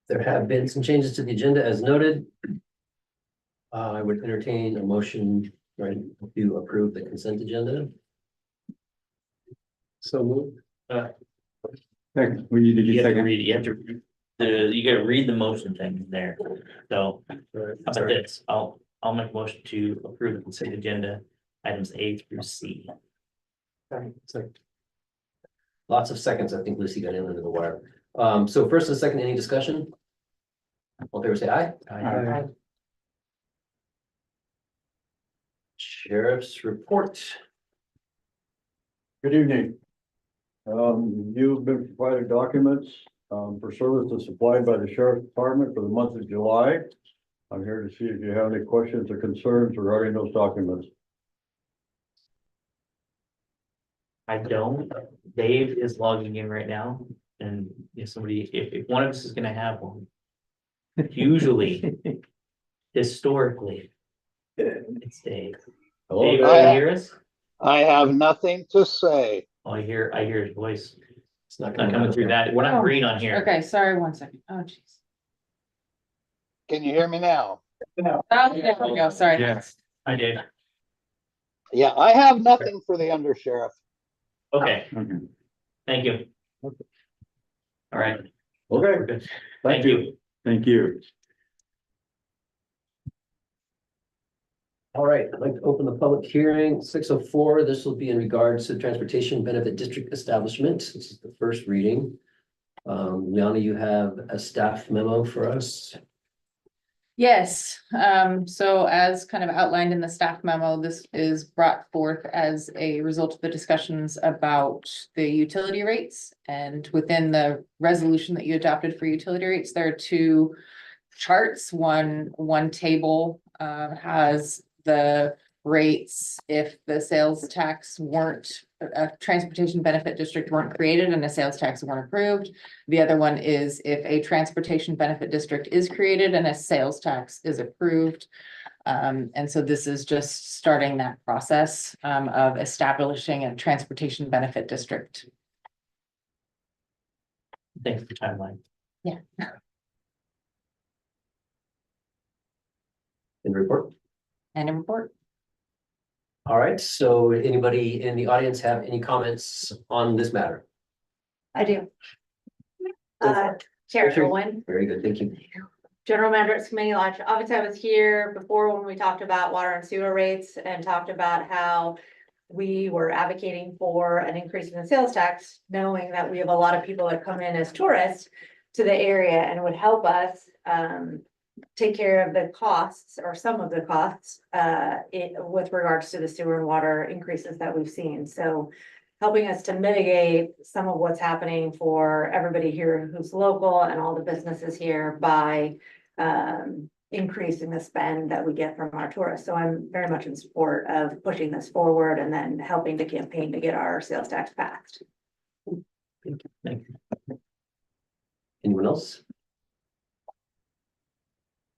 There have been some changes to the agenda as noted. I would entertain a motion, right, to approve the consent agenda. So moved. Second, we need to do You have to second. read, you have to, you gotta read the motion thing there. So, how about this? I'll make a motion to approve the consent agenda, items A through C. Lots of seconds. I think Lucy got in under the wire. So first and second, any discussion? All in favor, say aye. Aye. Sheriff's report. Good evening. You've been provided documents for services supplied by the Sheriff's Department for the month of July. I'm here to see if you have any questions or concerns regarding those documents. I don't. Dave is logging in right now, and if somebody, if one of us is gonna have one. Usually, historically, it's Dave. Hello, Dave, Dave. can you hear us? I have nothing to say. Oh, I hear his voice. It's not Not coming through that. We're not green on here. Okay, sorry, 1 second. Oh, jeez. Can you hear me now? Oh, there we go, sorry. Yes. I did. Yeah, I have nothing for the undersheriff. Okay, Okay. thank you. All right. Okay, We're good. Thank you. Thank you. All right, I'd like to open the public hearing, 6:04. This will be in regards to Transportation Benefit District Establishment. This is the first reading. Liana, you have a staff memo for us. Yes, so as kind of outlined in the staff memo, this is brought forth as a result of the discussions about the utility rates. And within the resolution that you adopted for utility rates, there are two charts. One table has the rates if the sales tax weren't, a transportation benefit district weren't created and a sales tax weren't approved. The other one is if a transportation benefit district is created and a sales tax is approved. And so this is just starting that process of establishing a transportation benefit district. Thanks for the timeline. Yeah. In report. And a report. All right, so anybody in the audience have any comments on this matter? I do. Go for it. Chair Sure. Irwin, Very good, thank you. General Mandates Committee Lodge. Obviously, I was here before when we talked about water and sewer rates and talked about how we were advocating for an increase in the sales tax, knowing that we have a lot of people that come in as tourists to the area and would help us take care of the costs or some of the costs with regards to the sewer and water increases that we've seen. So helping us to mitigate some of what's happening for everybody here who's local and all the businesses here by increasing the spend that we get from our tourists. So I'm very much in support of pushing this forward and then helping the campaign to get our sales tax passed. Thank you. Anyone else?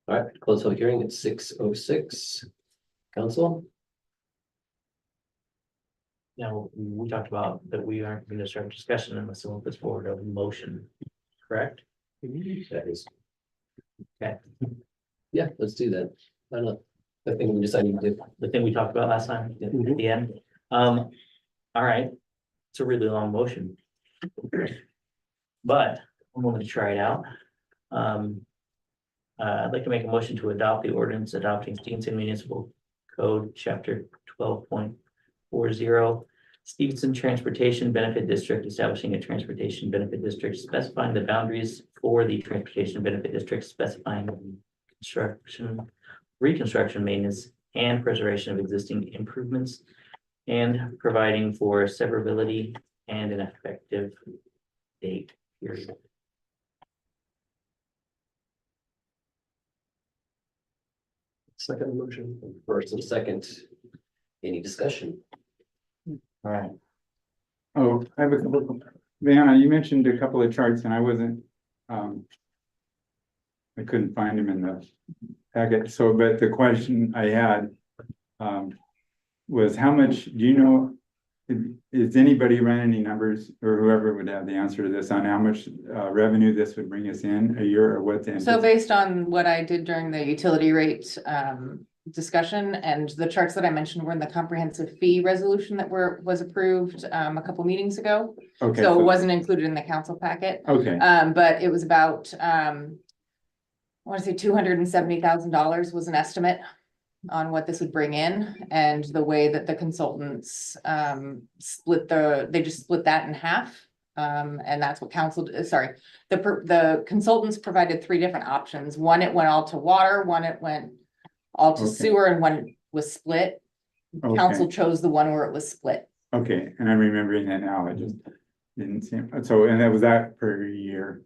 All right, close public hearing at 6:06. Council? Now, we talked about that we aren't gonna start discussion unless someone puts forward a motion, correct? That is. Okay. Yeah, let's do that. Why not? I think we decided to do. The thing we talked about last time at the end. All right, it's a really long motion. But I'm willing to try it out. I'd like to make a motion to adopt the ordinance adopting Stevenson Municipal Code, Chapter 12.40. Stevenson Transportation Benefit District, establishing a transportation benefit district, specifying the boundaries for the transportation benefit district, specifying construction, reconstruction, maintenance, and preservation of existing improvements, and providing for severability and an effective date period. Second motion. First and second. Any discussion? All right. Oh, I have a couple of, Vanna, you mentioned a couple of charts and I wasn't, I couldn't find them in the packet. So, but the question I had, was how much, do you know Is anybody run any numbers, or whoever would have the answer to this, on how much revenue this would bring us in a year, or what's the? So based on what I did during the utility rate discussion, and the charts that I mentioned were in the comprehensive fee resolution that was approved a couple meetings ago. Okay, So it wasn't included in the council packet, okay, but it was about I want to say $270,000 was an estimate on what this would bring in, and the way that the consultants they just split that in half. And that's what the consultants provided 3 different options. One, it went all to water, one, it went all to Okay. sewer, and one was split. Okay. Council chose the one where it was split. okay, and I'm remembering that now, I just didn't see, so, and that was that per year?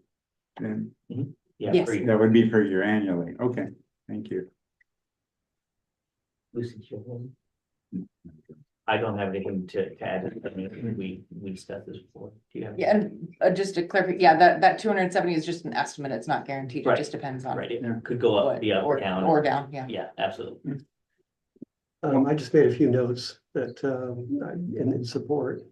Then, Yeah, Yes. free. that would be per year annually, okay, thank you. Lucy, do you have one? I don't have anything to add. I mean, we discussed this before. Do you have? Yeah, and just to clarify, yeah, that 270 is just an estimate. It's not guaranteed. It Right. just depends on Right, it Yeah. could go up, what, be up or down. down, yeah. Yeah, absolutely. I just made a few notes that, in support.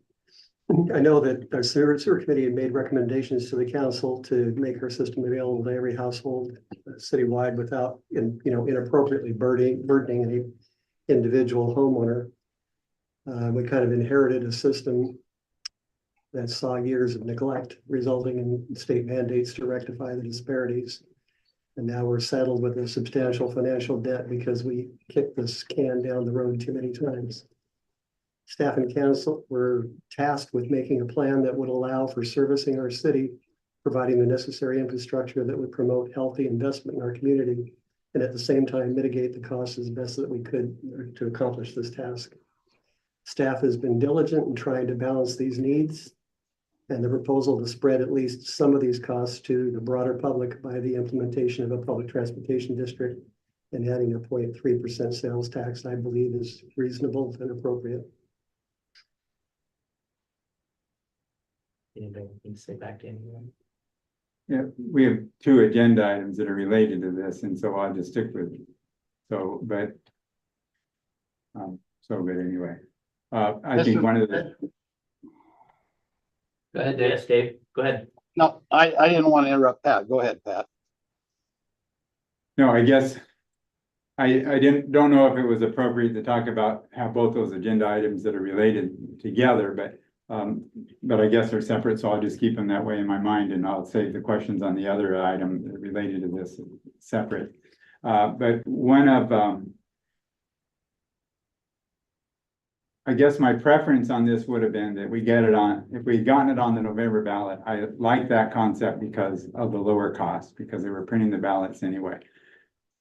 I know that our sewer committee had made recommendations to the council to make our system available to every household citywide without, inappropriately burdening any individual homeowner. We kind of inherited a system that saw years of neglect, resulting in state mandates to rectify the disparities. And now we're saddled with a substantial financial debt because we kicked this can down the road too many times. Staff and council were tasked with making a plan that would allow for servicing our city, providing the necessary infrastructure that would promote healthy investment in our community, and at the same time mitigate the costs as best that we could to accomplish this task. Staff has been diligent in trying to balance these needs, and the proposal to spread at least some of these costs to the broader public by the implementation of a public transportation district and adding a 0.3% sales tax, I believe, is reasonable and appropriate. Anybody can say back to anyone? Yeah, we have 2 agenda items that are related to this, and so I'll just stick with, but anyway, I think one of the. Go ahead, Dave. Yes, Dave, go ahead. No, I didn't want to interrupt Pat. Go ahead, Pat. No, I guess I don't know if it was appropriate to talk about how both those agenda items that are related together, but I guess they're separate, so I'll just keep them that way in my mind, and I'll save the questions on the other item related to this separate. But one of I guess my preference on this would have been that we get it on, if we'd gotten it on the November ballot. I like that concept because of the lower cost, because they were printing the ballots anyway.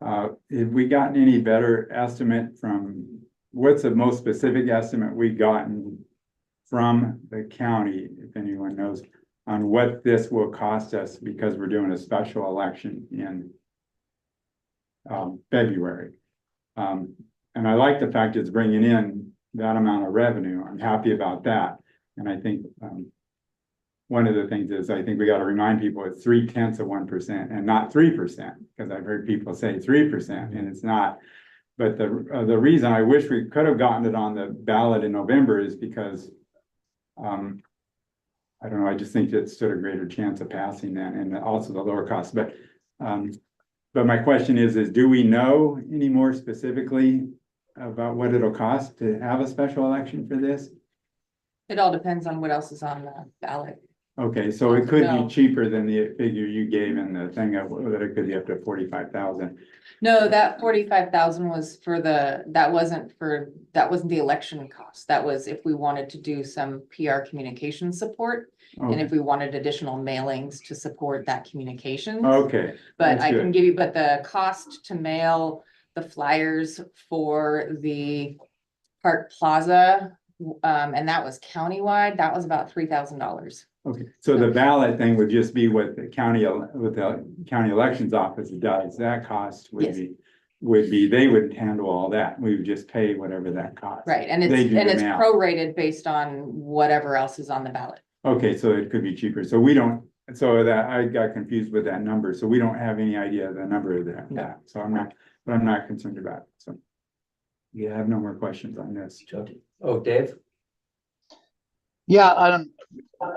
Have we gotten any better estimate from, what's the most specific estimate we've gotten from the county, if anyone knows, on what this will cost us because we're doing a special election in February? And I like the fact it's bringing in that amount of revenue. I'm happy about that. And I think one of the things is, I think we got to remind people it's 0.3% and not 3%, because I've heard people say 3% and it's not. But the reason I wish we could have gotten it on the ballot in November is because I don't know, I just think it stood a greater chance of passing then, and also the lower cost. But my question is do we know any more specifically about what it'll cost to have a special election for this? It all depends on what else is on the ballot. Okay, so it could No. be cheaper than the figure you gave in the thing of that it could be up to 45,000. No, that 45,000 was that wasn't the election cost. That was if we wanted to do some PR communication support, and Okay, if we wanted additional mailings to support that communication. okay, But that's I can good. give you, but the cost to mail the flyers for the Park Plaza, and that was countywide, that was about $3,000. Okay, so the ballot thing would just be what the county elections office does. That cost Yes. would be, they would handle all that. We would just pay whatever that costs. Right, and They do the it's math. prorated based on whatever else is on the ballot. Okay, so it could be cheaper. So we don't, so that I got confused with that number. So we don't have any idea of the number of that. No. So I'm not concerned about it. So you have no more questions on this. Oh, Dave? Yeah,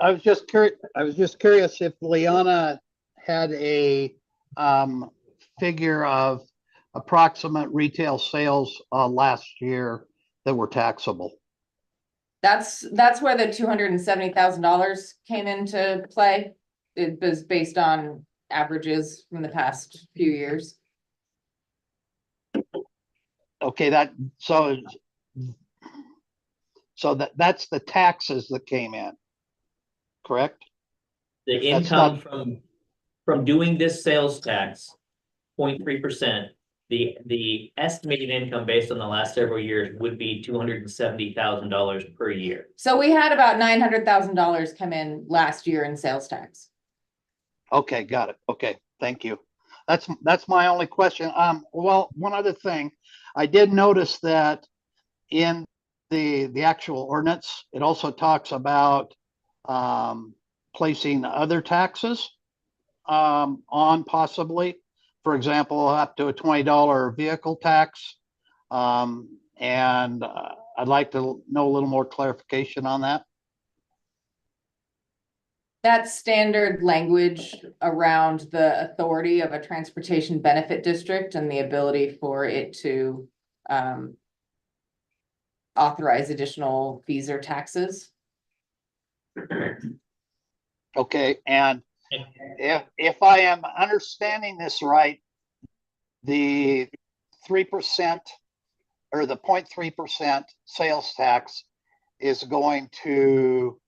I was just curious if Liana had a figure of approximate retail sales last year that were taxable. That's where the $270,000 came into play. It was based on averages from the past few years. Okay, that's the taxes that came in, correct? The That's income not- from doing this sales tax, 0.3%. The estimated income based on the last several years would be $270,000 per year. So we had about $900,000 come in last year in sales tax. Okay, got it. Okay, thank you. That's my only question. Well, one other thing, I did notice that in the actual ordinance, it also talks about placing other taxes on possibly, for example, up to a $20 vehicle tax. And I'd like to know a little more clarification on that. That's standard language around the authority of a transportation benefit district and the ability for it to authorize additional fees or taxes. Okay, and if I am understanding this right, the 3% or the 0.3% sales tax is going to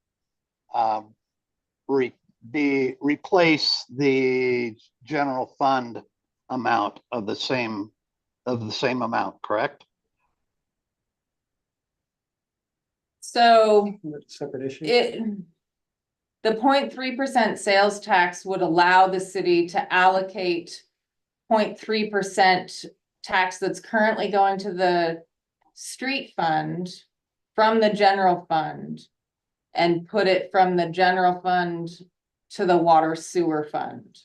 replace the general fund amount of the same amount, correct? So Separate issue. the 0.3% sales tax would allow the city to allocate 0.3% tax that's currently going to the street fund from the general fund and put it from the general fund to the water sewer fund.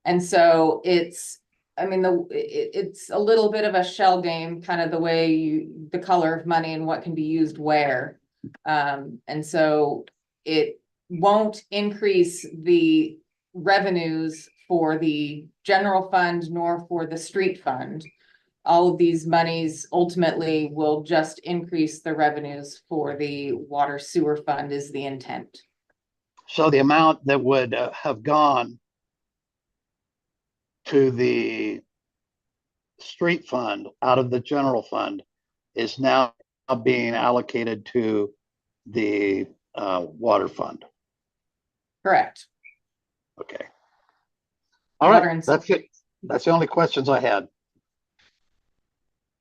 And so it's a little bit of a shell game, kind of the way the color of money and what can be used where. And so it won't increase the revenues for the general fund nor for the street fund. All of these monies ultimately will just increase the revenues for the water sewer fund is the intent. So the amount that would have gone to the street fund out of the general fund is now being allocated to the water fund. Correct. Okay. All Water right, and- that's it. That's the only questions I had.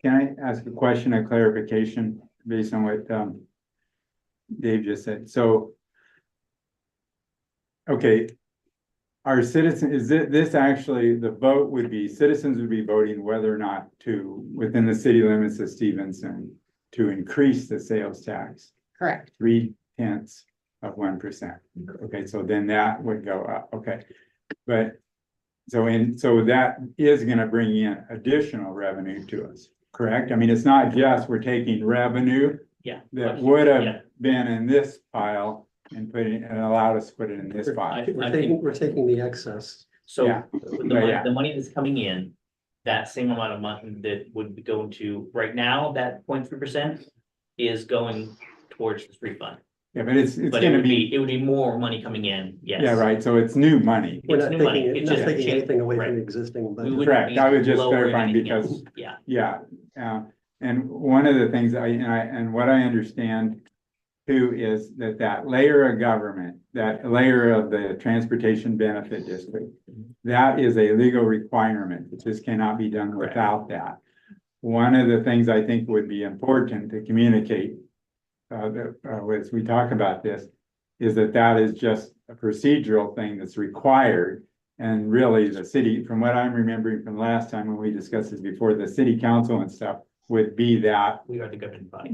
Can I ask a question of clarification based on what Dave just said? So, okay, our citizen, is this actually, the vote would be, citizens would be voting whether or not to, within the city limits of Stevenson, to increase the sales tax Correct. 0.3%. Okay, so then that would go up. Okay, but so that is going to bring in additional revenue to us, correct? I mean, it's not just we're taking revenue that would have been in this pile and putting and allowed us to put it in this pile. We're taking the excess. So Yeah. the money that's coming in, that same amount of money that would be going to, right now, that 0.3% is going towards the street fund. Yeah, but it's But going to be, it would be more money coming in, yes. yeah, right. So it's new money. We're It's not new money. taking, It's not just taking change- anything away right. from the existing, We but wouldn't Correct. be I was just lowering clarifying anything because- else. Yeah. Yeah, and one of the things and what I understand too is that layer of government, that layer of the transportation benefit district, that is a legal requirement. It just cannot be done without that. One of the things I think would be important to communicate as we talk about this is that is just a procedural thing that's required. And really the city, from what I'm remembering from last time when we discussed this before, the city council and stuff would be that We are the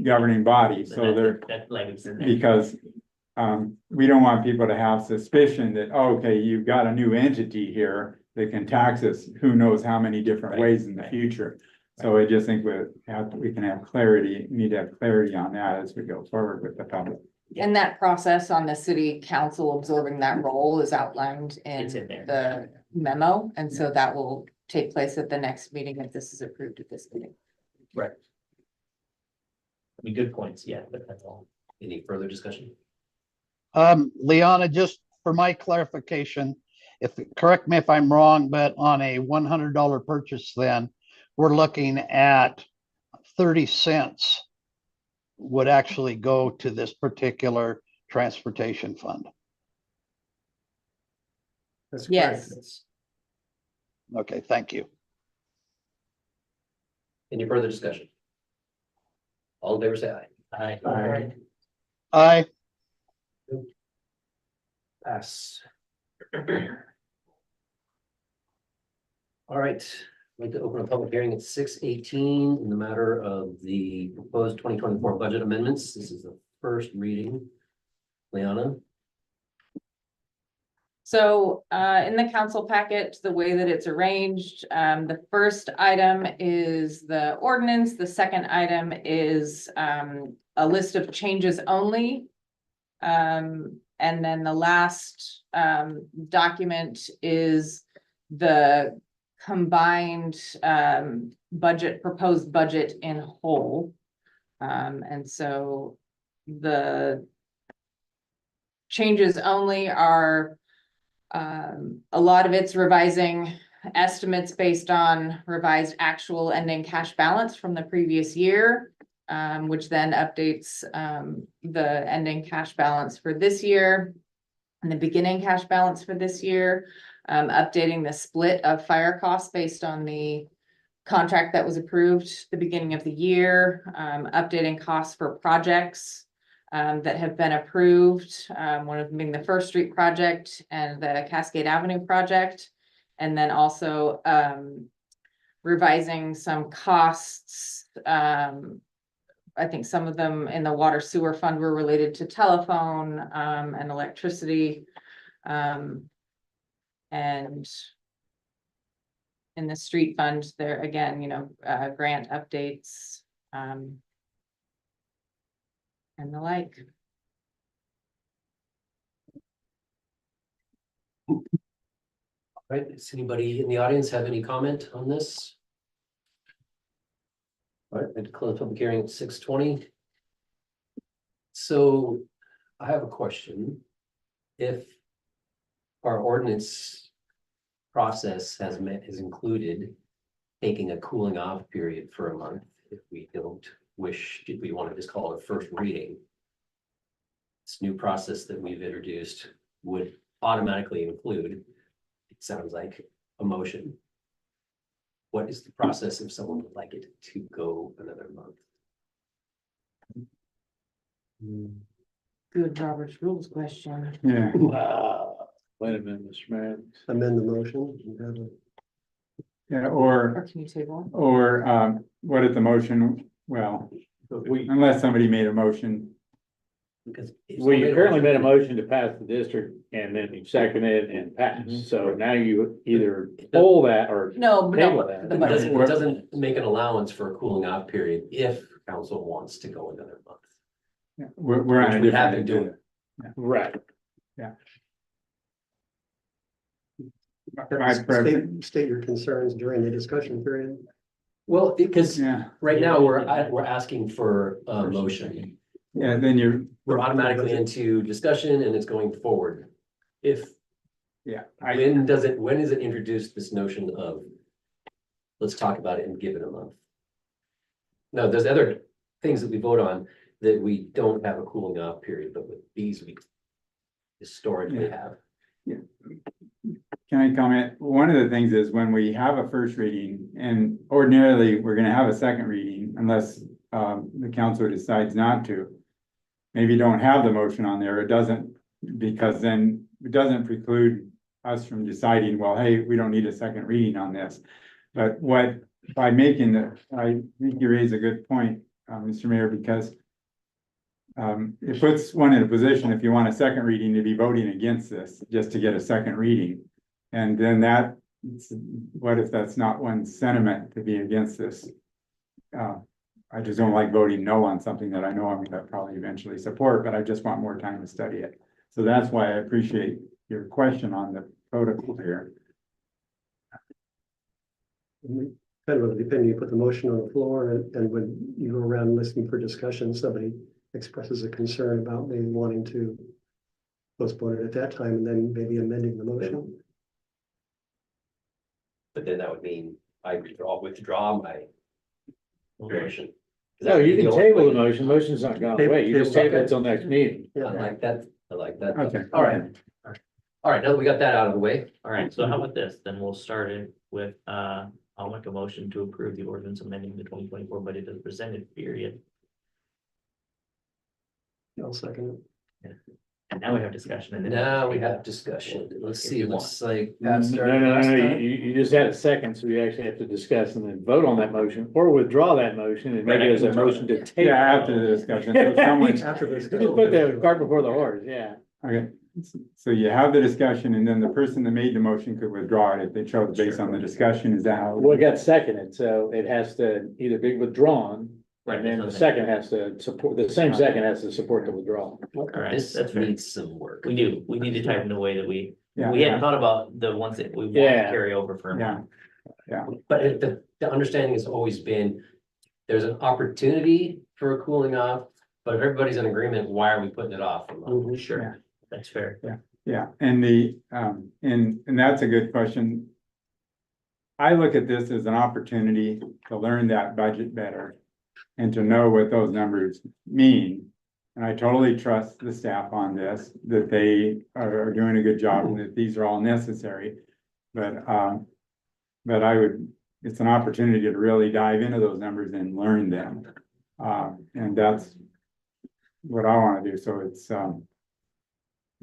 governing body. So So they're, that language in there. because we don't want people to have suspicion that, oh, okay, you've got a new entity here that can tax us who knows how many different Right, ways in the right. future. So I just think we can have clarity, need to have clarity on that as we go forward with the public. And that process on the city council absorbing that role is outlined in It's in there. the memo, and so that will take place at the next meeting if this is approved at this meeting. I mean, good points, yeah, but that's all. Any further discussion? Liana, just for my clarification, correct me if I'm wrong, but on a $100 purchase, then we're looking at 30 cents would actually go to this particular transportation fund. That's correct. Yes. Okay, thank you. Any further discussion? All in favor, say aye. Aye. Aye. Pass. All right, I'd like to open a public hearing at 6:18 in the matter of the proposed 2024 budget amendments. This is the first reading. Liana, So in the council packet, the way that it's arranged, the first item is the ordinance. The second item is a list of changes only. And then the last document is the combined proposed budget in whole. And so the changes only are a lot of it's revising estimates based on revised actual ending cash balance from the previous year, which then updates the ending cash balance for this year and the beginning cash balance for this year, updating the split of fire costs based on the contract that was approved the beginning of the year, updating costs for projects that have been approved, one of them being the First Street project and the Cascade Avenue project. And then also revising some costs. I think some of them in the water sewer fund were related to telephone and electricity. And in the street fund, there again, grant updates. And the like. all right, does anybody in the audience have any comment on this? All right, I'd close public hearing at 6:20. So I have a question. If our ordinance process has included taking a cooling off period for a month, if we don't wish, if we want to just call it a first reading, this new process that we've introduced would automatically include, it sounds like, a motion. What is the process if someone would like it to go another month? Good Robert's rules question. Yeah, Wait a minute, Mr. Mayor. Amend the motion. You have a- yeah, Or can you table? or what is the motion? Well, unless somebody made a motion. Because if Well, you somebody- currently made a motion to pass the district and then you seconded and passed. So now you either pull that or No, Table no. that. the It budget. doesn't make an allowance for a cooling off period if council wants to go another month. Yeah, we're on a Which we have different been doing. agenda. right. My preference, State your concerns during the discussion period. Well, because yeah, right now we're asking for a motion. yeah, then We're automatically into discussion and it's going forward. If, yeah, when is it introduced, this notion of, let's talk about it and give it a month? No, there's other things that we vote on that we don't have a cooling off period, but with these we historically have. Can I comment? One of the things is when we have a first reading, and ordinarily we're gonna have a second reading unless the council decides not to. Maybe don't have the motion on there, it doesn't, because then it doesn't preclude us from deciding, well, hey, we don't need a second reading on this. But by making I think you raise a good point, Mr. Mayor, because it puts one in a position, if you want a second reading, to be voting against this, just to get a second reading. And then what if that's not one's sentiment to be against this? I just don't like voting no on something that I know I'm gonna probably eventually support, but I just want more time to study it. So that's why I appreciate your question on the protocol here. Kind of depending, you put the motion on the floor and when you go around listening for discussion, somebody expresses a concern about maybe wanting to postpone it at that time and then maybe amending the motion. But then that would mean I withdraw my motion. No, you can table the motion, motion's not gone away, you just table it till next meeting. I like that, I like that. Okay. All right. All right, now that we got that out of the way, All right, so how about this? Then we'll start it with, I'll make a motion to approve the ordinance amending the 2024 budget as presented, period. I'll second it. And now we have discussion and then. now we have discussion. Let's see, it looks like. No, Pat no, started no, last no, time. you just had a second, so you actually have to discuss and then vote on that motion, or withdraw that motion and make it as a motion to table. Yeah, after the discussion, so someone, After this. You just put the cart before the horse, yeah. okay, so you have the discussion and then the person that made the motion could withdraw it if they chose based on the discussion, is that how? Well, it got seconded, so it has to either be withdrawn, Right, and then the that's second has to support, the same second has to support the withdrawal. All right, This that's fair. needs some work. We do, we need to type in a way that we Yeah, hadn't thought about the ones that we want to Yeah. carry over for. Yeah. But the understanding has always been, there's an opportunity for a cooling off, but if everybody's in agreement, why are we putting it off? Sure, that's fair. Yeah, and and that's a good question. I look at this as an opportunity to learn that budget better and to know what those numbers mean. And I totally trust the staff on this, that they are doing a good job and that these are all necessary. But it's an opportunity to really dive into those numbers and learn them. And that's what I want to do. So it's,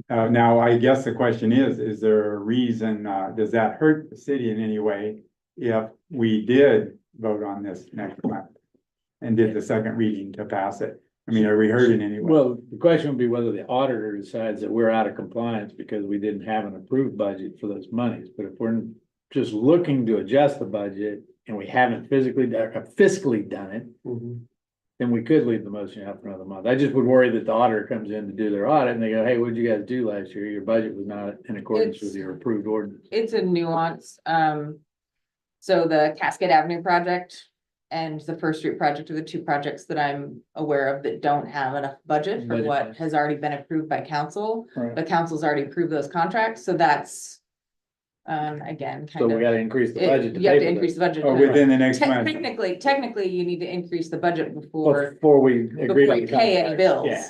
now, I guess the question is there a reason, does that hurt the city in any way if we did vote on this next month and did the second reading to pass it? I mean, are we hurting anyone? Well, the question would be whether the auditor decides that we're out of compliance because we didn't have an approved budget for those monies. But if we're just looking to adjust the budget and we haven't fiscally done it, then we could leave the motion out for another month. I just would worry that the auditor comes in to do their audit and they go, hey, what did you guys do last year? Your budget was not in accordance with your approved ordinance. It's a nuance. So the Cascade Avenue project and the First Street project are the two projects that I'm aware of that don't have enough budget for Budget. what has already been approved by council. Right. The council's already approved those contracts, so that's again, So kind we of. gotta increase the budget. You have to pay for increase this. the budget. Or within the next month? Technically, you need to increase the budget before Before we agree. before to you the pay any contract. bills. Yeah.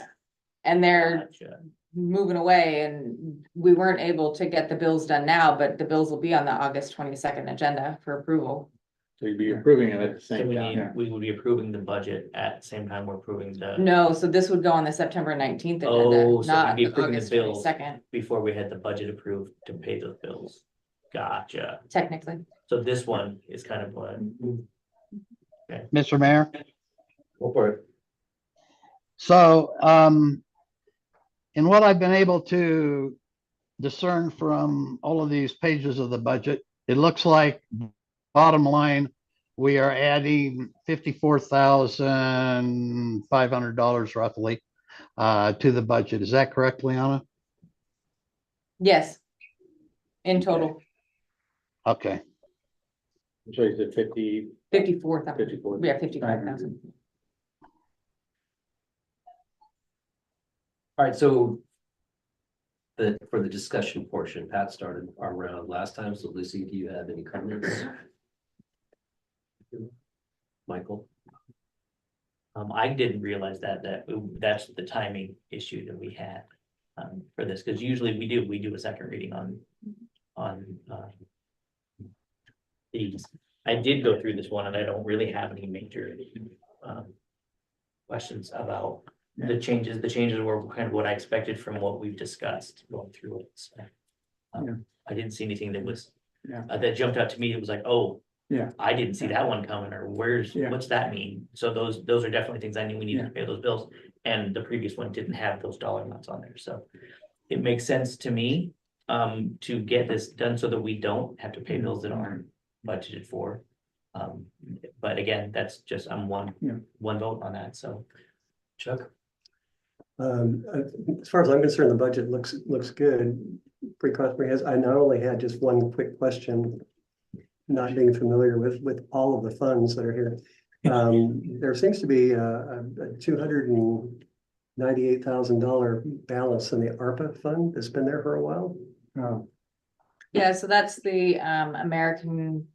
And they're Gotcha. moving away and we weren't able to get the bills done now, but the bills will be on the August 22nd agenda for approval. So you'd be approving it at the So same we time. need, we would be approving the budget at the same time we're approving the, No, so this would go on the September 19th Oh, agenda, so not we'd be approving the August bills. 22nd, before we had the budget approved to pay those bills. Gotcha. technically. So this one is kind of what, Mr. Mayor. Go for it. So, in what I've been able to discern from all of these pages of the budget, it looks like bottom line, we are adding $54,500 roughly to the budget. Is that correct, Liana? Yes. In total, Okay. So you said 50, 54,000. 54. Yeah, 55,000. All right, so for the discussion portion, Pat started our round last time, so Lucy, do you have any comments? Michael? I didn't realize that's the timing issue that we had. For this, because usually we do a second reading on these. I did go through this one and I don't really have any major questions about the changes. The changes were kind of what I expected from what we've discussed going through it. So, I didn't see anything that was that jumped out to me. It was like, oh, Yeah. I didn't see that one coming, or what's that mean? So those are definitely things I knew we needed to pay those bills. And the previous one didn't have those dollar amounts on there, so it makes sense to me to get this done so that we don't have to pay bills that aren't budgeted for. But again, that's just, I'm Yeah. one vote on that, so. Chuck? As far as I'm concerned, the budget looks good. I not only had just one quick question, not being familiar with all of the funds that are here. There seems to be a $298,000 balance in the ARPA fund that's been there for a while. Yeah, so that's the American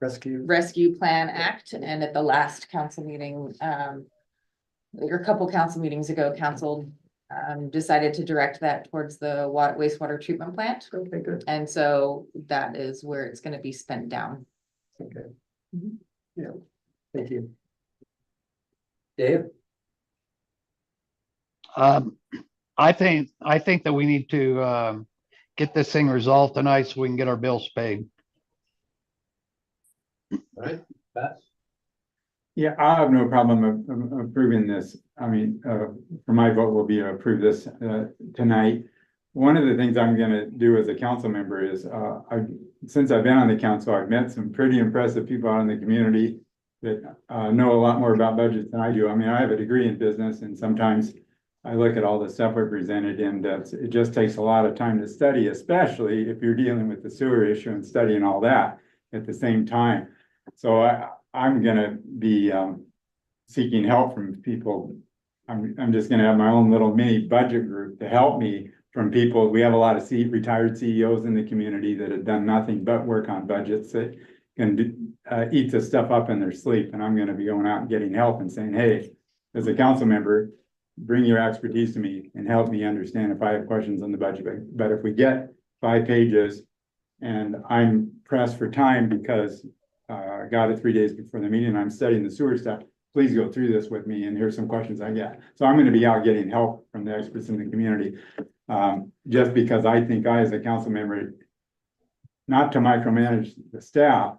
Rescue. Plan Act, and at the last council meeting, or a couple council meetings ago, council decided to direct that towards the wastewater treatment plant. Okay, good. And so that is where it's gonna be spent down. Okay. Mhm. Yeah, thank you. Dave? I think that we need to get this thing resolved tonight so we can get our bills paid. All right, Pat? Yeah, I have no problem of approving this. I mean, for my vote will be to approve this tonight. One of the things I'm gonna do as a council member is, since I've been on the council, I've met some pretty impressive people out in the community that know a lot more about budgets than I do. I mean, I have a degree in business, and sometimes I look at all the stuff we're presented, and it just takes a lot of time to study, especially if you're dealing with the sewer issue and studying all that at the same time. So I'm gonna be seeking help from people. I'm just gonna have my own little mini budget group to help me from people. We have a lot of retired CEOs in the community that have done nothing but work on budgets that can eat the stuff up in their sleep. And I'm gonna be going out and getting help and saying, hey, as a council member, bring your expertise to me and help me understand if I have questions on the budget. But if we get 5 pages and I'm pressed for time because I got it 3 days before the meeting, I'm studying the sewer stuff, please go through this with me and here's some questions I get. So I'm gonna be out getting help from the experts in the community. Just because I think I, as a council member, not to micromanage the staff,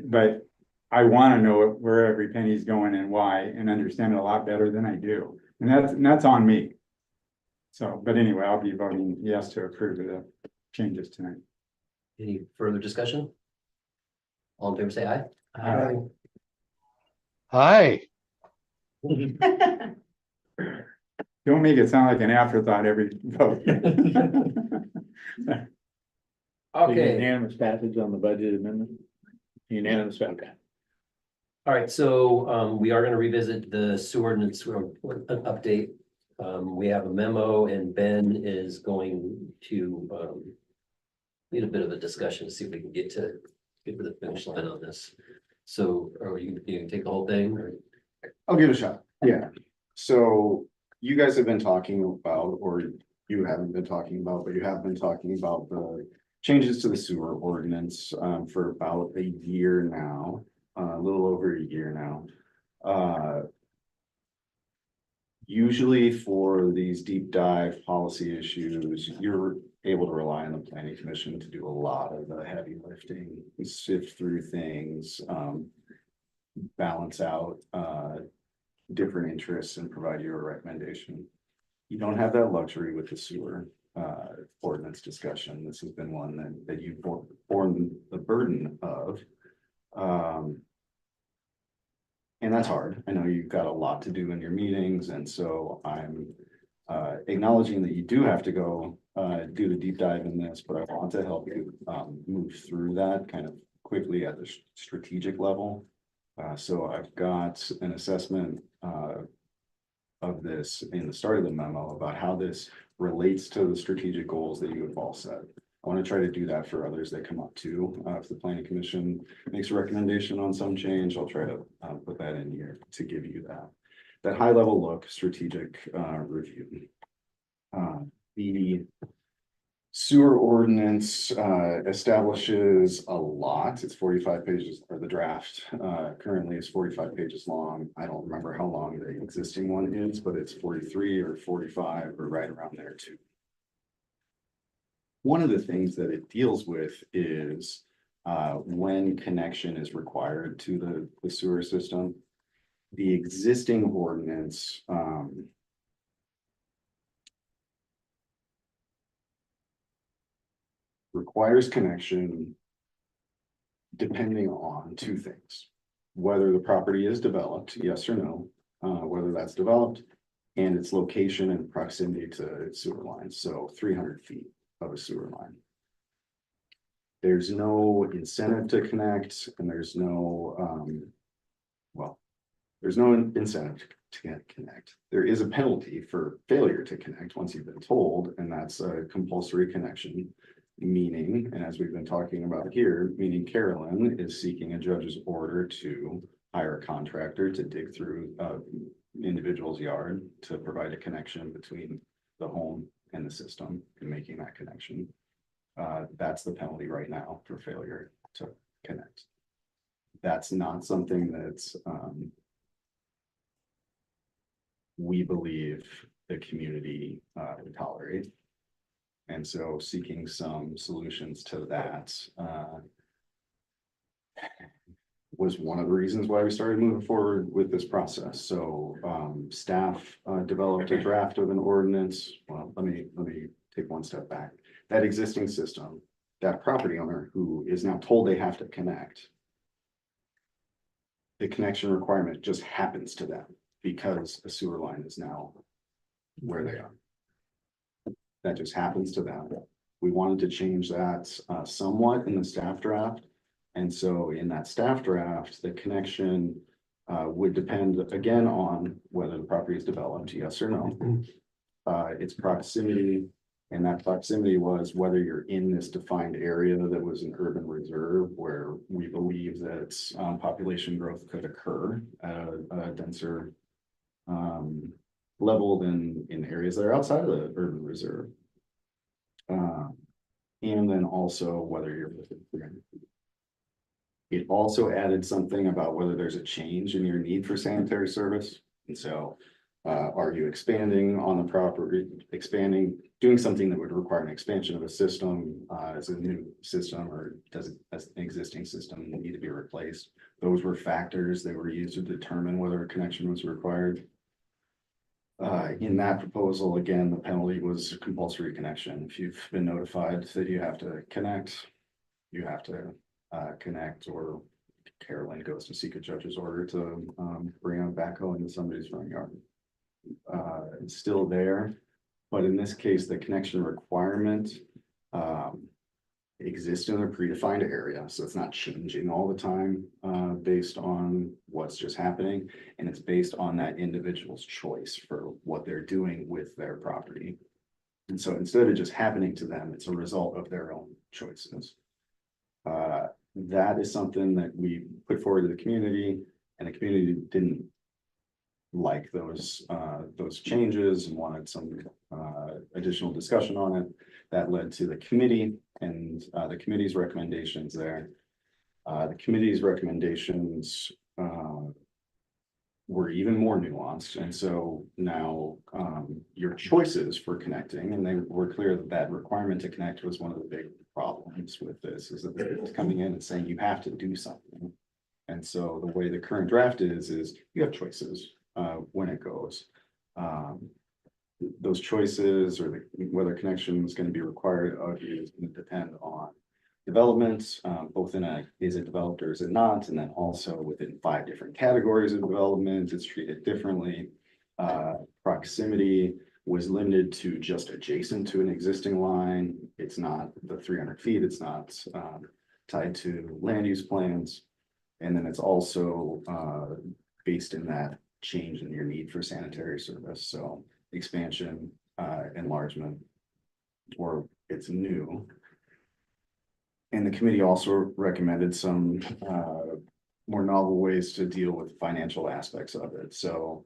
but I wanna know where every penny's going and why, and understand it a lot better than I do. And that's on me. So, but anyway, I'll be voting yes to approve of the changes tonight. Any further discussion? All in favor, say aye. Aye. Hi. Don't make it sound like an afterthought every vote. Okay, Unanimous passage on the budget amendment? Unanimous, okay. all right, so we are gonna revisit the sewer ordinance update. We have a memo and Ben is going to need a bit of a discussion to see if we can get to the finish line on this. So are you can take the whole thing or? I'll give it a shot. Yeah. So you guys have been talking about, or you haven't been talking about, but you have been talking about the changes to the sewer ordinance for about a year now, a little over a year now. Usually for these deep dive policy issues, you're able to rely on the planning commission to do a lot of the heavy lifting, sift through things, balance out different interests and provide you a recommendation. You don't have that luxury with the sewer ordinance discussion. This has been one that you've borne the burden of. And that's hard. I know you've got a lot to do in your meetings, and so I'm acknowledging that you do have to go do the deep dive in this, but I want to help you move through that kind of quickly at the strategic level. So I've got an assessment of this in the start of the memo about how this relates to the strategic goals that you have all set. I want to try to do that for others that come up too. If the planning commission makes a recommendation on some change, I'll try to put that in here to give you that high level look, strategic review. The sewer ordinance establishes a lot. It's 45 pages, or the draft currently is 45 pages long. I don't remember how long the existing one is, but it's 43 or 45 or right around there too. One of the things that it deals with is when connection is required to the sewer system. The existing ordinance requires connection depending on two things. whether the property is developed, yes or no, whether that's developed, and its location and proximity to sewer lines, so 300 feet of a sewer line. There's no incentive to connect, and there's no, there's no incentive to connect. There is a penalty for failure to connect once you've been told, and that's a compulsory connection. Meaning, and as we've been talking about here, meaning Carolyn is seeking a judge's order to hire a contractor to dig through individual's yard to provide a connection between the home and the system and making that connection. That's the penalty right now for failure to connect. That's not something that's we believe the community would tolerate. And so seeking some solutions to that was one of the reasons why we started moving forward with this process. So staff developed a draft of an ordinance. Well, let me take one step back. That existing system, that property owner who is now told they have to connect, the connection requirement just happens to them because a sewer line is now where they are. That just happens to them. We wanted to change that somewhat in the staff draft. And so in that staff draft, the connection would depend again on whether the property is developed, yes or no. Its proximity, and that proximity was whether you're in this defined area that was an urban reserve where we believe that population growth could occur at a denser level than in areas that are outside of the urban reserve. And then also whether you're within 300 feet. It also added something about whether there's a change in your need for sanitary service. And so are you expanding on the property, doing something that would require an expansion of a system as a new system, or does an existing system need to be replaced? Those were factors that were used to determine whether a connection was required. In that proposal, again, the penalty was compulsory connection. If you've been notified that you have to connect, you have to connect, or Carolyn goes to seek a judge's order to bring a backhoe into somebody's front yard. It's still there, but in this case, the connection requirement exists in a predefined area, so it's not changing all the time based on what's just happening, and it's based on that individual's choice for what they're doing with their property. And so instead of just happening to them, it's a result of their own choices. That is something that we put forward to the community, and the community didn't like those changes and wanted some additional discussion on it. That led to the committee and the committee's recommendations there. The committee's recommendations were even more nuanced. And so now your choices for connecting, and they were clear that that requirement to connect was one of the big problems with this, is that it's coming in and saying you have to do something. And so the way the current draft is you have choices when it goes. Those choices, or whether connection is going to be required of you, is going to depend on development, both in is it developed or is it not, and then also within 5 different categories of development, it's treated differently. Proximity was limited to just adjacent to an existing line. It's not the 300 feet. It's not tied to land use plans, and then it's also based in that change in your need for sanitary service. So expansion, enlargement, or it's new. And the committee also recommended some more novel ways to deal with financial aspects of it. So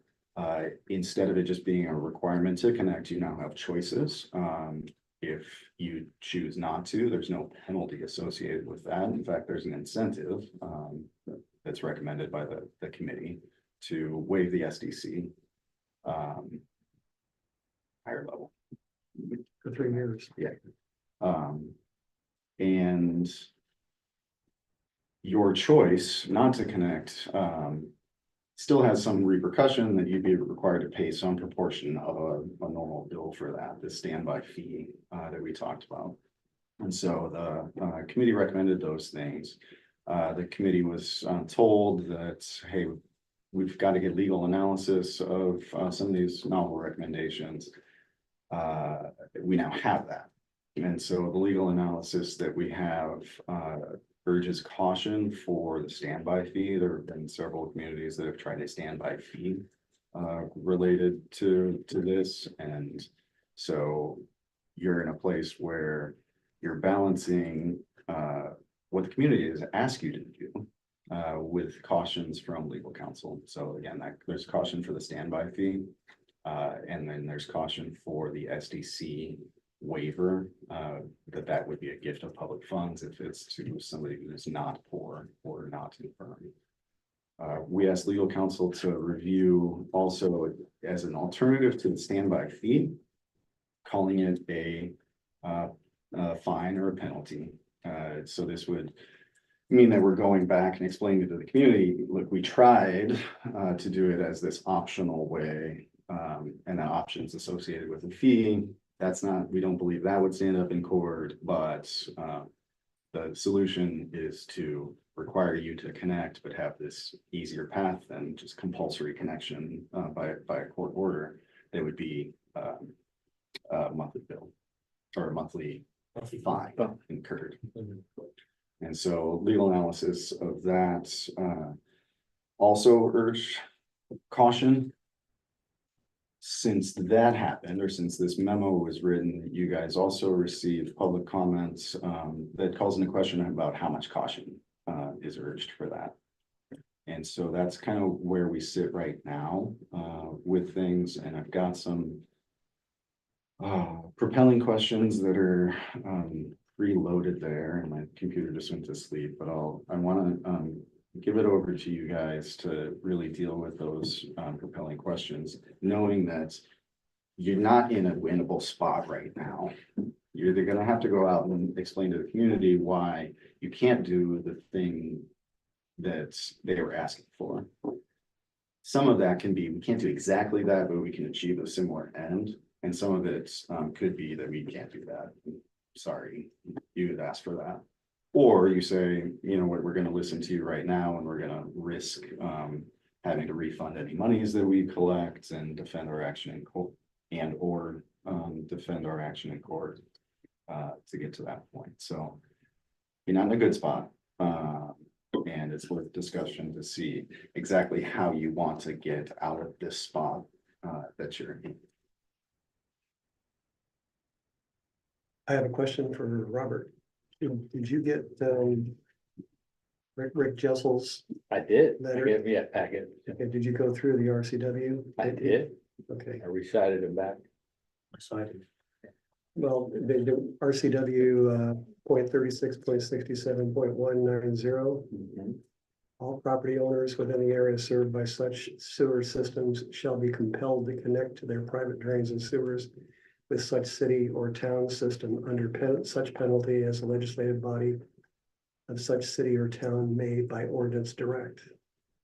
instead of it just being a requirement to connect, you now have choices. If you choose not to, there's no penalty associated with that. In fact, there's an incentive that's recommended by the committee to waive the SDC higher level. For 3 years. Yeah. And your choice not to connect still has some repercussion that you'd be required to pay some proportion of a normal bill for that, the standby fee that we talked about. And so the committee recommended those things. The committee was told that, hey, we've got to get legal analysis of some of these novel recommendations. We now have that. And so the legal analysis that we have urges caution for the standby fee. There have been several communities that have tried a standby fee related to this. And so you're in a place where you're balancing what the community has asked you to do with cautions from legal counsel. So again, there's caution for the standby fee. And then there's caution for the SDC waiver, that would be a gift of public funds if it's to somebody who is not poor or not infirm. We asked legal counsel to review also as an alternative to the standby fee, calling it a fine or a penalty. So this would mean that we're going back and explaining to the community, look, we tried to do it as this optional way, and the options associated with the fee. That's not, we don't believe that would stand up in court, but the solution is to require you to connect, but have this easier path than just compulsory connection by a court order. They would be a monthly bill or a monthly fine incurred. And so legal analysis of that also urged caution. Since that happened, or since this memo was written, you guys also received public comments that calls into question about how much caution is urged for that. And so that's kind of where we sit right now with things. And I've got some propelling questions that are preloaded there, and my computer just went to sleep, but I want to give it over to you guys to really deal with those propelling questions, knowing that you're not in a winnable spot right now. You're either going to have to go out and explain to the community why you can't do the thing that they were asking for. Some of that can be, we can't do exactly that, but we can achieve a similar end. And some of it could be that we can't do that. Sorry, you had asked for that. Or you say, you know what, we're going to listen to you right now, and we're going to risk having to refund any monies that we collect and defend our action in court, and or defend our action in court to get to that point. So you're not in a good spot, and it's worth discussion to see exactly how you want to get out of this spot that you're in. I have a question for Robert. Did you get Rick Jessel's? I did. Letter? Give me a packet. Okay, did you go through the RCW? I did. Okay, I recited it back. well, the RCW 0.36.67.190. All property owners within the area served by such sewer systems shall be compelled to connect to their private drains and sewers with such city or town system under such penalty as the legislative body of such city or town may by ordinance direct.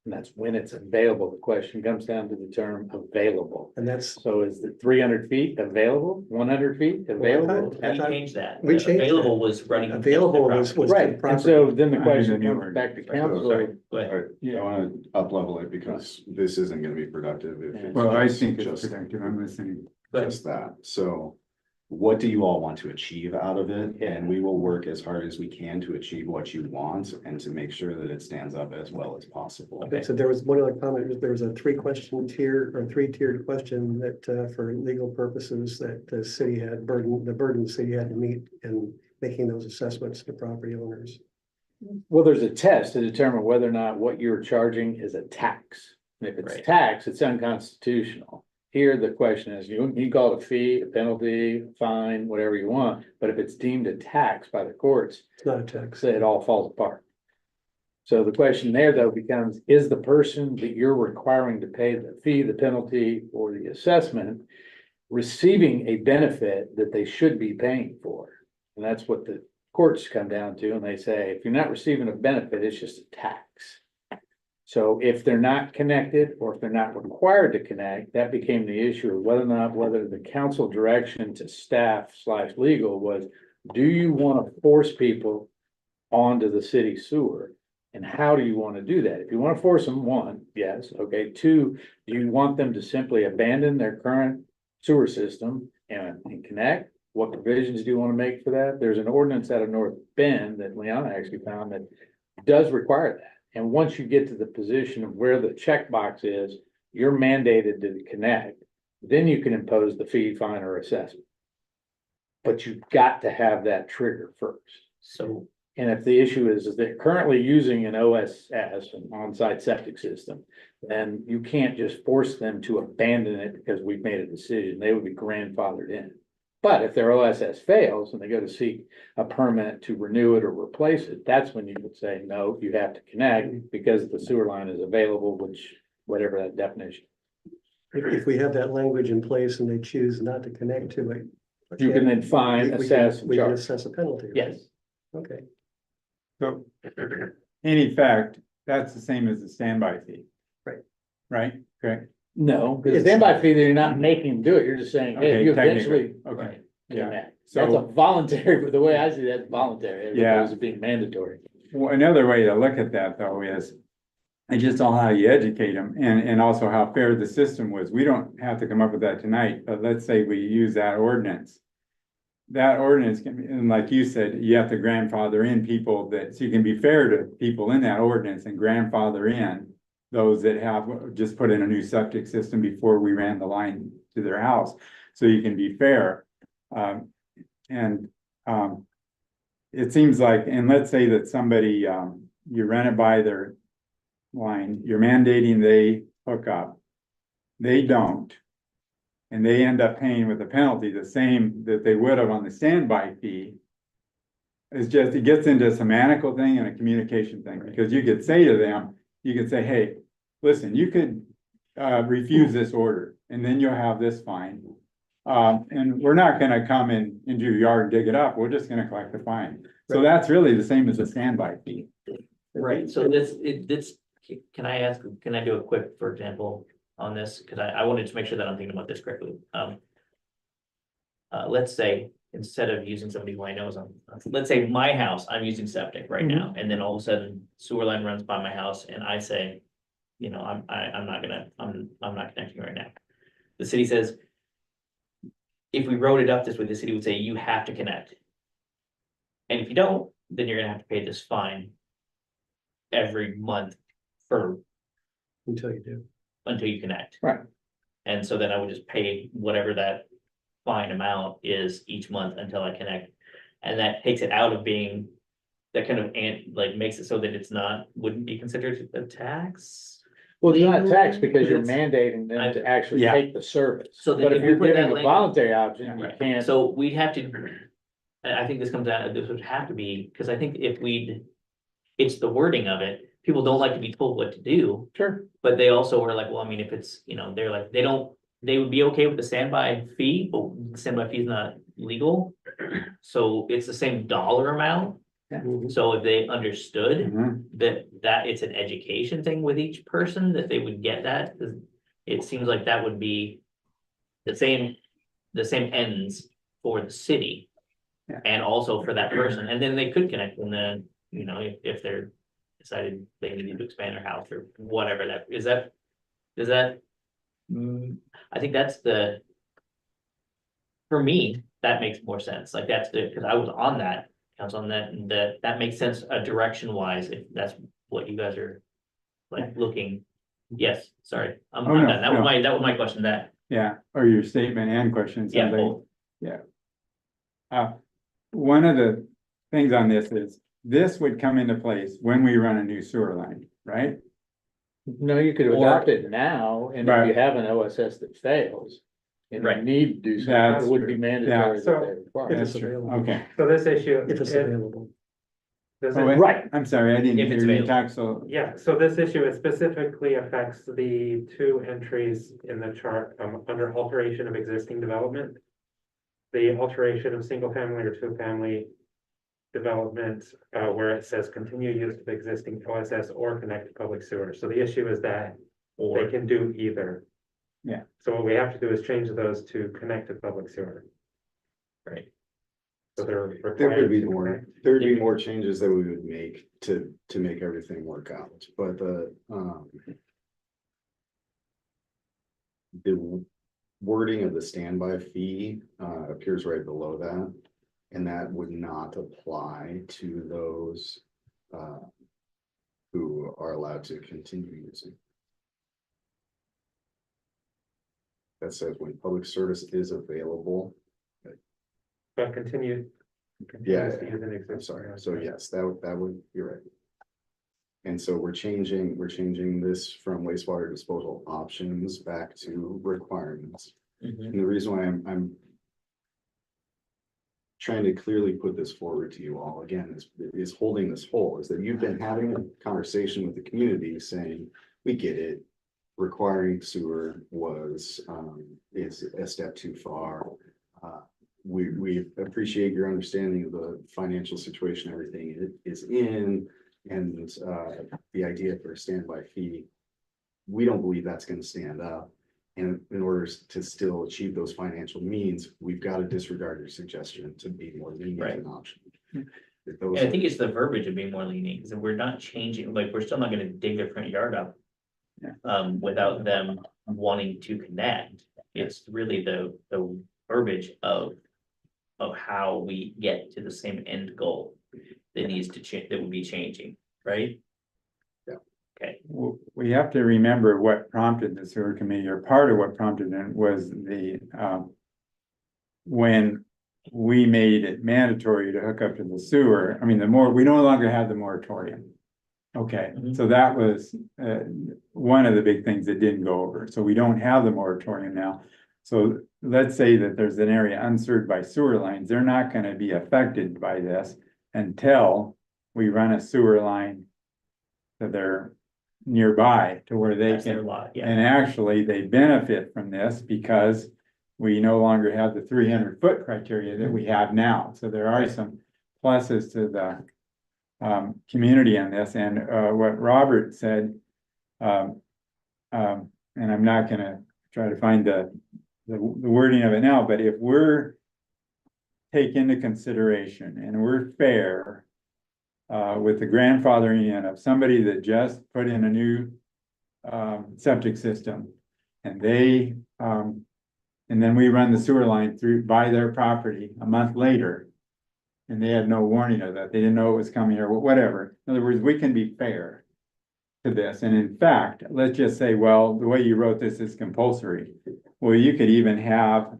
And that's when it's available. The question comes down to the term available. And that's, So is the 300 feet available, 100 feet available? How do you change that? We changed Available was running. against the available was property. the Right, and property. so then the I question didn't comes back to council. Sorry, go All ahead. right, I want to up level it because this isn't going to be productive if it's Well, I just- think it's just productive. I'm listening. Go ahead. just that. So what do you all want to achieve out of it? And we will work as hard as we can to achieve what you want and to make sure that it stands up as well as possible. Okay. So there was one other comment, there was a three-tiered question that for legal purposes that the city had the burden the city had to meet in making those assessments to property owners. Well, there's a test to determine whether or not what you're charging is a tax. And if it's Right. tax, it's unconstitutional. Here, the question is, you can call it a fee, a penalty, fine, whatever you want, but if it's deemed a tax by the courts, It's not a tax. it all falls apart. So the question there though becomes, is the person that you're requiring to pay the fee, the penalty, or the assessment receiving a benefit that they should be paying for? And that's what the courts come down to, and they say, if you're not receiving a benefit, it's just a tax. So if they're not connected, or if they're not required to connect, that became the issue of whether the council direction to staff / legal was, do you want to force people onto the city sewer? And how do you want to do that? If you want to force them, one, yes, okay. Two, do you want them to simply abandon their current sewer system and connect? What provisions do you want to make for that? There's an ordinance out of North Bend that Leona actually found that does require that. And once you get to the position of where the checkbox is, you're mandated to connect, then you can impose the fee, fine, or assessment. But you've got to have that trigger first. So, And if the issue is they're currently using an OSS, an on-site septic system, then you can't just force them to abandon it because we've made a decision. They would be grandfathered in. But if their OSS fails and they go to seek a permit to renew it or replace it, that's when you would say, no, you have to connect because the sewer line is available, which, whatever that definition. If we have that language in place and they choose not to connect to it. You can then fine, assess, and We can charge. assess a penalty. right? yes, Okay, So in effect, that's the same as the standby fee. Right. Right, correct? No, because standby fee, you're not making them do it. You're just saying, hey, Okay, you technically, eventually. okay, yeah. Connect. That's a So voluntary, but the way I see that's voluntary, as Yeah. opposed to being mandatory. another way to look at that though is it's just all how you educate them and also how fair the system was. We don't have to come up with that tonight, but let's say we use that ordinance. That ordinance can be, and like you said, you have to grandfather in people that, so you can be fair to people in that ordinance and grandfather in those that have just put in a new septic system before we ran the line to their house. So you can be fair. It seems like, and let's say that somebody, you run it by their line, you're mandating they hook up. They don't. And they end up paying with a penalty, the same that they would have on the standby fee. It's just, it gets into a semantical thing and a communication thing, because you could say to them, you could say, hey, listen, you could refuse this order and then you'll have this fine. And we're not gonna come into your yard and dig it up. We're just gonna collect the fine. So that's really the same as a standby fee. right, so this, can I ask, can I do a quick, for example, on this? Cause I wanted to make sure that I'm thinking about this correctly. Let's say, instead of using somebody who I know is on, let's say my house, I'm using septic right now, and then all of a sudden sewer line runs by my house and I say, you know, I'm not connecting right now. The city says, if we wrote it up this way, the city would say, you have to connect. And if you don't, then you're gonna have to pay this fine every month for, until you do. until you connect. Right. And so then I would just pay whatever that fine amount is each month until I connect. And that takes it out of being, that kind of like makes it so that it's not, wouldn't be considered a tax. Well, it's not a tax Legally, because you're it's- mandating them to actually Yeah. take the service. So then But if if we you're put that giving a language- voluntary option, you Right. can't. So we'd have to, I think this comes down, this would have to be, because I think if we'd, it's the wording of it. People don't like to be told what to do, Sure. but they also were like, well, I mean, if it's, you know, they're like, they would be okay with the standby fee, but the standby fee is not legal. So it's the same dollar amount. So if they understood Mhm. that it's an education thing with each person, that they would get that, 'cause it seems like that would be the same ends for the city. Yeah. And also for that person, and then they could connect, and then, you know, if they're decided they needed to expand their house or whatever that, is that, does that? I think that's the. For me, that makes more sense, like that's the, because I was on that council on that, and that makes sense, direction wise, if that's what you guys are. Like looking, yes, sorry, I'm Oh, no, done, that was my question, that, Yeah, or your statement and questions. yeah, something. both. One of the things on this is, this would come into place when we run a new sewer line, right? No, you could Or- adopt it now, and if Right. you have an OSS that fails. And you Right. need to do something, That's it would be true. mandatory. Yeah. that they require. If That's it's true. available. Okay. So this issue. If it's available. Does Oh, it, Right. I'm sorry, I didn't If it's hear you available. talk, so. yeah, so this issue, it specifically affects the two entries in the chart, under alteration of existing development. The alteration of single family or two family development, where it says continue use of existing OSS or connect to public sewer. So the issue is that they can do either. Yeah. So what we have to do is change those to connect to public sewer. Right. So they're There required could be to more, connect. there would be more changes that we would make to make everything work out, but the wording of the standby fee, appears right below that. And that would not apply to those, who are allowed to continue using. That says when public service is available. But continue. Yeah, continues to use an I'm existing sorry, one. so yes, that would, you're right. And so we're changing this from wastewater disposal options back to requirements. Mhm. And the reason why I'm trying to clearly put this forward to you all again is holding this whole, is that you've been having a conversation with the community saying, we get it. Requiring sewer is a step too far. We appreciate your understanding of the financial situation, everything it is in, and the idea for a standby fee. We don't believe that's gonna stand up. And in order to still achieve those financial means, we've got to disregard your suggestion to be more lenient Right. an option. And Those I think it's the verbiage of being more lenient, because we're not changing, like, we're still not gonna dig their front yard up. Yeah. Without them wanting to connect, it's really the verbiage of how we get to the same end goal that needs to change, that would be changing, right? Yeah. Okay, We have to remember what prompted the sewer committee, or part of what prompted it was when we made it mandatory to hook up to the sewer, I mean, we no longer have the moratorium. Okay, Mhm. so that was one of the big things that didn't go over. So we don't have the moratorium now. So let's say that there's an area unserved by sewer lines, they're not gonna be affected by this until we run a sewer line that they're nearby to where they that's their can, lot, yeah. and actually they benefit from this because we no longer have the 300-foot criteria that we have now. So there are Right. some pluses to the community on this, and what Robert said, and I'm not gonna try to find the wording of it now, but if we're take into consideration and we're fair with the grandfathering in of somebody that just put in a new septic system, and they and then we run the sewer line through by their property a month later, and they had no warning of that, they didn't know it was coming or whatever. In other words, we can be fair to this, and in fact, let's just say, well, the way you wrote this is compulsory. Well, you could even have,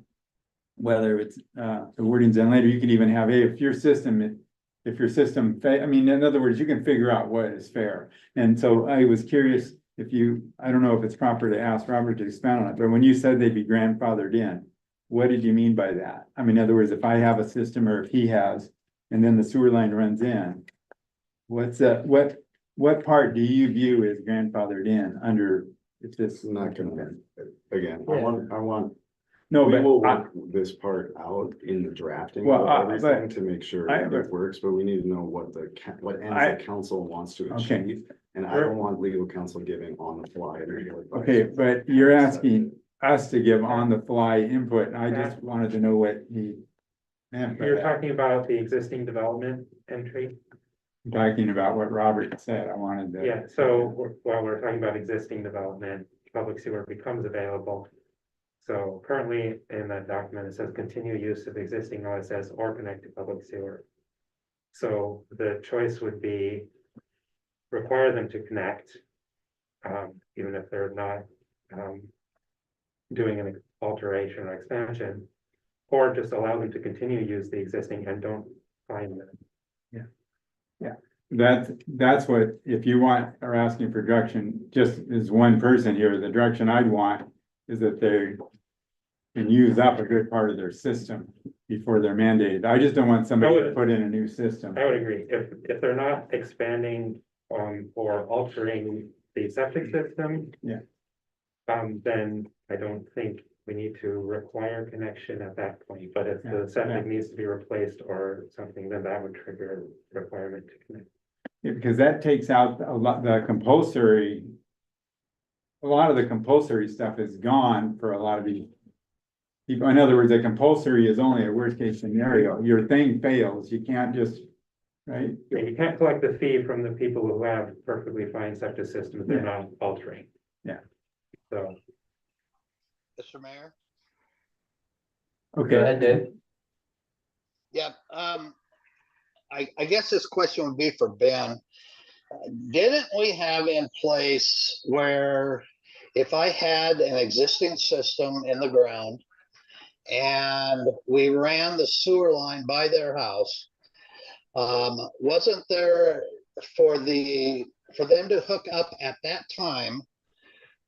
whether it's the wording's in later, you could even have, hey, if your system, I mean, in other words, you can figure out what is fair. And so I was curious if I don't know if it's proper to ask Robert to expound on it, but when you said they'd be grandfathered in, what did you mean by that? I mean, in other words, if I have a system or if he has, and then the sewer line runs in, what part do you view as grandfathered in under, if this? I'm not gonna, again, I Yeah. want. No, We will but work this part out in the drafting Well, of but everything to make sure I- it works, but we need to know what what ends the council wants to Okay. achieve. And I don't want legal counsel giving on the fly. advice. okay, but you're asking us to give on the fly input, and I just wanted to know what he meant by You're that. talking about the existing development entry? I'm talking about what Robert said, I wanted to. Yeah, so while we're talking about existing development, public sewer becomes available. So currently in that document, it says continue use of existing OSS or connect to public sewer. So the choice would be require them to connect, even if they're not doing an alteration or expansion, or just allow them to continue to use the existing and don't find them. That's what, if you are asking for direction, just as one person here, the direction I'd want is that they can use up a good part of their system before they're mandated. I just don't want somebody to put in a new system. I would agree, if they're not expanding or altering the septic system. Yeah. Then I don't think we need to require connection at that point, but if the Yeah, septic needs to be replaced or something, then that would trigger a requirement to connect. Yeah, because that takes out a lot, the compulsory. A lot of the compulsory stuff is gone for a lot of these people, in other words, a compulsory is only a worst case scenario. Your thing fails, you can't just, right? Yeah, you can't collect the fee from the people who have perfectly fine septic systems they're not altering. Yeah. So, Mr. Mayor? Go Okay, ahead, Dave. Yeah, I guess this question would be for Ben. Didn't we have in place where if I had an existing system in the ground and we ran the sewer line by their house, wasn't there for them to hook up at that time,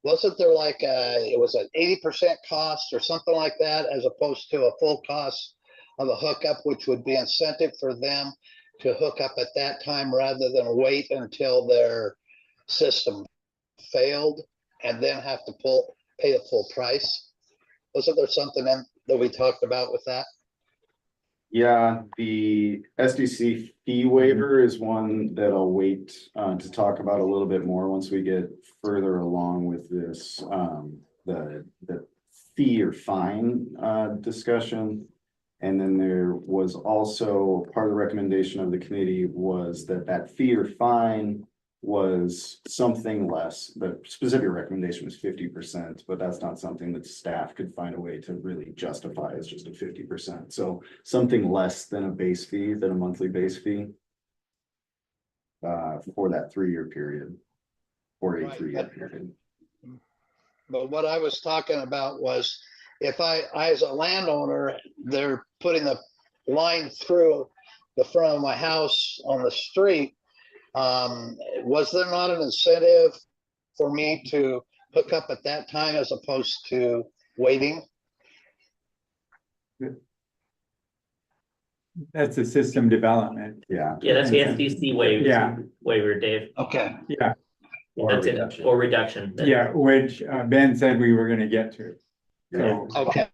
wasn't there like it was an 80% cost or something like that, as opposed to a full cost of a hookup, which would be incentive for them to hook up at that time rather than wait until their system failed and then have to pay the full price? Wasn't there something that we talked about with that? Yeah, the SDC fee waiver is one that I'll wait to talk about a little bit more once we get further along with this, the fee or fine discussion. And then there was also part of the recommendation of the committee was that fee or fine was something less. The specific recommendation was 50%, but that's not something that staff could find a way to really justify as just a 50%. So something less than a base fee, than a monthly base fee for that 3-year period, or a Right, 3-year period. But what I was talking about was if I as a landowner, they're putting the line through the front of my house on the street, was there not an incentive for me to hook up at that time as opposed to waiting? that's a system development. Yeah. Yeah, that's the SDC waiver, Dave. Okay. Yeah, That's it, or reduction. yeah, which Ben said we were gonna get to. So Okay,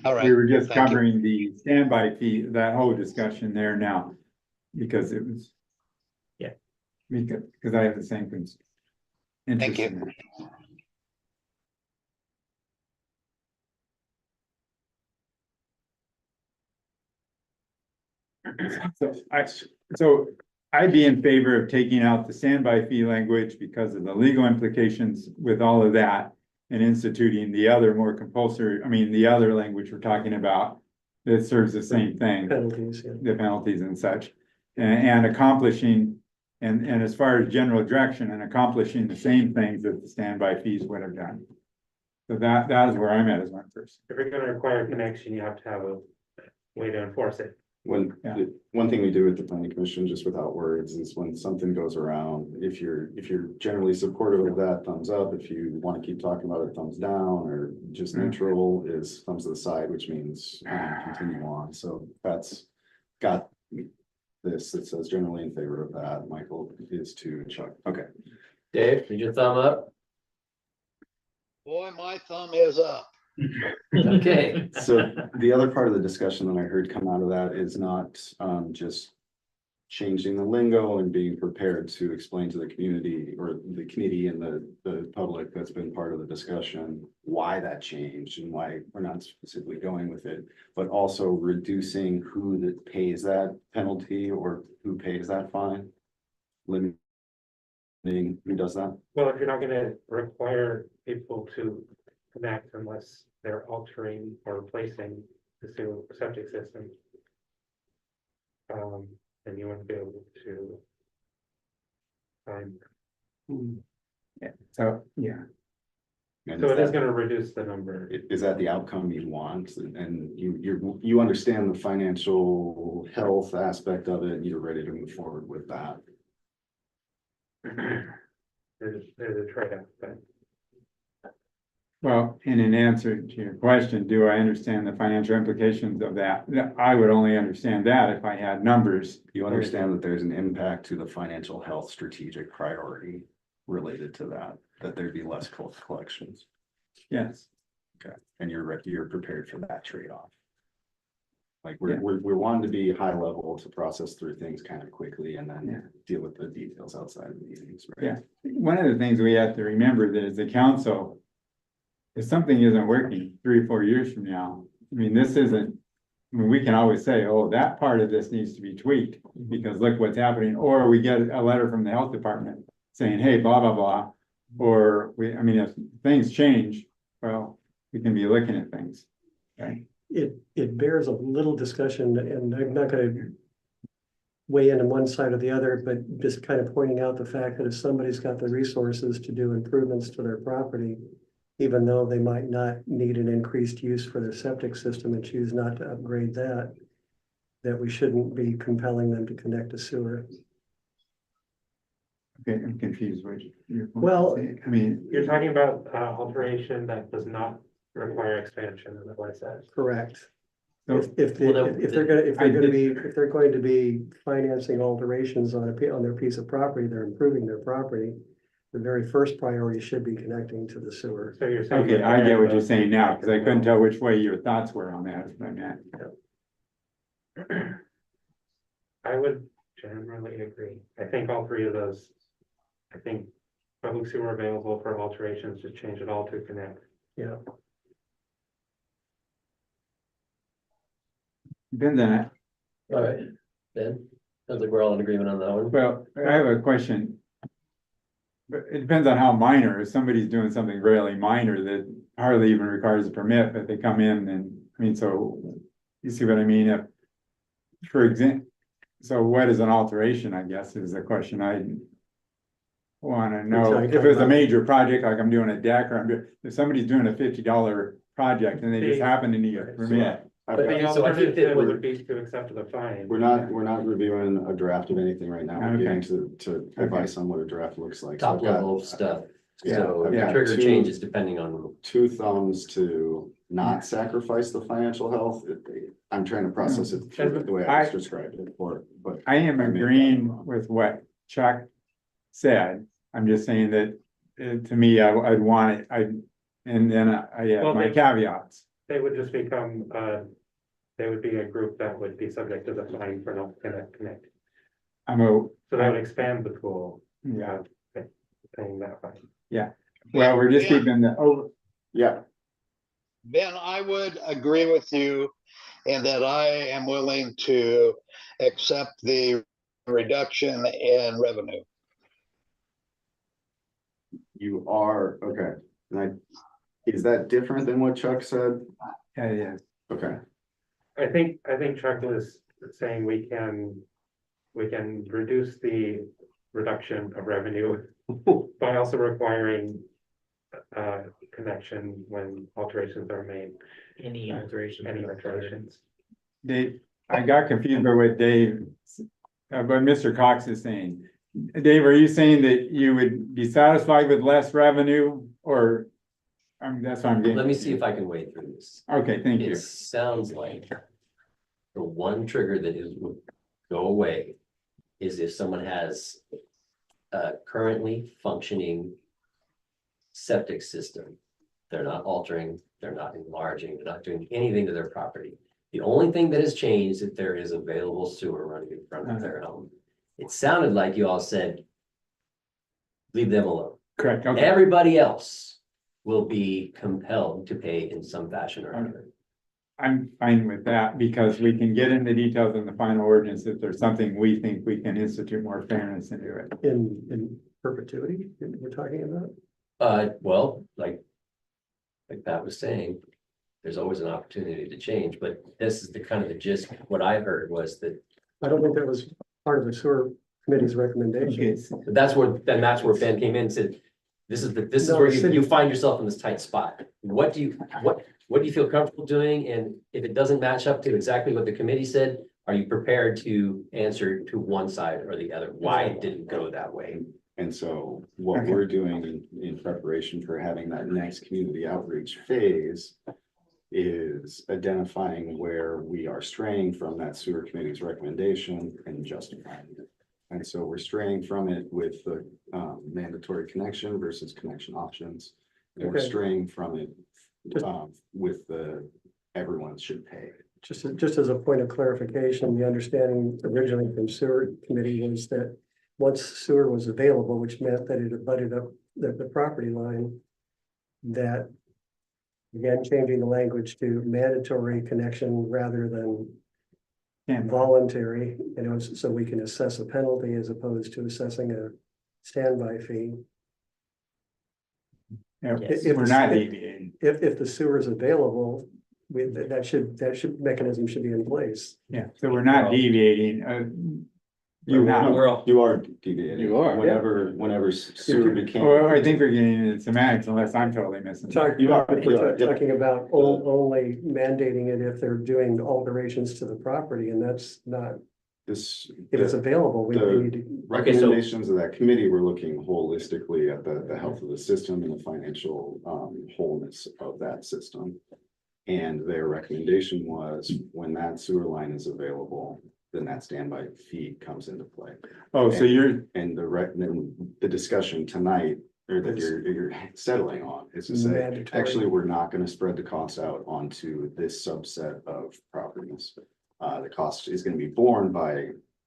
all right. we were just Thank you. covering the standby fee, that whole discussion there now, because it was. Yeah. Because I have the same things. Thank you. Interesting. So I'd be in favor of taking out the standby fee language because of the legal implications with all of that. And instituting the other more compulsory, the other language we're talking about that serves the same thing, Penalties, yeah. the penalties and such. And accomplishing, and as far as general direction, and accomplishing the same things that the standby fees would have done. So that is where I'm at as one person. if you're gonna require a connection, you have to have a way to enforce it. One thing we do with the planning commission, just without words, is when something goes around, if you're generally supportive of that, thumbs up. If you want to keep talking about it, thumbs down, or just neutral is thumbs to the side, which means continue on. So that's got this that says generally in favor of that. Michael is too, Chuck. Okay. Dave, did you thumb up? Boy, my thumb is up. Okay. So the other part of the discussion that I heard come out of that is not just changing the lingo and being prepared to explain to the community or the committee and the public that's been part of the discussion why that changed and why we're not specifically going with it, but also reducing who that pays that penalty or who pays that fine. Limiting who does that. Well, if you're not gonna require people to connect unless they're altering or replacing the sewer septic system. Then you wouldn't be able to. Yeah, so, yeah. And So is it is that- gonna reduce the number. Is that the outcome you want? And you understand the financial health aspect of it, and you're ready to move forward with that. There's a trade-off, but Well, and in answer to your question, do I understand the financial implications of that? I would only understand that if I had numbers. You understand that there's an impact to the financial health strategic priority related to that there'd be less collections. Yes, Okay, and you're prepared for that trade-off. Like Yeah. we're wanting to be high level to process through things kind of quickly and Yeah. then deal with the details outside of the meetings, right? Yeah. One of the things we have to remember that as a council, if something isn't working 3 or 4 years from now, mean, this isn't, I mean, we can always say, oh, that part of this needs to be tweaked, because look what's happening, or we get a letter from the health department saying, hey, blah, blah, blah. Or I mean, if things change, well, we can be looking at things, right? It bears a little discussion, and I'm not gonna weigh in on one side or the other, but just kind of pointing out the fact that if somebody's got the resources to do improvements to their property, even though they might not need an increased use for their septic system and choose not to upgrade that, that we shouldn't be compelling them to connect to sewer. Okay, I'm confused, what you're. Well, I mean, You're talking about alteration that does not require expansion, is that what I said? correct. So- If they're going to be financing alterations on their piece of property, they're improving their property. The very first priority should be connecting to the sewer. So you're saying. okay, I get what you're saying now, because I couldn't tell which way your thoughts were on that, is what I meant. I would generally agree. I think all three of those, I think public sewer available for alterations, just change it all to connect. Yeah, Then All right, Ben, sounds like we're all in agreement on that one. well, I have a question. But it depends on how minor, if somebody's doing something really minor that hardly even requires a permit, but they come in and, I mean, so. You see what I mean? If, for example, so what is an alteration, I guess, is the question I wanna know. If it's a major project, like I'm doing a deck, or if somebody's doing a $50 project and they just happen to need a permit. I've But got- The so I think that alternative we're- would be to accept the fine. We're not reviewing a draft of anything right now. We're Okay. getting to advice on what a draft looks like. So Top I've got level stuff, Yeah, so I've the got trigger two- changes depending on. 2 thumbs to not sacrifice the financial health. I'm trying to process it through the way I just described it, but. I am I may be agreeing wrong. with what Chuck said. I'm just saying that, to me, I'd want it, and then I have Well, my they- caveats. They would just become, they would be a group that would be subject to the fine for not connect. So that would expand the pool, Yeah, paying that fine. well, we're just Ben- keeping the, Yeah, Ben, I would agree with you in that I am willing to accept the reduction in revenue. you are, okay. Is that different than what Chuck said? yeah, Okay, I think Chuck was saying we can reduce the reduction of revenue by also requiring connection when alterations are made, Any alteration. any alterations. Dave, I got confused by what Dave, what Mr. Cox is saying. Dave, are you saying that you would be satisfied with less revenue, or? That's what I'm getting. Let me see if I can wade through this. Okay, thank you. It sounds like the one trigger that would go away is if someone has a currently functioning septic system. They're not altering, they're not enlarging, they're not doing anything to their property. The only thing that has changed is that there is available sewer running in front of their home. It sounded like you all said, leave them alone. Correct, okay. Everybody else will be compelled to pay in some fashion or another. I'm fine with that, because we can get into details in the final ordinance if there's something we think we can institute more fairness into it. in perpetuity, we're talking about. Well, like Pat was saying, there's always an opportunity to change, but this is the kind of the gist. What I heard was that I don't think that was part of the sewer committee's Okay, recommendation. that's where Ben came in and said, this is No, where the city- you find yourself in this tight spot. What do you feel comfortable doing? And if it doesn't match up to exactly what the committee said, are you prepared to answer to one side or the other? Why it didn't go that way? and so what Okay. we're doing in preparation for having that next community outreach phase is identifying where we are straying from that sewer committee's recommendation and justifying it. And so we're straying from it with the mandatory connection versus connection options. And we're Okay. straying from it Just- with the everyone should pay. Just as a point of clarification, the understanding originally from sewer committee was that once sewer was available, which meant that it abutted up the property line, that Again, changing the language to mandatory connection rather than And voluntary, so we can assess a penalty as opposed to assessing a standby fee. Yes. we're not deviating. If the sewer is available, mechanism should be in place. Yeah, so we're not deviating. You have, We're all, You are deviating. You are, yeah. Whenever sewer became. or I think we're getting into semantics unless I'm totally missing. You are, We're yeah. talking about only mandating it if they're doing alterations to the property, and that's not, This, if it's available, we the- need to. recommendations of that committee were looking holistically at the health of the system and the financial wholeness of that system. And their recommendation was when that sewer line is available, then that standby fee comes into play. Oh, so you're, And then the discussion tonight, or that you're settling on, is to say, Mandatory. actually, we're not gonna spread the costs out onto this subset of properties. The cost is gonna be borne by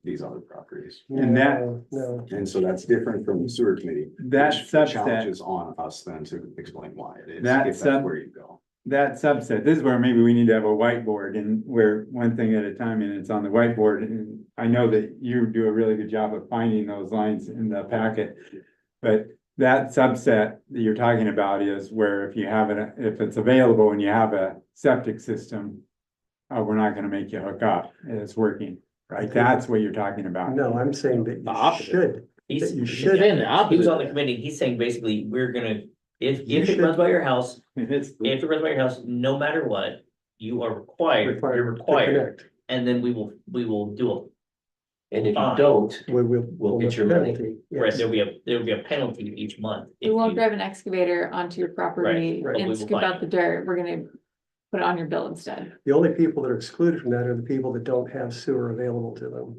these other properties. And that- No, And so that's different from the sewer committee. that which the challenge subset, is on us then to explain why it is, That if sub- that's where you go. that subset, this is where maybe we need to have a whiteboard and where one thing at a time and it's on the whiteboard. And I know that you do a really good job of finding those lines in the packet. But that subset that you're talking about is where if you have it, if it's available and you have a septic system, we're not gonna make you hook up and it's working, right? That's what you're talking about. no, I'm saying that The you opposite. should. he's, You he's should. Saying the he opposite was on of the that. committee, he's saying basically, we're gonna, if You it should- runs by your house, It's, if it runs by your house, no matter what, you are required, you're to required, connect. and then we will do And if you Fine. don't, We'll We'll get with your money. penalty, a, right, yes. there'll be a penalty each month. We if won't you- drive an excavator onto your property right, but we and will scoop find out the dirt. We're gonna put it on your bill instead. The only people that are excluded from that are the people that don't have sewer available to them.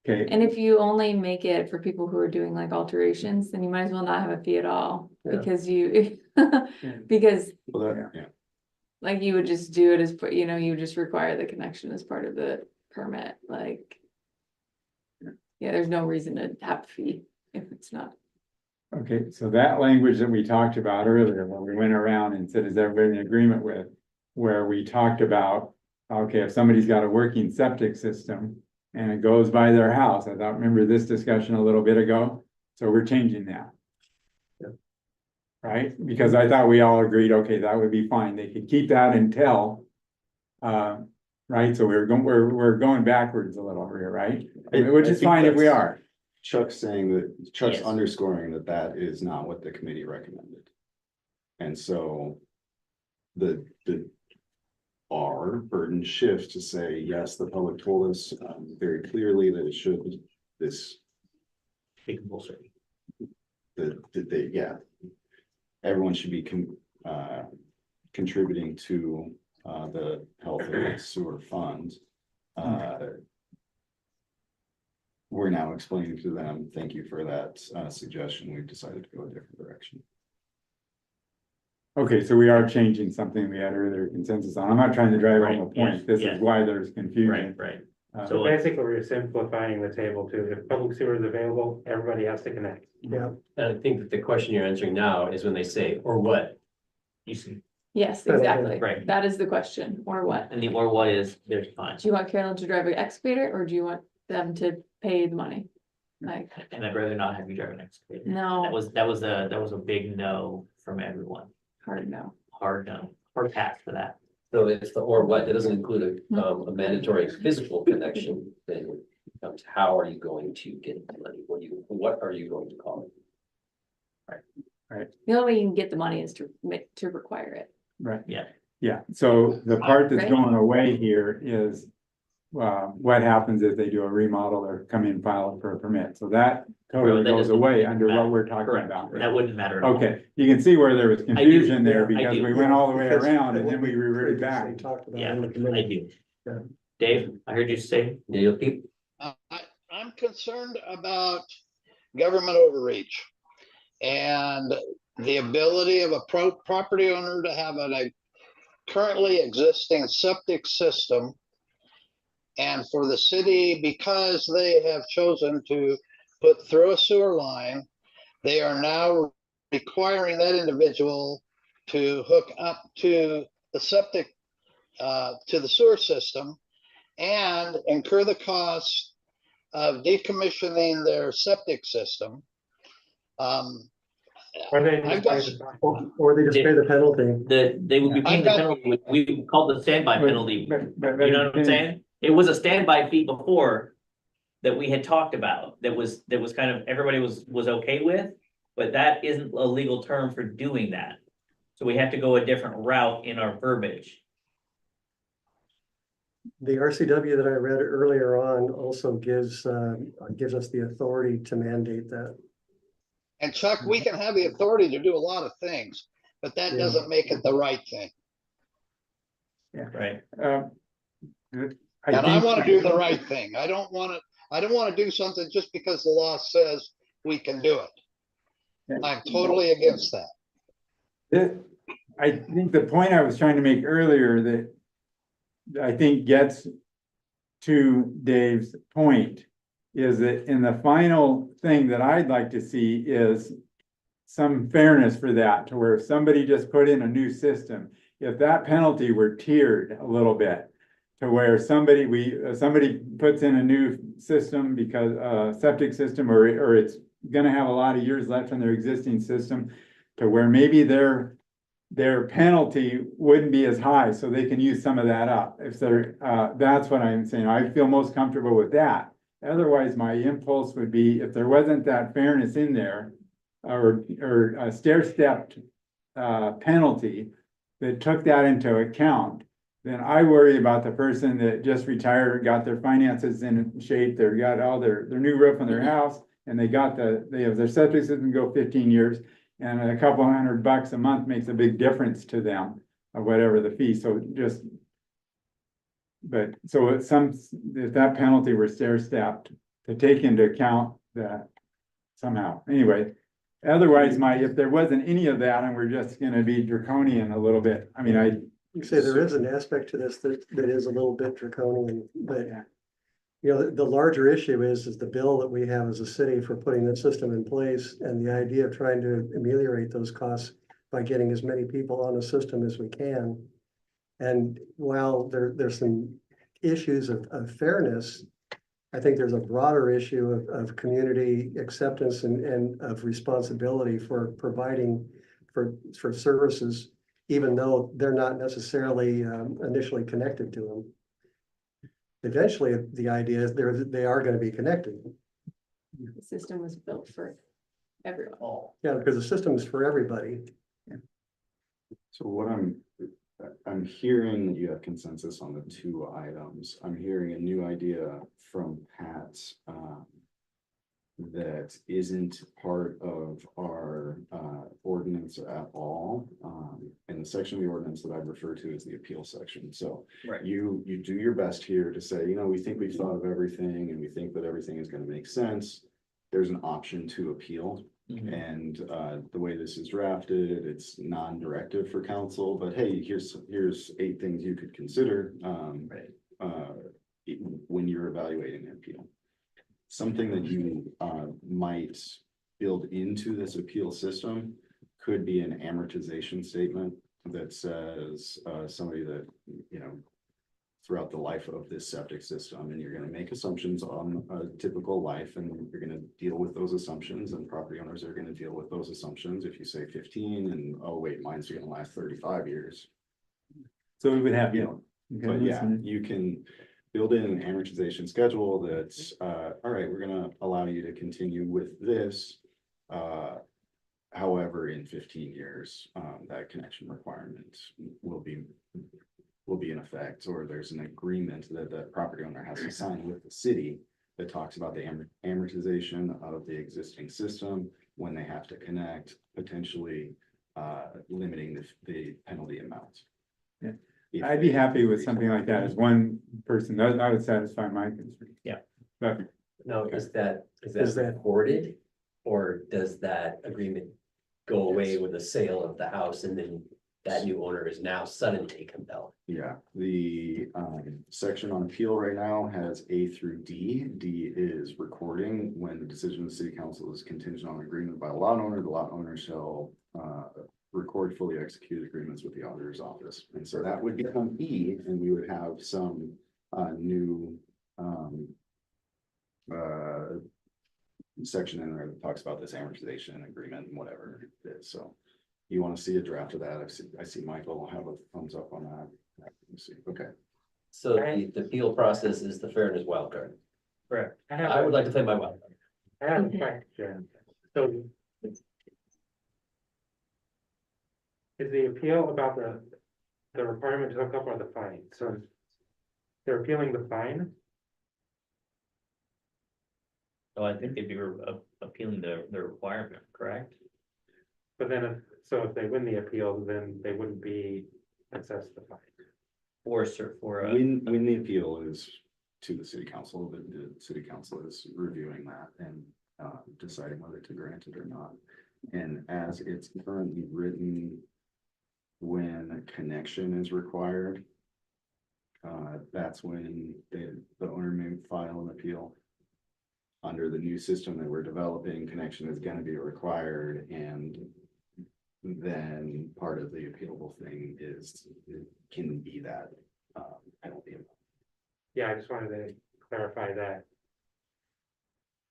okay, And if you only make it for people who are doing like alterations, then you might as well not have a fee at all, Yeah. because you, because Well, that, yeah, like you would just do it as, you would just require the connection as part of the permit, like. Yeah, there's no reason to have a fee if it's not. okay, so that language that we talked about earlier, when we went around and said, is everybody in agreement with? Where we talked about, okay, if somebody's got a working septic system and it goes by their house, I thought, remember this discussion a little bit ago? So we're changing that. Yeah. Right, because I thought we all agreed, okay, that would be fine, they could keep that until. Right, so we're going backwards a little here, right? Which I is think fine if we that's- are. Chuck's saying that, Chuck's Yes. underscoring that that is not what the committee recommended. And so our burden shifts to say, yes, the public told us very clearly that it should, this, Be compulsory. yeah. Everyone should be contributing to the health of the sewer fund. We're now explaining to them, thank you for that suggestion. We've decided to go a different direction. Okay, so we are changing something we had earlier consensus on. I'm not trying to drive home a Right, yes, point. This yes. is why there's Right, confusion. right. Uh, So basically, we're simplifying the table to, if public sewer is available, everybody has to connect. Yeah, and I think that the question you're answering now is when they say, or what? You see, Yes, Penalty. exactly. Right. That is the question, or what? and the or what is, there's fine, Do you want Carolyn to drive an excavator, or do you want them to pay the money? Like, and I'd rather not have you drive an excavator. That no, was a big no from everyone, hard no. hard no, hard pass for that. So it's the or what, that doesn't include a mandatory physical connection, then it becomes, how are you going to get the money? What are you going to call it? The only way you can get the money is to require it. Right. Yeah. Yeah, so the part that's Right. going away here is, what happens if they do a remodel or come in file for a permit? So that totally That goes doesn't away under what matter. we're talking Correct, about. that wouldn't matter at all. Okay, you can see where there was confusion there yeah, I because do. we went all the way Because around of and then what we reverted back. previously talked about Yeah, in the I committee. do. Yeah. Dave, I heard you say, Yeah, you'll keep, I'm concerned about government overreach and the ability of a property owner to have a currently existing septic system. And for the city, because they have chosen to put through a sewer line, they are now requiring that individual to hook up to the septic, to the sewer system and incur the cost of decommissioning their septic system. Or they I've just pay got- the fine. Or they just pay the penalty. They would be paying the I've got- penalty, we called the standby penalty, But you know what I'm saying? It was a standby fee before that we had talked about, that was kind of, everybody was okay with, but that isn't a legal term for doing that. So we have to go a different route in our verbiage. The RCW that I read earlier on also gives us the authority to mandate that. And Chuck, we can have the authority to do a lot of things, but that Yeah. doesn't make it the right thing. Right. And I want to do the right thing. I don't want to do something just because the law says we can do it. I'm totally against that. I think the point I was trying to make earlier that I think gets to Dave's point is that in the final thing that I'd like to see is some fairness for that, to where if somebody just put in a new system, if that penalty were tiered a little bit, to where somebody puts in a new system because septic system, or it's gonna have a lot of years left on their existing system, to where maybe their penalty wouldn't be as high, so they can use some of that up. If they're, that's what I'm saying. I feel most comfortable with that. Otherwise, my impulse would be, if there wasn't that fairness in there, or a stair-stepped penalty that took that into account, then I worry about the person that just retired or got their finances in shape, they've got all their new roof on their house, and they have their septic system go 15 years, and a couple $100 a month makes a big difference to them, or whatever the fee, so just. But, so if that penalty were stair-stepped, to take into account that somehow, anyway. Otherwise, if there wasn't any of that, and we're just gonna be draconian a little bit, I mean, You say there is an aspect to this that is a little bit draconian, but you know, the larger issue is the bill that we have as a city for putting that system in place, and the idea of trying to ameliorate those costs by getting as many people on the system as we can. And while there's some issues of fairness, I think there's a broader issue of community acceptance and of responsibility for providing for services, even though they're not necessarily initially connected to them. Eventually, the idea is they are going to be connected. The system was built for everyone. Yeah, because the system is for everybody. So what I'm hearing that you have consensus on the two items. I'm hearing a new idea from Pat that isn't part of our ordinance at all. And the section of the ordinance that I refer to is the appeal section. So you do your best here to say, you know, we think we've thought of everything and we think that everything is going to make sense. There's an option to appeal. And the way this is drafted, it's non-directive for council, but hey, here's 8 things you could consider when you're evaluating an appeal. Something that you might build into this appeal system could be an amortization statement that says somebody that, you know, throughout the life of this septic system, and you're going to make assumptions on a typical life, and you're going to deal with those assumptions, and property owners are going to deal with those assumptions. If you say 15 and, oh wait, mine's going to last 35 years. so we would have, You know, but yeah, you can build in an amortization schedule that's, all right, we're going to allow you to continue with this. However, in 15 years, that connection requirement will be in effect, or there's an agreement that the property owner has to sign with the city that talks about the amortization of the existing system when they have to connect, potentially limiting the penalty amount. Yeah. I'd be happy with something like that as one person. That would satisfy my concern. Yeah. But No, is that Is that- recorded? Or does that agreement go away with the sale of the house and then that new owner is now suddenly compelled? Yeah, the section on appeal right now has A through D. D is recording. When the decision of the city council is contingent on agreement by a lot owner, the lot owner shall record fully executed agreements with the auditor's office. And so that would become E, and we would have some new section in there that talks about this amortization agreement and whatever it is. So you want to see a draft of that? I see Michael will have a thumbs up on that. Let me see. Okay. So the appeal process is the fairness wild card. Correct. I would like to play my wild card. I have a question. So. Is the appeal about the requirement to hook up or the fine? So they're appealing the fine? So I think they'd be appealing the requirement, correct? But then if they win the appeal, then they wouldn't be assessed the fine. For for When the appeal is to the city council, the city council is reviewing that and deciding whether to grant it or not. And as it's currently written, when a connection is required, that's when the owner may file an appeal. Under the new system that we're developing, connection is going to be required, and then part of the appealable thing is it can be that penalty. Yeah, I just wanted to clarify that.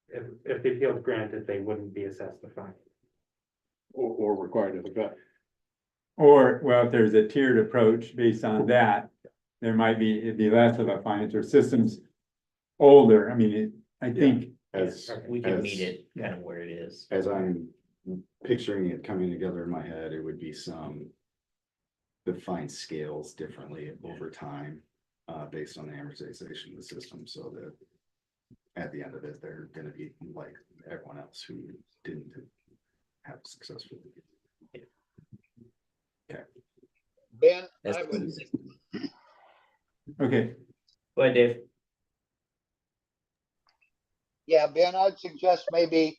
If the appeal is granted, they wouldn't be assessed the fine. Or required to hook up. Or, well, if there's a tiered approach based on that, there might be, it'd be less of a fine if their system's older. I mean, I think, As we can as- meet it kind of where it is. As I'm picturing it coming together in my head, it would be the fine scales differently over time, based on the amortization of the system, so that at the end of it, they're gonna be like everyone else who didn't have successful. Ben, Yes. I would, okay, Go ahead, Dave. yeah, Ben, I'd suggest maybe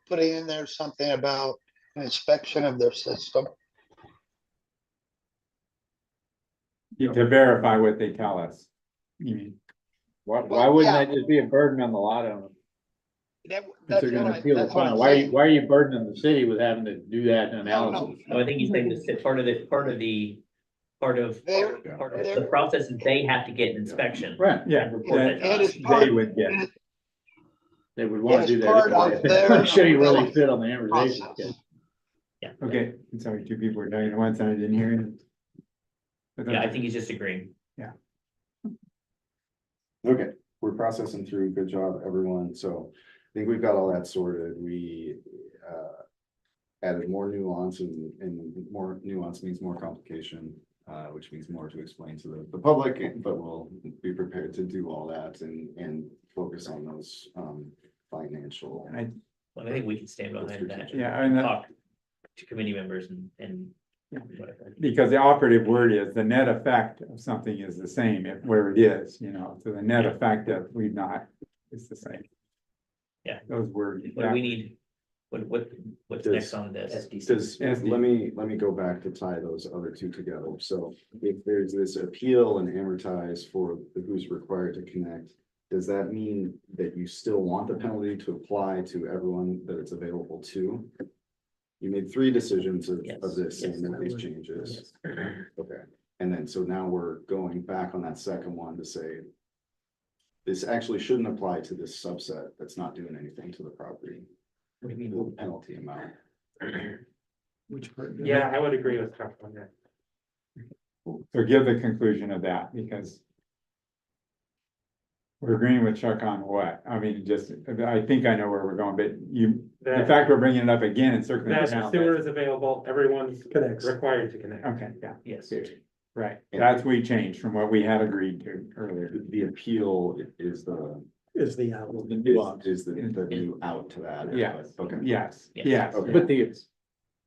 putting in there something about an inspection of their system. to verify what they tell us. You mean, Why wouldn't that just be a burden on the lot owner? That- If That's they're what gonna appeal the that's what fine, I'm why saying. are you burdening the city with having to do that analysis? No, I think he's saying this, part of the They're- process is they have to get an inspection. Right, yeah, And report that to It us. is part- they would get. they would wanna It's do part that. of They their wanna show you where they fit on the amortization process. schedule. Yeah. Okay, I'm sorry, two people were talking at once and I didn't hear it. Yeah, I think he's just agreeing. Okay, we're processing through. Good job, everyone. So I think we've got all that sorted. We added more nuance, and more nuance means more complication, which means more to explain to the public, but we'll be prepared to do all that and focus on those financial. And Well, I think we can stand behind that. Yeah, and that- Talk to committee members and whatever. because the operative word is the net effect of something is the same where it is, so the net effect of we've not is the same. Yeah. Those words. What do we need? What's next on this? Does, let me go back to tie those other two together. So if there's this appeal and amortize for who's required to connect, does that mean that you still want the penalty to apply to everyone that it's available to? You made 3 decisions of this, saying that these changes. Okay, and then so now we're going back on that second one to say this actually shouldn't apply to this subset that's not doing anything to the property. What do you The mean? penalty amount. Which part? Yeah, I would agree with Chuck on that. So give the conclusion of that, because we're agreeing with Chuck on what? I mean, I think I know where we're going, but the That fact we're bringing it up again and circling that around. sewer is available, everyone's Connects. required to connect. Okay, yeah, Yes. right. That's we changed from what we had agreed to earlier. The appeal is Is the out. The nuance. is the new out to that. Yes, Okay. yes, Yeah. yes. Okay. But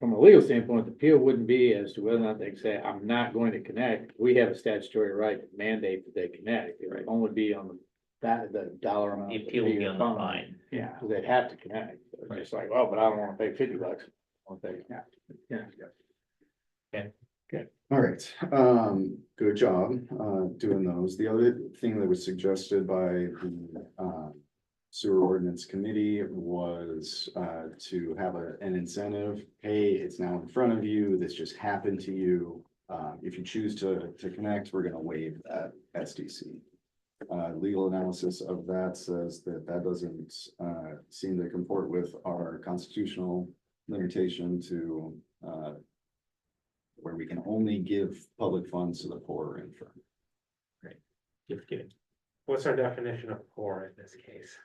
from a legal standpoint, the appeal wouldn't be as to whether or not they can say, I'm not going to connect. We have a statutory right to mandate that they connect. It would only be on the dollar amount. The appeal will be on the fine. Yeah, Because they'd have to connect. It's just like, well, but I don't wanna pay $50. I wanna pay- All right, good job, doing those. The other thing that was suggested by the, sewer ordinance committee was to have an incentive. Hey, it's now in front of you. This just happened to you. If you choose to connect, we're gonna waive that SDC. Legal analysis of that says that doesn't seem to comport with our constitutional limitation to where we can only give public funds to the poor and infirm. Gift giving. What's our definition of poor in this case?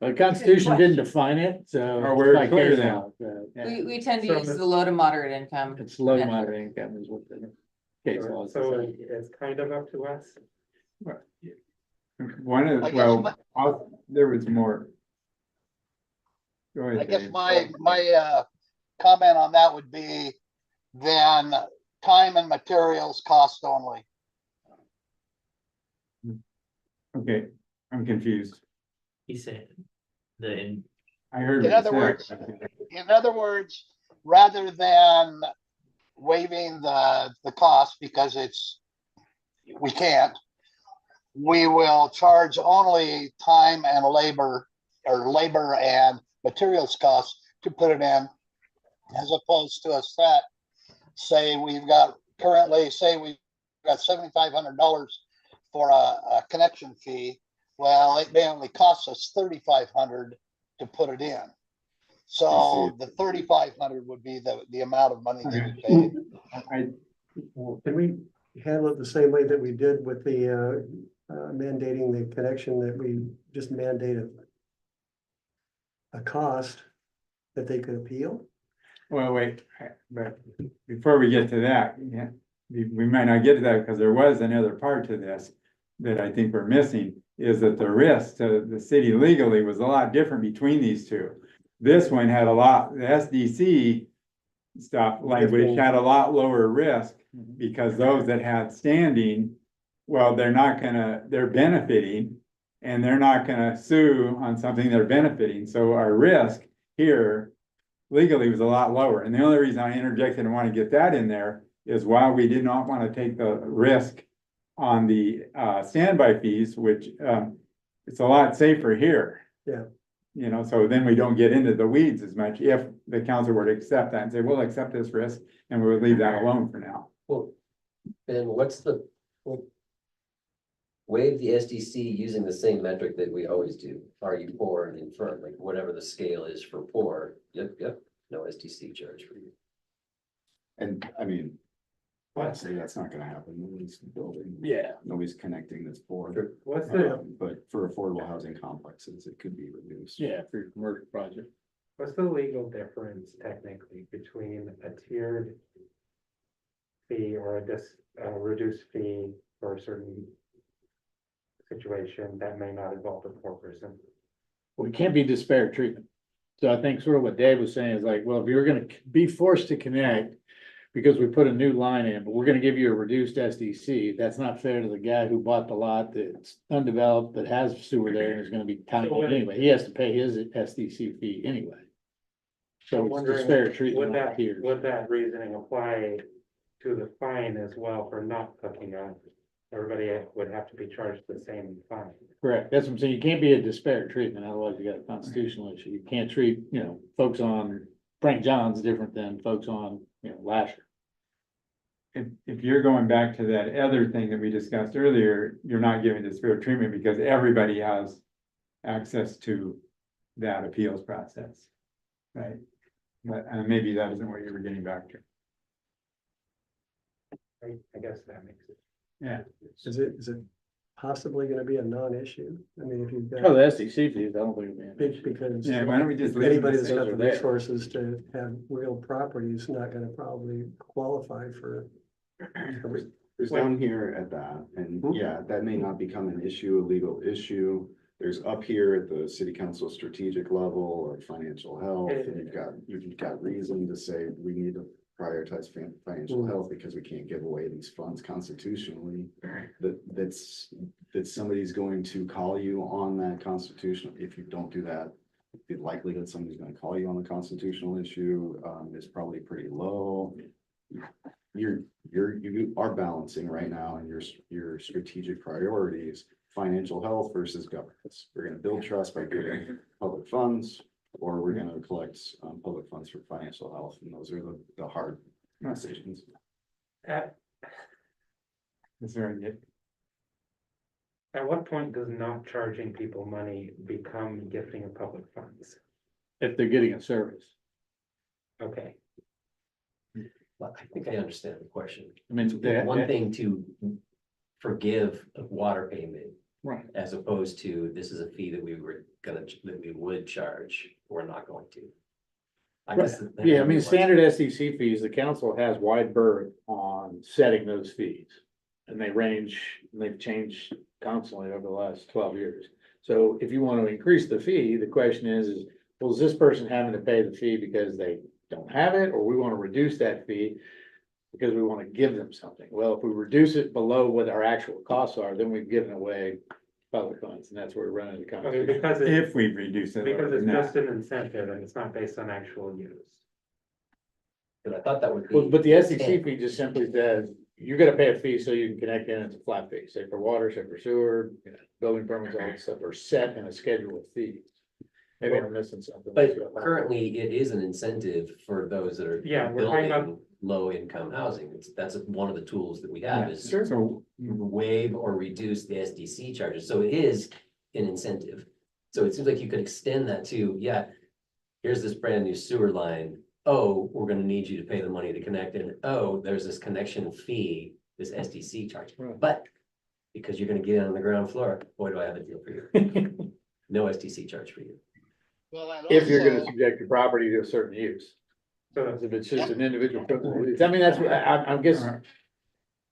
The Constitution didn't define it, so. Oh, we're it's clear case then. law, but We tend to So use the low to moderate income. It's low to measure. moderate income is what the case law is. So it's kind of up to us. One I of, guess well, there was more. Go I ahead, guess Dave. my comment on that would be then time and materials cost only. Okay, I'm confused. He said, the, I heard. In what you other said. In other words, rather than waiving the cost because we can't, we will charge only time and labor or labor and materials costs to put it in, as opposed to a set, say we've got $7,500 for a connection fee. Well, it may only cost us $3,500 to put it in. So the $3,500 would be the amount of money they would pay. Can we handle it the same way that we did with the mandating the connection, that we just mandated a cost that they could appeal? Well, wait, but before we get to that, yeah, we might not get to that because there was another part to this that I think we're missing, is that the risk to the city legally was a lot different between these two. This one had a lot, the SDC stuff language had a lot lower risk because those that had standing, well, they're benefiting and they're not gonna sue on something they're benefiting. So our risk here legally was a lot lower. And the only reason I interjected and want to get that in there is while we did not want to take the risk on the standby fees, which it's a lot safer here. Yeah. You know, so then we don't get into the weeds as much if the council were to accept that and say, we'll accept this risk and we'll leave that alone for now. Well, Ben, waive the SDC using the same metric that we always do. Are you poor and infirm? Like whatever the scale is for poor. Yep. No SDC charge for you. And I mean, honestly, that's not gonna happen. Nobody's building. Yeah. Nobody's connecting that's poor. What's the, But for affordable housing complexes, it could be reduced. Yeah, for your commercial project. what's the legal difference technically between a tiered fee or a reduced fee for a certain situation that may not involve a poor person? Well, it can't be disparate treatment. So I think sort of what Dave was saying is like, well, if you're gonna be forced to connect because we put a new line in, but we're gonna give you a reduced SDC, that's not fair to the guy who bought the lot that's undeveloped, that has sewer there and is gonna be tiny anyway. He has to pay his SDC fee anyway. So I'm it's wondering, disparate treatment. would that reasoning apply to the fine as well for not hooking up? Everybody would have to be charged the same fine. Correct. That's what I'm saying. You can't be a disparate treatment. Otherwise you got a constitutional issue. You can't treat, folks on Frank John's different than folks on, Lasher. If you're going back to that other thing that we discussed earlier, you're not giving disparate treatment because everybody has access to that appeals process. Right? But maybe that isn't what you were getting back to. I guess that makes it. Yeah. Is it possibly gonna be a non-issue? I mean, if you've got. Oh, the SEC fees, I don't think it'll be an issue. Because Yeah, why don't we just leave anybody it that's as got those the are there. resources to have real property is not gonna probably qualify for. There's down here at that, and yeah, that may not become an issue, a legal issue. There's up here at the city council strategic level or financial health, and you've got reason to say we need to prioritize financial health because we can't give away these funds constitutionally. That somebody's going to call you on that constitutional, if you don't do that, the likelihood somebody's gonna call you on the constitutional issue is probably pretty low. You are balancing right now and your strategic priorities financial health versus governance. We're gonna build trust by giving public funds, or we're gonna collect public funds for financial health, and those are the hard decisions. At, Is there any? at what point does not charging people money become gifting of public funds? If they're getting a service. Okay, Well, I think I understand the question. I mean, It's one thing to forgive a water payment right. as opposed to this is a fee that we would charge, we're not going to. I guess that- Yeah, I mean, standard SEC fees, the council has wide berth on setting those fees. And they've changed constantly over the last 12 years. So if you want to increase the fee, the question is, well, is this person having to pay the fee because they don't have it, or we want to reduce that fee because we want to give them something? Well, if we reduce it below what our actual costs are, then we've given away public funds, and that's where we're running the okay, conversation. because If we reduce it. because it's no. just an incentive and it's not based on actual use. But I thought that would be. Well, but the SEC fee just simply says, you're gonna pay a fee so you can connect in, it's a flat fee, say for water, say for sewer, you know, building permits, all that stuff are set in a schedule of fees. Maybe I'm missing something. But currently, it is an incentive for those that are. Yeah, we're talking about- building low-income housing. That's one of the tools that we have Yeah, is so, waive or reduce the SDC charges. So it is an incentive. So it seems like you could extend that to, yeah, here's this brand new sewer line. Oh, we're gonna need you to pay the money to connect in. Oh, there's this connection fee, this SDC charge. Right. But because you're gonna get in on the ground floor, boy, do I have a deal for you. No SDC charge for you. Well, and If you're gonna also- subject your property to a certain use. So If it's just an individual, I mean, that's what I'm guessing.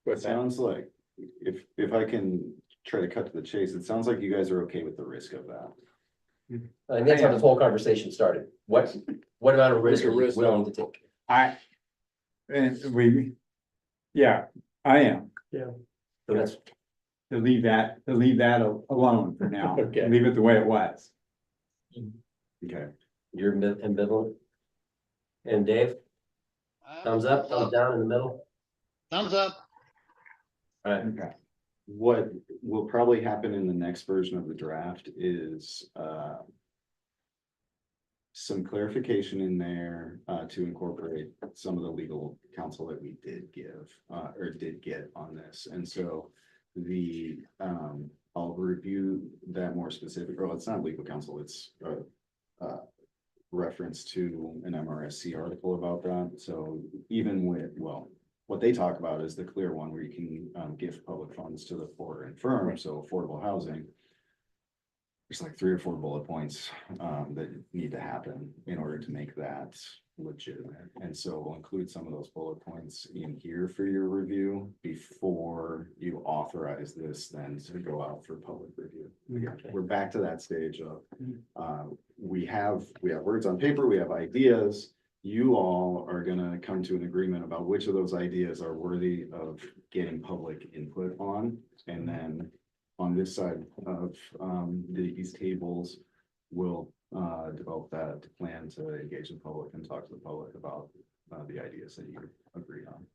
What's that? Sounds like, if I can try to cut to the chase, it sounds like you guys are okay with the risk of that. And that's how this whole conversation started. What amount of risk are you Risk. willing to take? yeah, I am, So that's, to leave that alone for now, Okay. leave it the way it was. Okay. you're ambivalent. And Dave, thumbs up, thumbs down in the middle? Thumbs up. All right, Okay. What will probably happen in the next version of the draft is, some clarification in there, to incorporate some of the legal counsel that we did give, or did get on this. And so I'll review that more specific, well, it's not legal counsel, it's, reference to an MRSC article about that. So even with, well, what they talk about is the clear one where you can give public funds to the poor and firm, so affordable housing. There's like 3 or 4 bullet points that need to happen in order to make that legitimate. And so we'll include some of those bullet points in here for your review before you authorize this then to go out for public review. We're back to that stage of we have words on paper, we have ideas. You all are gonna come to an agreement about which of those ideas are worthy of getting public input on. And then on this side of these tables, we'll develop that plan to engage the public and talk to the public about the ideas that you agree on.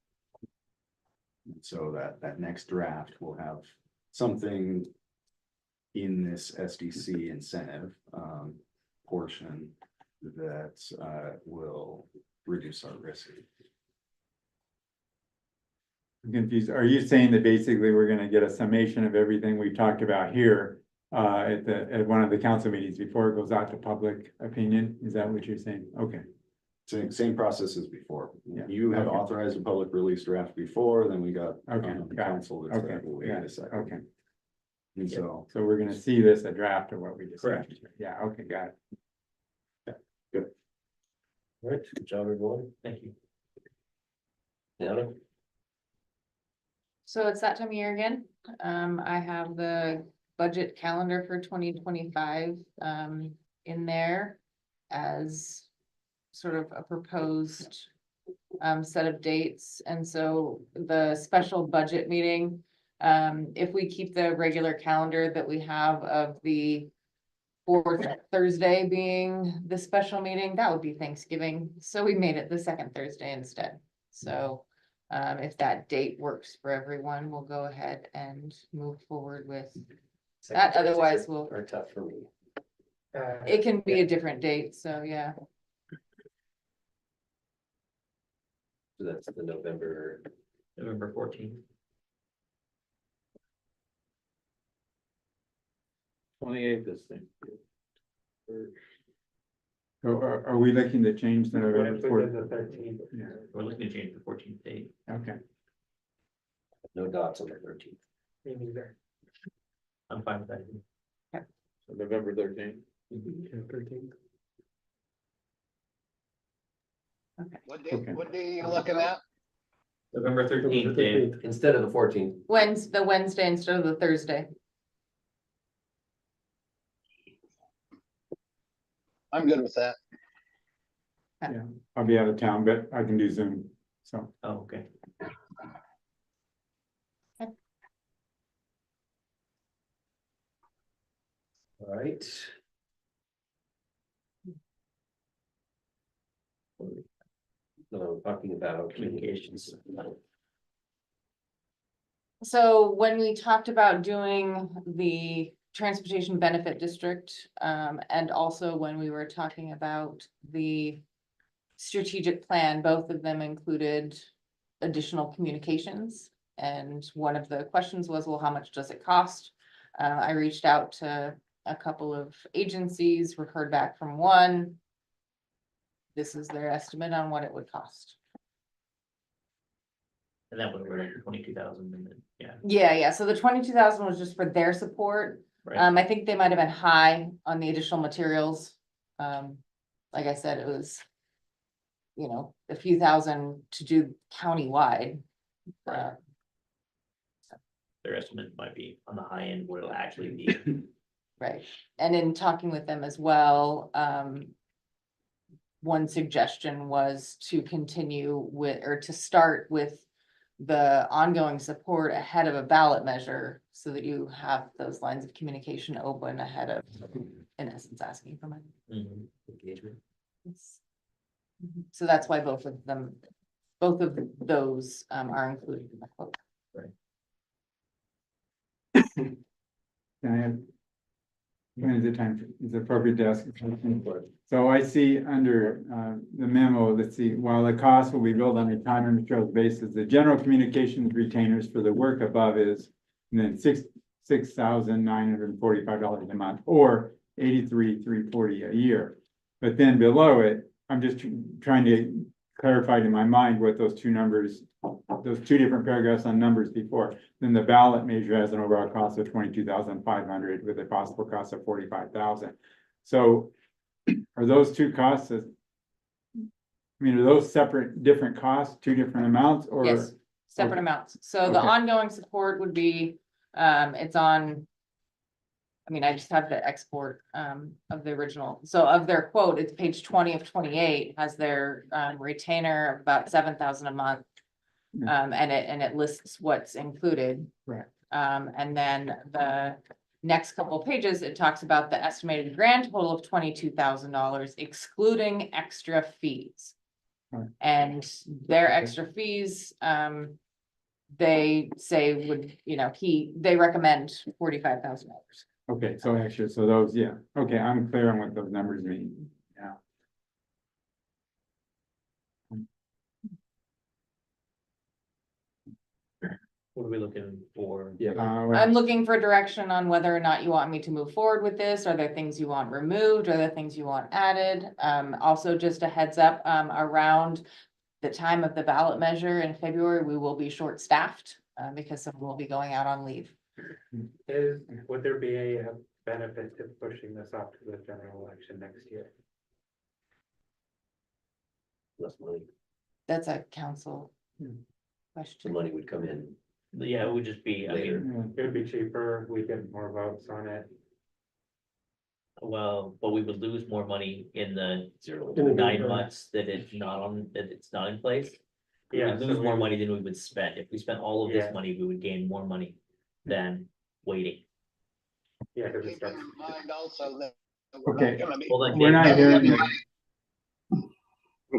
And so that next draft will have something in this SDC incentive portion that will reduce our risk. I'm confused. Are you saying that basically we're gonna get a summation of everything we talked about here at one of the council meetings before it goes out to public opinion? Is that what you're saying? Okay. Same process as before. Yeah. You had Okay. authorized a public release draft before, then we got Okay, the got it. council that Okay, said, well, wait got a it. second. Okay, And so, so we're gonna see this, a draft of what we discussed. Correct. Yeah, okay, got it. all right, good job, everyone. Thank you. Nana? So it's that time of year again. I have the budget calendar for 2025 in there as sort of a proposed set of dates. And so the special budget meeting, if we keep the regular calendar that we have of the 4th Thursday being the special meeting, that would be Thanksgiving. So we made it the 2nd Thursday instead. So if that date works for everyone, we'll go ahead and move forward with That otherwise will, Are tough for me. it can be a different date, so yeah. So that's the November. November 14th. 28th this thing. So are we looking to change the What November if we 4th? did the 13th? Yeah, We're looking to change the 14th date. okay. No dots on the 13th. Me neither. I'm fine with that. So November 13th. Okay. What day are you looking at? November 13th, Dave. Instead of the 14th. The Wednesday instead of the Thursday. I'm good with that. I'll be out of town, but I can do Zoom, so. Oh, okay. All right. So talking about communications. So when we talked about doing the transportation benefit district, and also when we were talking about the strategic plan, both of them included additional communications. And one of the questions was, well, how much does it cost? I reached out to a couple of agencies, we heard back from one. This is their estimate on what it would cost. And that would be like 22,000 and then, yeah, Yeah, so the 22,000 was just for their support. right. I think they might have been high on the additional materials. Like I said, it was, you know, a few thousand to do countywide. Right. Their estimate might be on the high end what it'll actually be. Right, and in talking with them as well, one suggestion was to continue with, or to start with the ongoing support ahead of a ballot measure, so that you have those lines of communication open ahead of, in essence, asking for money. Mhm. Engagement. Yes. So that's why both of them, both of those are included in the quote. Can I have? When is it time, is it appropriate to ask? So I see under the memo, let's see, while the cost will be billed on a time and materials basis, the general communications retainers for the work above is. And then $6,945 a month, or $83,340 a year. But then below it, I'm just trying to clarify in my mind what those two numbers, those two different paragraphs on numbers before. Then the ballot measure has an overall cost of $22,500 with a possible cost of $45,000. So are those two costs, I mean, are those separate, different costs, two different amounts, or? Yes, separate Okay. amounts. So the Okay. ongoing support would be, it's on. I mean, I just have the export of the original. So of their quote, it's page 20 of 28 has their retainer of about 7,000 a month. And it lists what's included. Right. And then the next couple of pages, it talks about the estimated grand total of $22,000, excluding extra fees. Right. And their extra fees, they say would, you know, they recommend $45,000. Okay, so extra, so those, yeah, okay, I'm clear on what those numbers mean, yeah. What are we looking for? Yeah. Well, I'm looking for direction on whether or not you want me to move forward with this. Are there things you want removed? Are there things you want added? Also just a heads up, around the time of the ballot measure in February, we will be short-staffed, because someone will be going out on leave. Would there be a benefit to pushing this off to the general election next year? Less money. That's a council Hmm. The question. money would come in Yeah, it would just be, I later. mean, yeah. It would be cheaper, we get more votes on it. well, but we would lose more money in the Zero. 9 months that it's not in place. We Yeah, would so lose we more would- money than we would spend. If we spent all of this Yeah. money, we would gain more money than waiting. Yeah, because it Keeping starts. in mind also that we're Okay. not gonna be. Well, then We're not Dave, hearing that.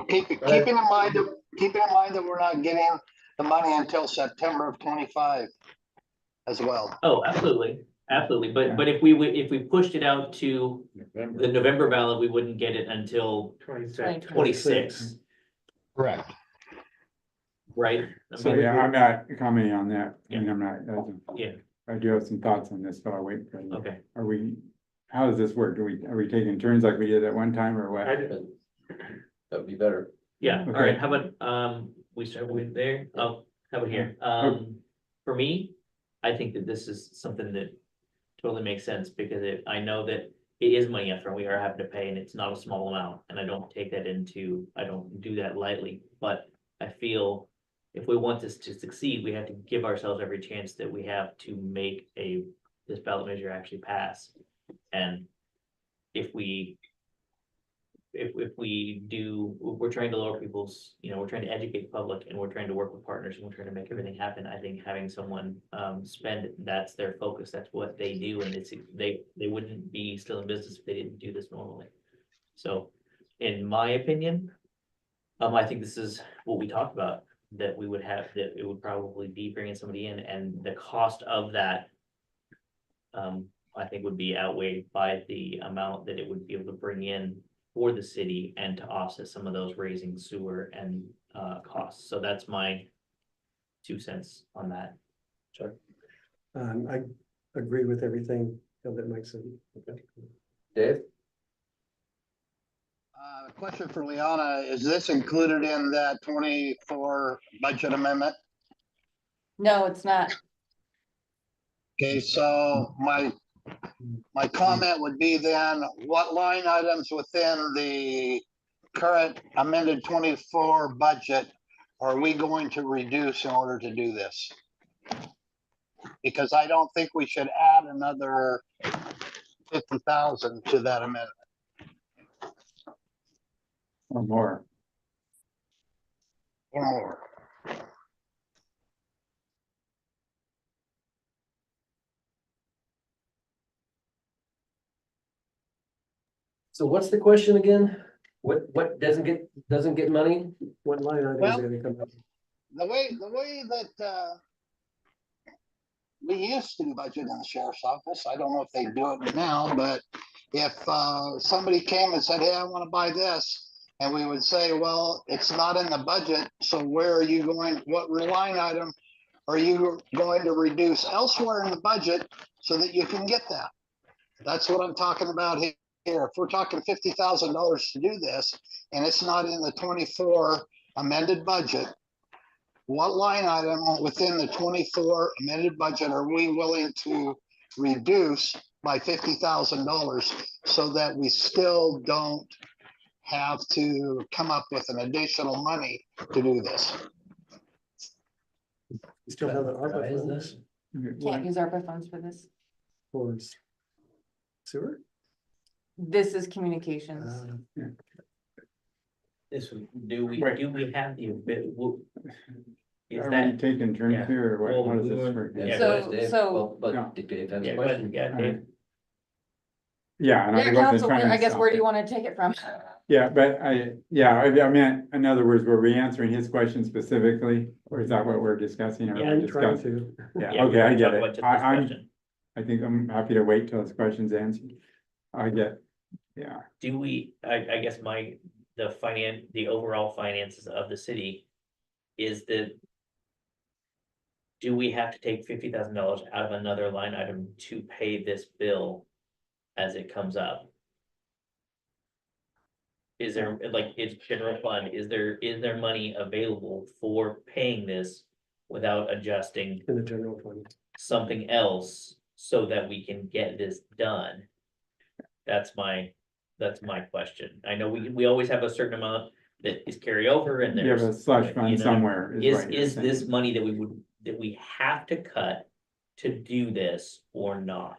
Keeping in mind that we're not getting the money until September of 25 as well. oh, absolutely. Absolutely, but if we pushed it out to the November ballot, we wouldn't get it until 26. 26, Correct. right? I So, mean, yeah, I'm not commenting on that. I mean, Yeah. I'm not, Yeah, I do have some thoughts on this, but I'll wait for you. okay. Are we, how does this work? Are we taking turns like we did at one time or what? That would be better. Yeah, all Okay. right, how about, we start with there, oh, how about here? For me, I think that this is something that totally makes sense, because I know that it is money upfront, we are having to pay, and it's not a small amount, and I don't take that I don't do that lightly, but I feel if we want this to succeed, we have to give ourselves every chance that we have to make this ballot measure actually pass. And if we we're trying to lower people's, we're trying to educate the public, and we're trying to work with partners, and we're trying to make everything happen. I think having someone spend, that's their focus, that's what they do, and they wouldn't be still in business if they didn't do this normally. So, in my opinion, I think this is what we talked about, that we would have, that it would probably be bringing somebody in, and the cost of that I think would be outweighed by the amount that it would be able to bring in for the city and to offset some of those raising sewer and costs. So that's my 2 cents on that. Sure. I agree with everything that Mike said. Okay. Dave? Question for Liana, is this included in that 24 budget amendment? No, it's not. Okay, so my comment would be then, what line items within the current amended 24 budget are we going to reduce in order to do this? Because I don't think we should add another 50,000 to that amendment. Or more? Or more. So what's the question again? What doesn't get money? What line items Well- are gonna come up? The way that we used to budget in the sheriff's office, I don't know if they do it now, but if somebody came and said, hey, I want to buy this, and we would say, well, it's not in the budget, so where are you going, what line item are you going to reduce elsewhere in the budget so that you can get that? That's what I'm talking about here. If we're talking $50,000 to do this, and it's not in the 24 amended budget, what line item within the 24 amended budget are we willing to reduce by $50,000 so that we still don't have to come up with an additional money to do this? You still have an Why ARPA is funds this? Can't use ARPA funds for this. for sewer? This is communications. This, do we Right. have the, is Are we that, taking turns yeah. here or what? Well, How does we this were- work? Yeah, So- go ahead, Dave. so- Well, but No. Dave has yeah, a go ahead, question. yeah, Dave. Yeah, and I Yeah, wasn't council, trying to I guess, stop where do it. you want to take it from? Yeah, but I meant, in other words, were we answering his question specifically, or is that what we're discussing? or Yeah, we're I'm trying discussing? to. Yeah, Yeah, we okay, I were get talking about it. just this I'm, question. I think I'm happy to wait till his question's answered. I get, yeah, Do we, I guess the overall finances of the city is that do we have to take $50,000 out of another line item to pay this bill as it comes up? Is there, like, it's general fund, is there money available for paying this without adjusting In the general fund. something else so that we can get this done? That's my question. I know we always have a certain amount that is carryover and you have a there's. slush you fund know, somewhere. Is what you're saying. this money that we have to cut to do this or not?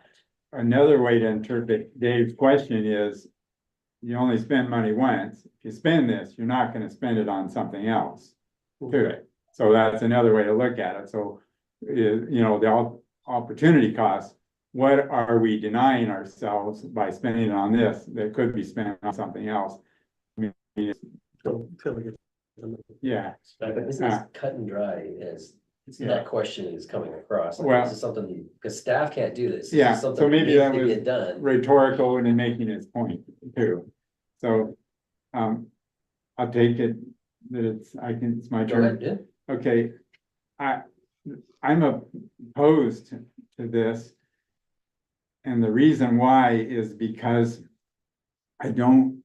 Another way to interpret Dave's question is, you only spend money once. If you spend this, you're not gonna spend it on something else to it. So that's another way to look at it. So, the opportunity cost, what are we denying ourselves by spending it on this that could be spent on something else? I mean, So, feel like it- yeah, But this is cut and dry as that question is coming across. Like, Well- this is something, because staff can't do this. This is Yeah, so something maybe needs that to was get done. rhetorical and in making his point too. So, I'll take it that it's my Go turn. ahead, yeah. Okay, I'm opposed to this. And the reason why is because I don't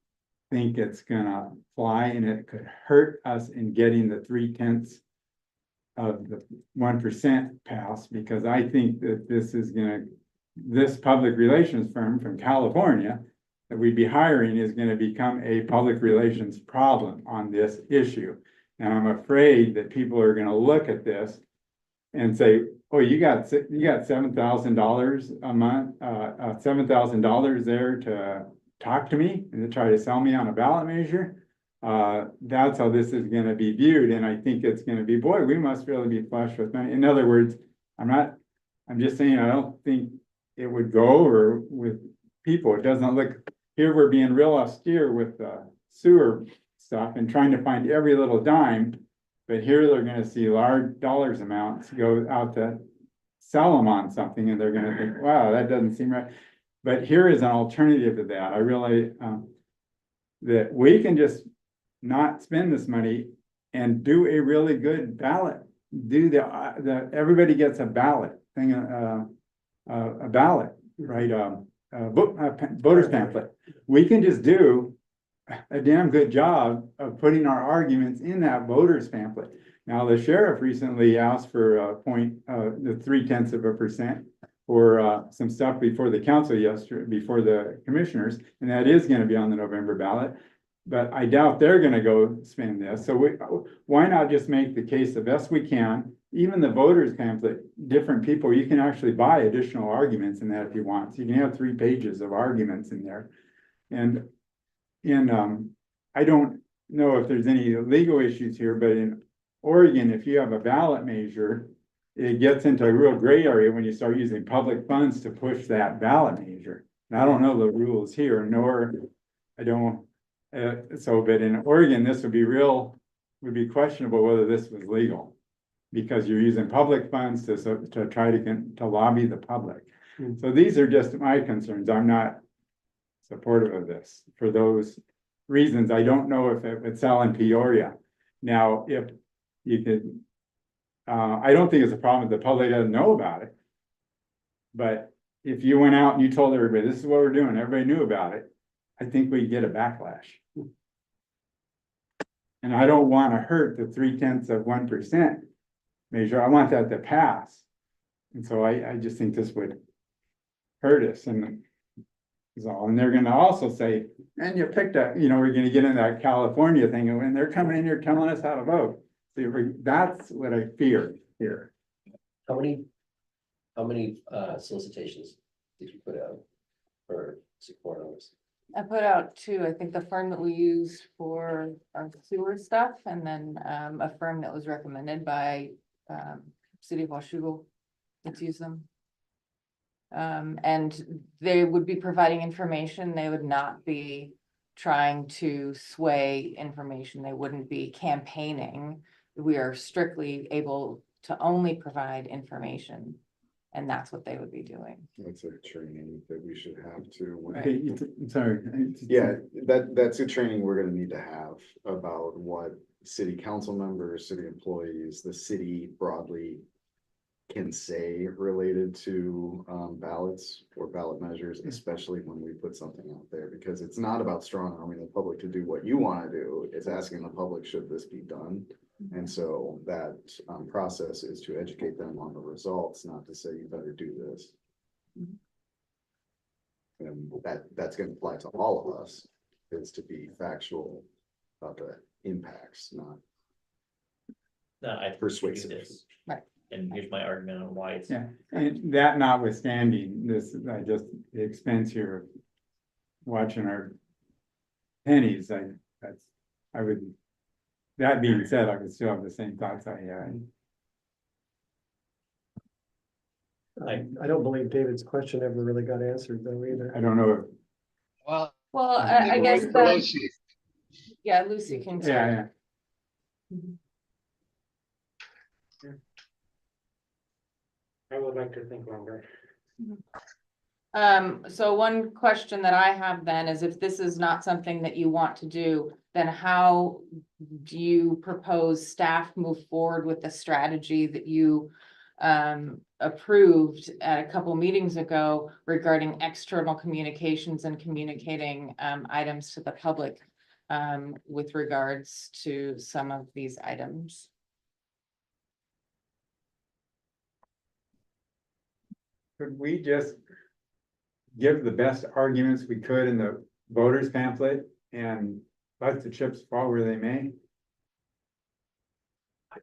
think it's gonna fly and it could hurt us in getting the 3/10 of the 1% passed, because I think that this public relations firm from California that we'd be hiring is gonna become a public relations problem on this issue. And I'm afraid that people are gonna look at this and say, oh, you got $7,000 a month, $7,000 there to talk to me and to try to sell me on a ballot measure. That's how this is gonna be viewed, and I think it's gonna be, boy, we must really be flush with money. In other words, I'm just saying, I don't think it would go over with people. It doesn't look, here we're being real austere with the sewer stuff and trying to find every little dime. But here they're gonna see large dollars amounts go out to sell them on something, and they're gonna think, wow, that doesn't seem right. But here is an alternative to that. I really, that we can just not spend this money and do a really good ballot. Do everybody gets a ballot thing, a ballot, right? Voter's pamphlet. We can just do a damn good job of putting our arguments in that voter's pamphlet. Now, the sheriff recently asked for the 0.3% for some stuff before the council yesterday, before the commissioners, and that is gonna be on the November ballot. But I doubt they're gonna go spend this, so why not just make the case the best we can? Even the voters pamphlet, different people, you can actually buy additional arguments in that if you want, so you can have 3 pages of arguments in there. And I don't know if there's any legal issues here, but in Oregon, if you have a ballot measure, it gets into a real gray area when you start using public funds to push that ballot measure. And I don't know the rules here, nor I don't. But in Oregon, this would be questionable whether this was legal, because you're using public funds to try to lobby the public. So these are just my concerns. I'm not supportive of this for those reasons. I don't know if it would sell in Peoria. Now, if you could, I don't think it's a problem if the public doesn't know about it. But if you went out and you told everybody, this is what we're doing, everybody knew about it, I think we'd get a backlash. And I don't want to hurt the 0.3% measure. I want that to pass. And so I just think this would hurt us, and is all. And they're gonna also say, and you picked up, we're gonna get in that California thing, and when they're coming in here telling us how to vote. So that's what I fear here. How many solicitations did you put out for support on this? I put out 2, I think the firm that we used for our sewer stuff, and then a firm that was recommended by City of Washougal. Let's use them. And they would be providing information. They would not be trying to sway information. They wouldn't be campaigning. We are strictly able to only provide information. And that's what they would be doing. That's a training that we should have to. Okay, sorry. Yeah, that's a training we're gonna need to have about what city council members, city employees, the city broadly can say related to ballots or ballot measures, especially when we put something out there, because it's not about strong arming the public to do what you want to do. It's asking the public, should this be done? And so that process is to educate them on the results, not to say you better do this. And that's going to apply to all of us, is to be factual about the impacts, not No, I persuasive. this. Right. And here's my argument on why it's. Yeah, and that notwithstanding, the expense here of watching our pennies, that being said, I would still have the same thoughts I had. I don't believe David's question ever really got answered though either. I don't know. Well, Well, I guess wait for Lucy. yeah, Lucy can. Yeah. I would like to think longer. So one question that I have then is if this is not something that you want to do, then how do you propose staff move forward with the strategy that you approved at a couple meetings ago regarding external communications and communicating items to the public with regards to some of these items? Could we just give the best arguments we could in the voters pamphlet and let the chips fall where they may? I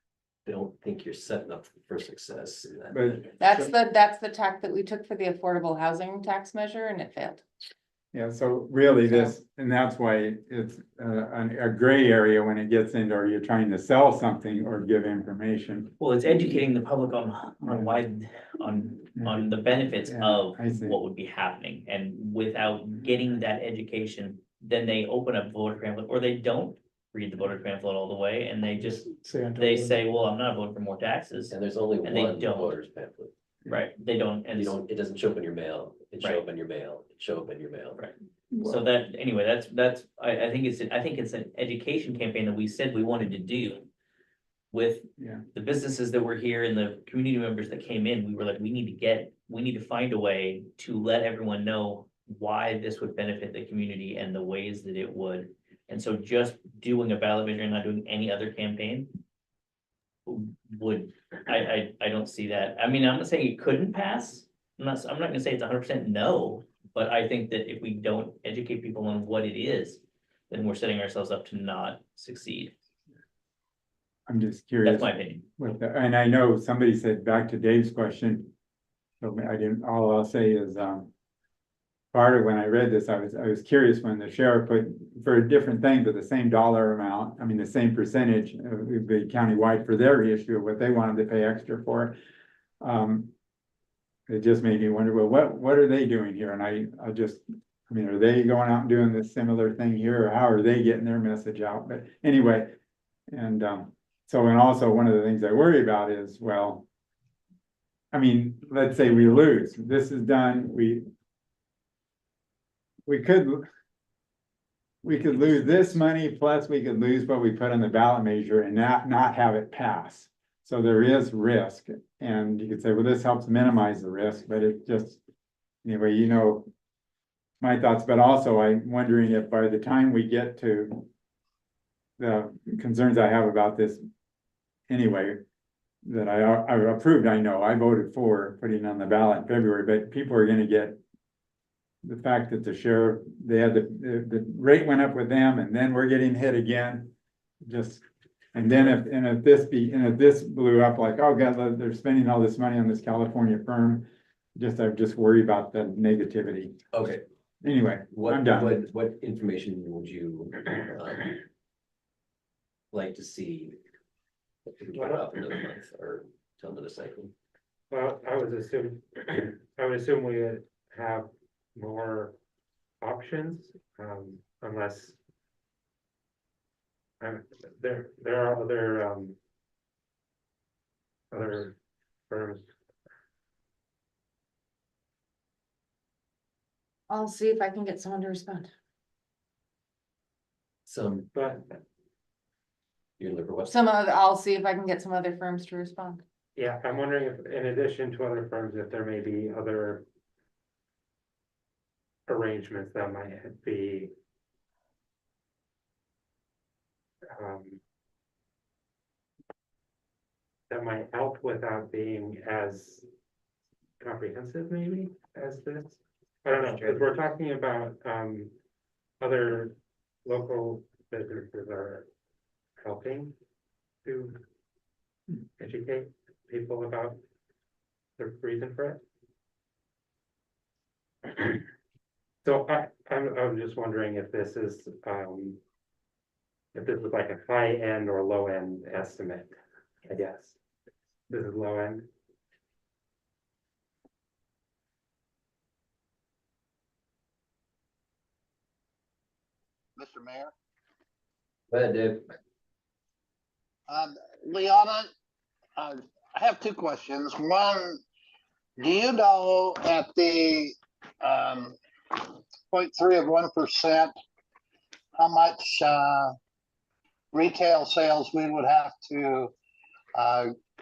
don't think you're setting up for success in that. But- That's the tack that we took for the affordable housing tax measure and it failed. Yeah, so really this, and that's why it's a gray area when it gets into, are you trying to sell something or give information? Well, it's educating the public on why, on the benefits Yeah, of I see. what would be happening. And without getting that education, then they open up voter pamphlet, or they don't read the voter pamphlet all the way, and they say, well, I'm not voting for more taxes. And there's only And they one don't. voters pamphlet. Right, they don't, and It doesn't show up in your mail. It show Right. up in your mail. It show up in your mail. Right. So that, anyway, I think it's an education campaign that we said we wanted to do. With Yeah. the businesses that were here and the community members that came in, we were like, we need to find a way to let everyone know why this would benefit the community and the ways that it would. And so just doing a ballot measure and not doing any other campaign would, I don't see that. I mean, I'm not saying it couldn't pass. I'm not gonna say it's 100% no, but I think that if we don't educate people on what it is, then we're setting ourselves up to not succeed. I'm just curious. That's my opinion. And I know somebody said, back to Dave's question. So all I'll say is, part of when I read this, I was curious when the sheriff put for a different thing, but the same dollar amount, I mean, the same percentage, would be countywide for their issue of what they wanted to pay extra for. It just made me wonder, well, what are they doing here? And I mean, are they going out and doing this similar thing here, or how are they getting their message out? But anyway, and, so, and also one of the things I worry about is, well, I mean, let's say we lose, this is done, we could lose this money, plus we could lose what we put on the ballot measure and not have it pass. So there is risk, and you could say, well, this helps minimize the risk, but it just, anyway, you know, my thoughts, but also I'm wondering if by the time we get to the concerns I have about this anyway, that I approved, I know, I voted for putting it on the ballot in February, but people are gonna get the fact that the sheriff, they had the rate went up with them, and then we're getting hit again. Just, and then if this blew up like, oh God, they're spending all this money on this California firm. I just worry about the negativity. Okay. Anyway, I'm done. What information would you like to see? Get off another month or till another cycle? Well, I would assume we would have more options, unless there are other firms. I'll see if I can get someone to respond. But You're looking for what? I'll see if I can get some other firms to respond. yeah, I'm wondering if, in addition to other firms, if there may be other arrangements that might be that might help without being as comprehensive maybe as this. I don't know, because we're talking about other local businesses are helping to educate people about the reason for it. So I'm just wondering if this is like a high end or low end estimate, I guess. This is low end. Mr. Mayor. Go ahead, Dave. Liana, I have two questions. One, Do you know at the 0.3%, how much retail sales we would have to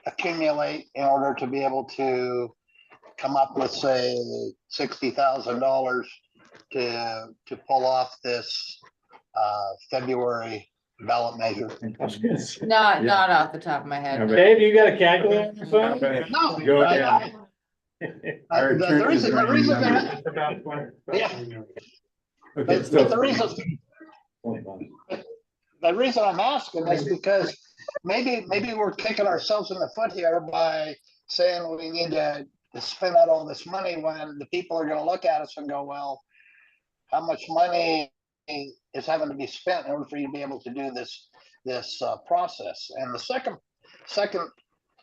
accumulate in order to be able to come up with, say, $60,000 to pull off this February ballot measure? Not off the top of my head. Dave, you got a calculator on your phone? No. Go ahead. Our The attorney is reason, running that, It's about 20. Yeah. Okay, but the so, reason I'm asking is because maybe we're kicking ourselves in the foot here by saying we need to spend out all this money when the people are gonna look at us and go, well, how much money is having to be spent in order for you to be able to do this process? And the second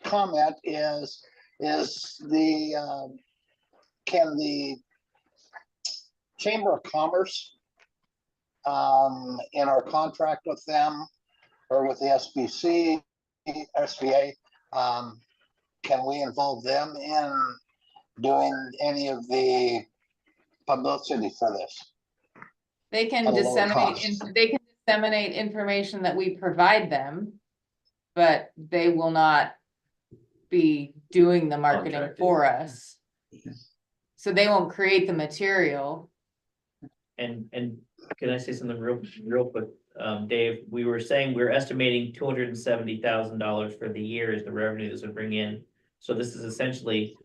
comment is the can the Chamber of Commerce in our contract with them or with the SBA, can we involve them in doing any of the publicity for this? They can At a lower disseminate information that we provide them, but they will not be doing the marketing Contracted. for us. So they won't create the material. And can I say something real quick? Dave, we were saying we're estimating $270,000 for the year is the revenue this would bring in. So this is essentially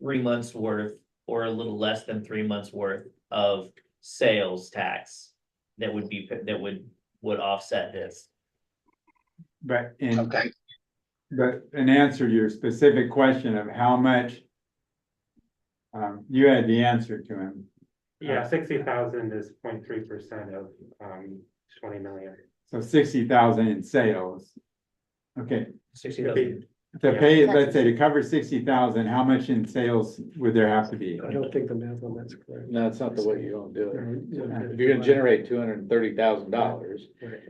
3 months worth or a little less than 3 months worth of sales tax that would offset this. but Okay. but in answer to your specific question of how much, you had the answer to him. Yeah, 60,000 is 0.3% of 20 million. So 60,000 in sales. Okay, 60,000. to pay, let's say to cover 60,000, how much in sales would there have to be? I don't think the math on that's correct. No, it's not the way you're gonna do it. Yeah. If you're gonna generate $230,000,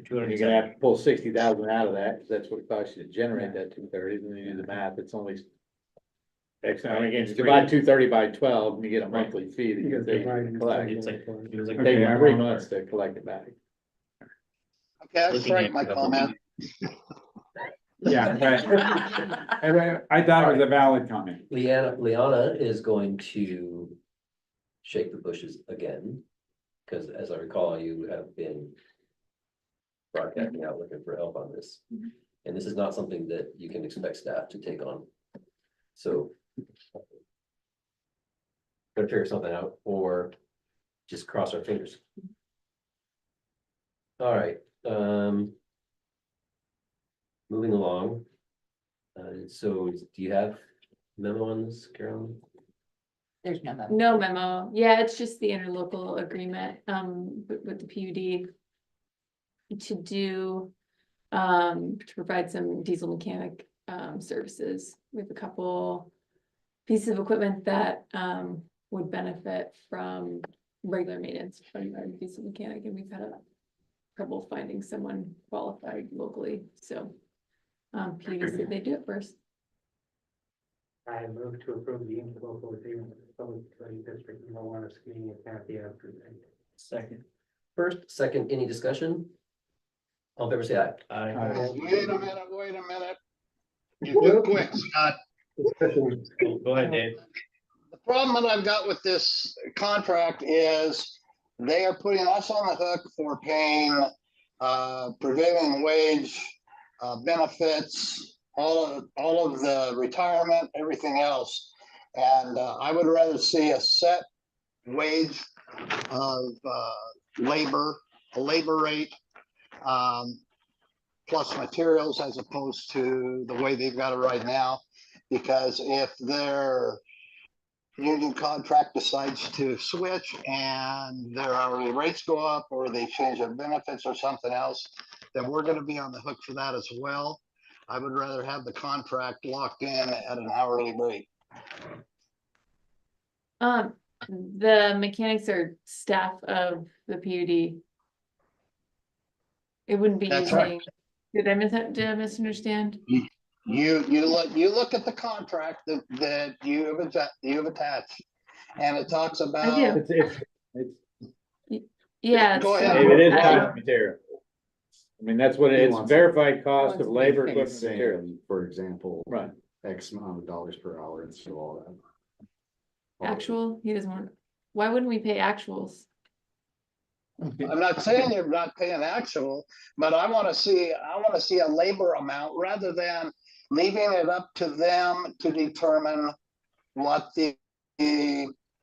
you're gonna have to pull 60,000 out of that, because that's what it costs you to generate that 230, and then you do the math, it's only. X, I mean, you divide 230 by 12, and you get a monthly fee that You you gotta pay divide to it. collect. It's like, it was like. Okay, Take I 3 won't- months to collect it back. Okay, that's Looking right, at my government. comment. Yeah, but I thought it was a valid comment. Liana is going to shake the bushes again. Because as I recall, you have been broadcasting out looking for help on this. And this is not something that you can expect staff to take on. So gotta figure something out or just cross our fingers. All right, moving along. So do you have memo on this, Carolyn? There's no memo. No memo. Yeah, it's just the interlocal agreement, with the PUD. To do, to provide some diesel mechanic, services. We have a couple pieces of equipment that, would benefit from regular maintenance from our diesel mechanic, and we've had a trouble finding someone qualified locally, so. PUD said they do it first. I move to approve the interlocal agreement with the Public Utility District in Milwaukee, Skinny, and Kathy after. Second. First, second, any discussion? All in favor, say aye. Wait a minute. You do quick, Scott. Discussion. Go ahead, Dave. The problem that I've got with this contract is they are putting us on the hook for paying prevailing wage, benefits, all of the retirement, everything else. And I would rather see a set wage of labor, a labor rate, plus materials as opposed to the way they've got it right now. Because if their union contract decides to switch and their hourly rates go up, or they change their benefits or something else, then we're gonna be on the hook for that as well. I would rather have the contract locked in at an hourly rate. The mechanics are staff of the PUD. It wouldn't be That's right. using, did I misunderstand? you look at the contract that you have attached, and it talks about. I do. It's, Yeah. Go so- ahead. it is I- time and material. I mean, that's what He it's wants it. verified cost of labor, He's equipment, material. saying, for example, Right. X amount of dollars per hour and so all that. Actual, he doesn't want, why wouldn't we pay actuals? I'm not saying you're not paying actual, but I wanna see a labor amount rather than leaving it up to them to determine what the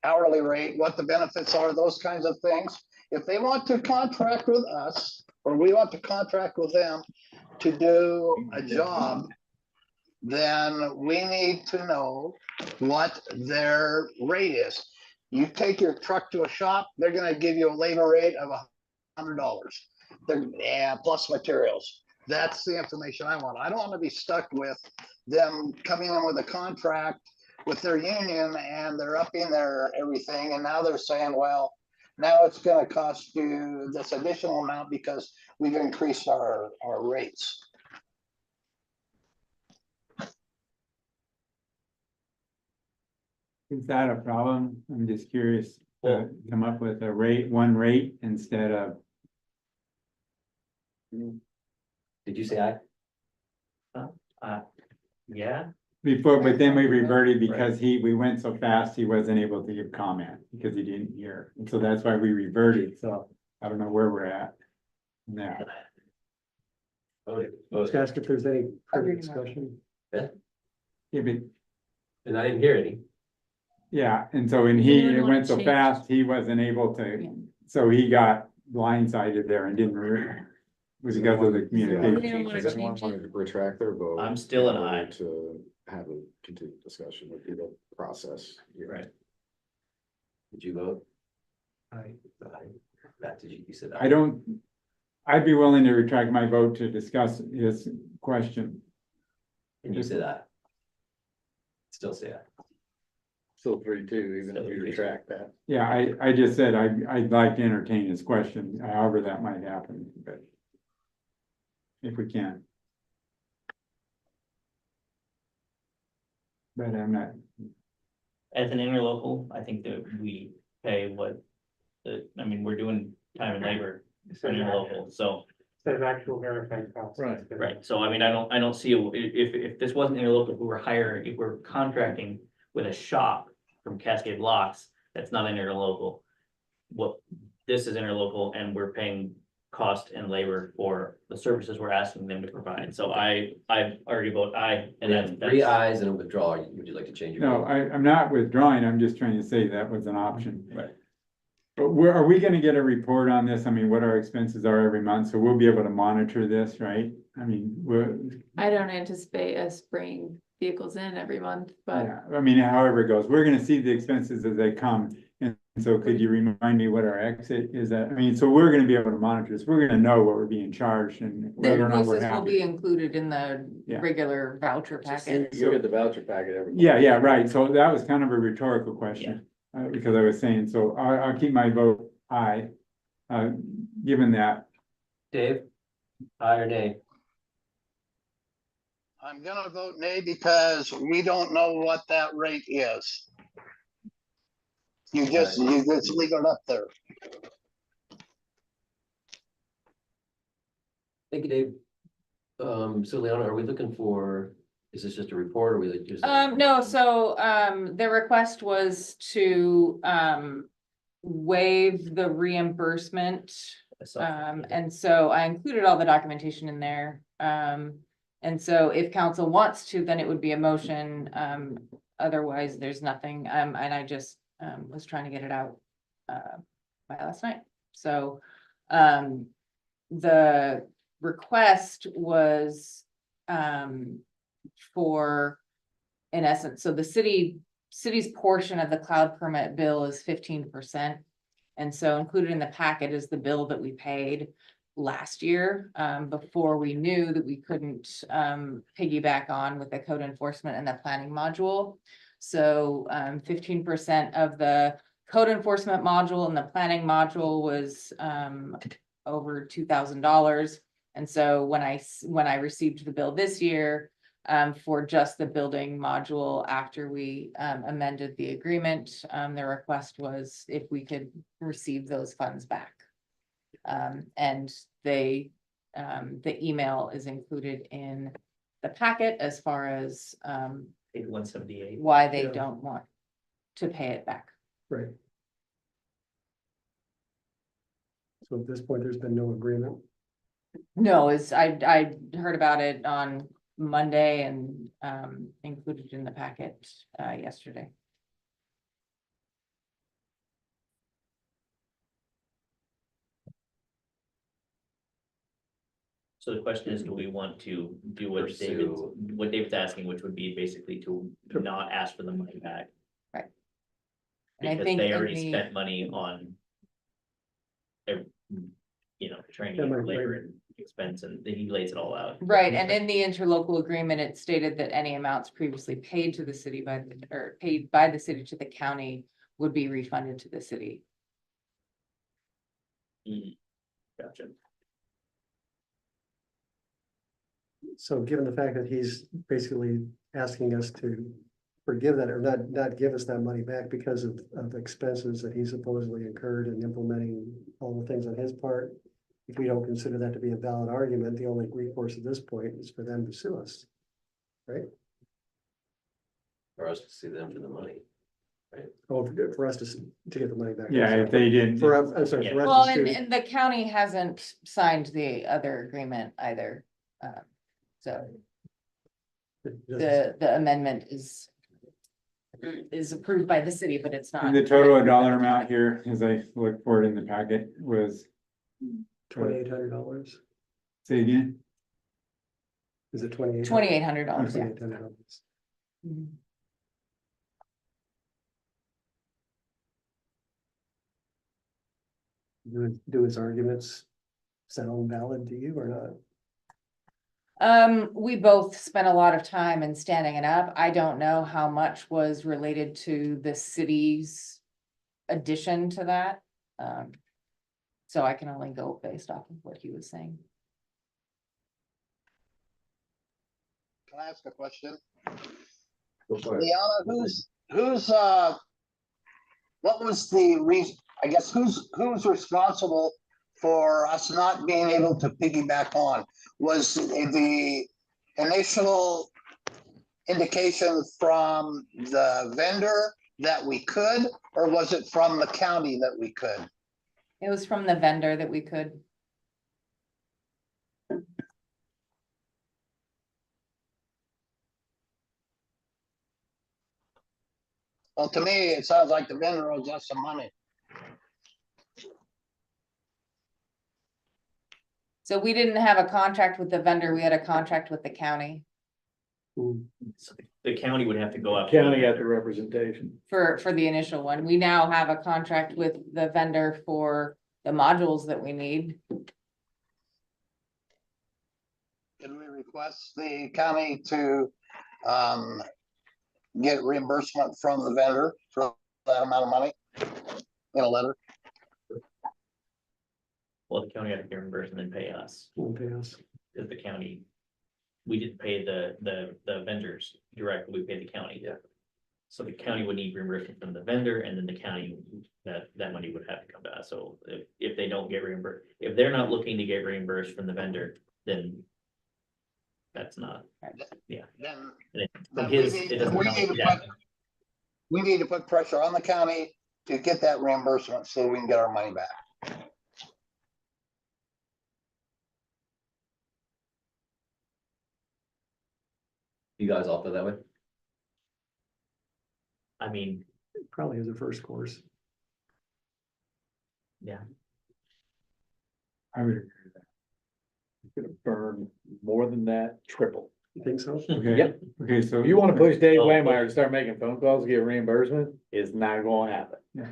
hourly rate, what the benefits are, those kinds of things. If they want to contract with us, or we want to contract with them to do a job, then we need to know what their rate is. You take your truck to a shop, they're gonna give you a labor rate of $100. Yeah, plus materials. That's the information I want. I don't want to be stuck with them coming in with a contract with their union and they're upping their everything, and now they're saying, well, now it's gonna cost you this additional amount because we've increased our rates. Is that a problem? I'm just curious to Well- come up with a rate, one rate instead of, Did you say aye? Yeah, before, but then we reverted because we went so fast, he wasn't able to give comment because he didn't hear. And so that's why we reverted. So I don't know where we're at now. Just ask if there's any further Agreed. discussion. Yeah, but And I didn't hear any. yeah, and so when Does he, anyone it wanna went so change? fast, he wasn't able Yeah. to, so he got blindsided there and didn't was because of the communication. Anyone wanna Does anyone change want to retract their vote? I'm still an in order aye. To have a continued discussion with the process. here. Right. Did you vote? Aye. That, did you said? I'd be willing to retract my vote to discuss his question. And you said aye. Still say aye. Still 3-2, even if we retract that. Yeah, I just said I'd like to entertain his question, however that might happen, but if we can. But I'm not, as an interlocal, I think that we pay what I mean, we're doing time and labor for Instead of interlocal, so. actual verified costs. Right. Right, so I mean, I don't see, if this wasn't interlocal, if we're contracting with a shop from Cascade Locks, that's not interlocal. What, this is interlocal and we're paying cost and labor for the services we're asking them to provide, so I already vote aye. And And then three ayes and a withdrawal. Would you like to change your? no, vote? I'm not withdrawing, I'm just trying to say that was an option. Right. But are we gonna get a report on this? I mean, what our expenses are every month, so we'll be able to monitor this, right? I mean, I don't anticipate us bringing vehicles in every month, but yeah, I mean, however it goes, we're gonna see the expenses as they come. And so could you remind me what our exit is at? I mean, so we're gonna be able to monitor this. We're gonna know what we're being charged and The whether or not we're invoices will be happy. included in the Yeah. regular voucher packet. You get the voucher packet every. month. Yeah, right. So that was kind of a rhetorical question. Because I was saying, so I'll keep my vote aye. Given that, Dave? Aye or nay? I'm gonna vote nay because we don't know what that rate is. You just leave it up there. Thank you, Dave. So Leona, are we looking for, is this just a report or we like just? No, so, the request was to, waive the reimbursement. And so I included all the documentation in there. And so if council wants to, then it would be a motion. Otherwise, there's nothing. And I just, was trying to get it out, by last night. So, the request was, for, in essence, so the city's portion of the cloud permit bill is 15%. And so included in the packet is the bill that we paid last year, before we knew that we couldn't piggyback on with the code enforcement and the planning module. So 15% of the code enforcement module and the planning module was over $2,000. And so when I received the bill this year, for just the building module after we amended the agreement. The request was if we could receive those funds back. And the email is included in the packet as far as 178. why they Yeah. don't want to pay it back. Right. So at this point, there's been no agreement. No, I heard about it on Monday and included in the packet yesterday. So the question is, do we want to do what Pursue. David's asking, which would be basically to not ask for the money back? Right. And I Because think they in already the- spent money on training Yeah, and right, labor right. and expense, and then he lays it all out. Right, and in the interlocal agreement, it stated that any amounts previously paid to the city or paid by the city to the county would be refunded to the city. Gotcha. So given the fact that he's basically asking us to forgive that or not give us that money back because of expenses that he supposedly incurred in implementing all the things on his part. If we don't consider that to be a valid argument, the only recourse at this point is for them to sue us. Right? For us to see them for the money. Oh, for us to get the money back. I'm Yeah, sorry. if they didn't. For us, I'm sorry, for us Well, to and, sue. and the county hasn't signed the other agreement either. So the amendment is approved by the city, but it's not. And the total dollar amount here, as I look for it in the packet, was, $2,800. say again? Is it $2,800? $2,800, yeah. $2,800. Mhm. Do his arguments sound valid to you or not? We both spent a lot of time in standing it up. I don't know how much was related to the city's addition to that. So I can only go based off of what he was saying. Can I ask a question? Go for it. Liana, what was the reason, I guess, who's responsible for us not being able to piggyback on? Was the initial indication from the vendor that we could, or was it from the county that we could? It was from the vendor that we could. Well, to me, it sounds like the vendor owes us some money. So we didn't have a contract with the vendor, we had a contract with the county So the county would have to go out. County got the representation. for the initial one. We now have a contract with the vendor for the modules that we need. Can we request the county to get reimbursement from the vendor for that amount of money in a letter? Well, the county had to reimburse and then pay us, Won't pay us. because the county, we didn't pay the vendors directly, we paid the county. Yeah. So the county would need reimbursement from the vendor, and then the county, that money would have to come to us. So if they don't get reimbursed, if they're not looking to get reimbursed from the vendor, then that's not, Then from his, it doesn't we come need to back. we need to put pressure on the county to get that reimbursement so we can get our money back. You guys all feel that way? I mean, Probably is a first course. I would agree with that. Gonna burn more than that, triple. You think so? Okay. Yep. Okay, so. If you wanna push Dave Oh, Waymeyer to start making phone calls to get reimbursement, it's not gonna happen. Yeah.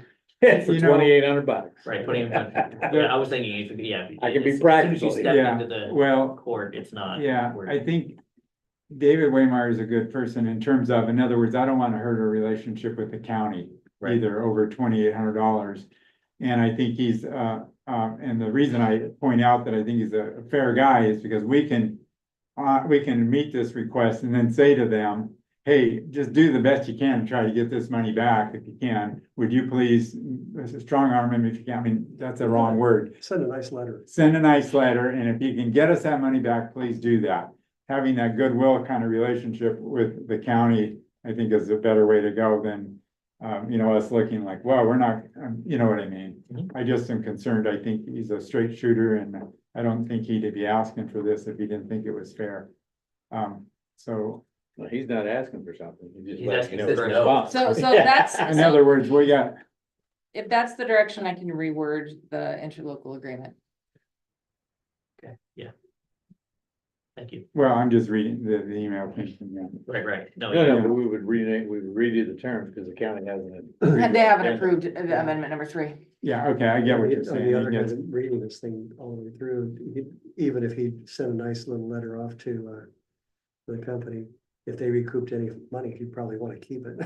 For You know- $2,800. right, 20, yeah, I was thinking, yeah. I can be as soon as practical, you step yeah, into the well, court, it's not. Yeah, we're- I think David Waymeyer is a good person in terms of, in other words, I don't want to hurt a relationship with the county Right. either over $2,800. And I think he's, and the reason I point out that I think he's a fair guy is because we can we can meet this request and then say to them, hey, just do the best you can, try to get this money back if you can. Would you please, strong arm him if you can, I mean, that's a wrong word. Send a nice letter. Send a nice letter, and if you can get us that money back, please do that. Having that goodwill kind of relationship with the county, I think is a better way to go than, us looking like, well, we're not, you know what I mean? Mhm. I just am concerned. I think he's a straight shooter, and I don't think he'd be asking for this if he didn't think it was fair. So Well, he's not asking for something. He's letting asking you know for the a no. response. So that's, in other words, we got, if that's the direction, I can reword the interlocal agreement. Okay, yeah. Thank you. well, I'm just reading the email thing from them. Right. No, No, yeah. but we would redo the terms because the county hasn't. They haven't approved amendment number 3. Yeah, okay, I get what you're On saying. the other He gets- hand, reading this thing all the way through, even if he sent a nice little letter off to the company, if they recouped any money, he'd probably want to keep it.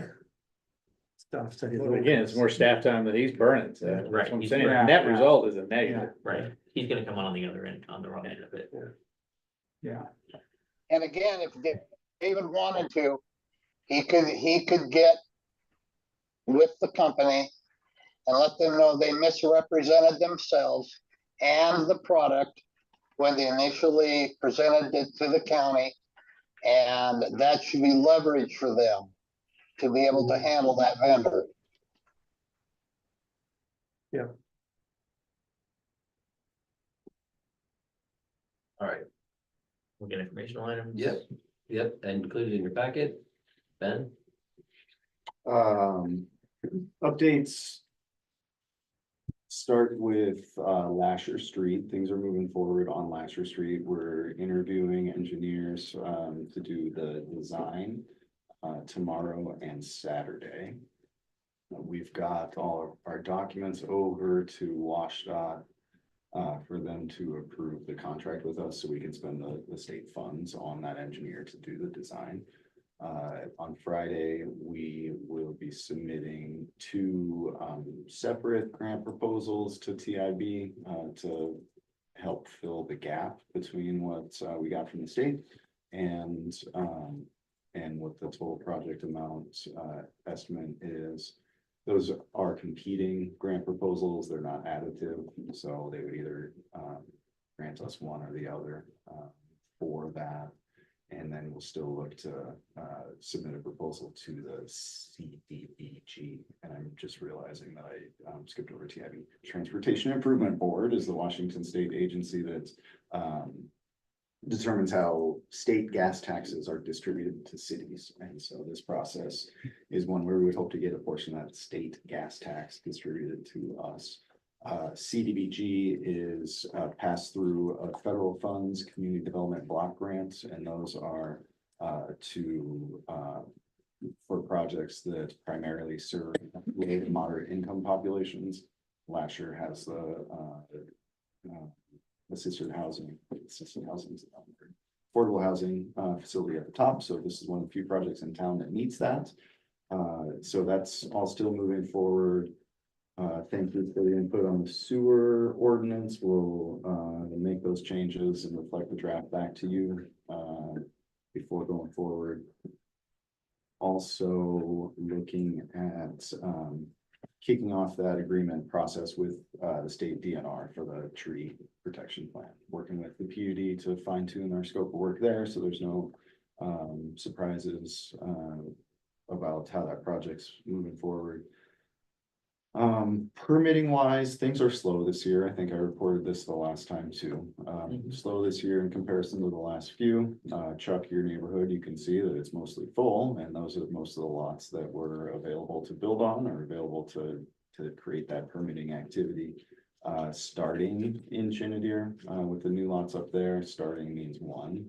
Stuff. So Well, again, it's more staff time that he's burning, so that's Right, what I'm he's saying. The burning. net Yeah. result is a negative. Right. He's gonna come on the other end, on the wrong end of it. Yeah, And again, if David wanted to, he could get with the company and let them know they misrepresented themselves and the product when they initially presented it to the county. And that should be leverage for them to be able to handle that vendor. All right, We'll get informational items. yep, and included in your packet. Ben? Updates. Start with Lasher Street. Things are moving forward on Lasher Street. We're interviewing engineers to do the design tomorrow and Saturday. We've got all of our documents over to WashDOT for them to approve the contract with us so we can spend the state funds on that engineer to do the design. On Friday, we will be submitting 2 separate grant proposals to TIB to help fill the gap between what we got from the state and what the total project amount estimate is. Those are competing grant proposals. They're not additive, so they would either grant us one or the other for that. And then we'll still look to submit a proposal to the CDBG. And I'm just realizing that I skipped over TIB. Transportation Improvement Board is the Washington state agency that determines how state gas taxes are distributed to cities. And so this process is one where we would hope to get a portion of that state gas tax distributed to us. CDBG is passed through federal funds, community development block grants, and those are for projects that primarily serve low to moderate income populations. Lasher has the assisted housing, affordable housing facility at the top. So this is one of the few projects in town that meets that. So that's all still moving forward. Thank you for the input on the sewer ordinance. We'll make those changes and reflect the draft back to you before going forward. Also looking at kicking off that agreement process with the state DNR for the tree protection plan, working with the PUD to fine tune our scope of work there. So there's no surprises about how that project's moving forward. Permitting wise, things are slow this year. I think I reported this the last time too. Slow this year in comparison to the last few. Chuck, your neighborhood, you can see that it's mostly full, and those are most of the lots that were available to build on or available to create that permitting activity. Starting in Chenadier with the new lots up there, starting means one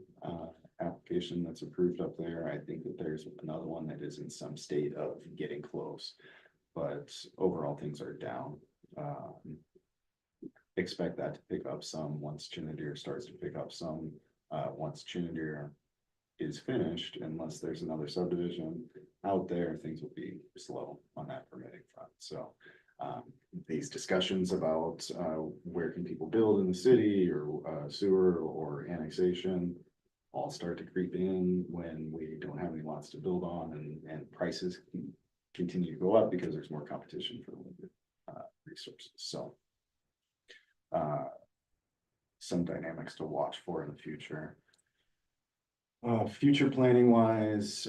application that's approved up there. I think that there's another one that is in some state of getting close. But overall, things are down. Expect that to pick up some once Chenadier starts to pick up some. Once Chenadier is finished, unless there's another subdivision out there, things will be slow on that permitting front. So these discussions about where can people build in the city or sewer or annexation all start to creep in when we don't have any lots to build on and prices continue to go up because there's more competition for limited resources. So some dynamics to watch for in the future. Future planning wise,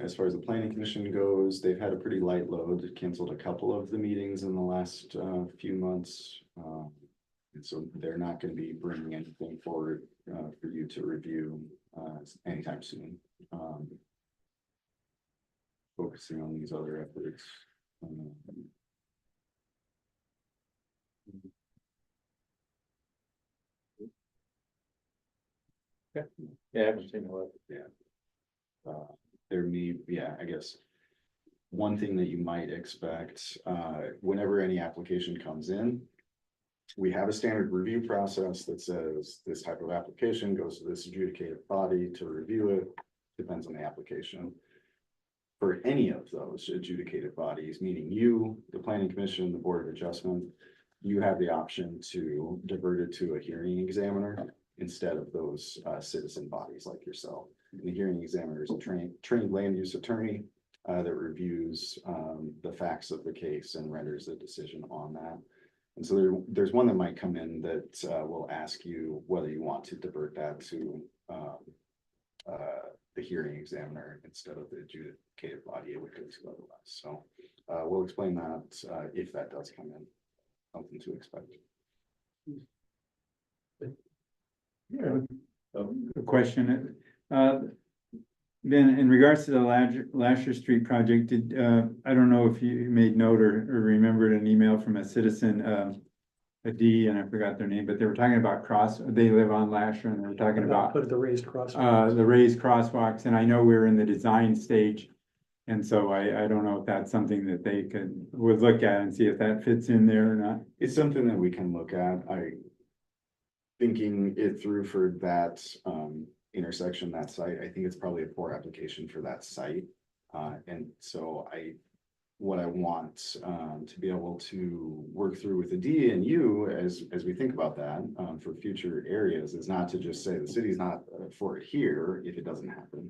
as far as the planning commission goes, they've had a pretty light load, canceled a couple of the meetings in the last few months. And so they're not going to be bringing anything forward for you to review anytime soon. Focusing on these other efforts. Yeah, I haven't seen what. There may, yeah, I guess. One thing that you might expect, whenever any application comes in, we have a standard review process that says this type of application goes to this adjudicative body to review it, depends on the application. For any of those adjudicated bodies, meaning you, the planning commission, the board of adjustment, you have the option to divert it to a hearing examiner instead of those citizen bodies like yourself. And the hearing examiner is a trained land use attorney that reviews the facts of the case and renders a decision on that. And so there's one that might come in that will ask you whether you want to divert that to the hearing examiner instead of the adjudicated body it would go to otherwise. So we'll explain that if that does come in, something to expect. A question, Ben, in regards to the Lasher Street project, did, I don't know if you made note or remembered an email from a citizen, a D, and I forgot their name, but they were talking about they live on Lasher, and they were talking about Put the raised crosswalks. the raised crosswalks, and I know we're in the design stage. And so I don't know if that's something that they would look at and see if that fits in there or not. It's something that we can look at. Thinking it through for that intersection, that site, I think it's probably a poor application for that site. And so what I want to be able to work through with the D and you as we think about that for future areas is not to just say the city's not for it here if it doesn't happen,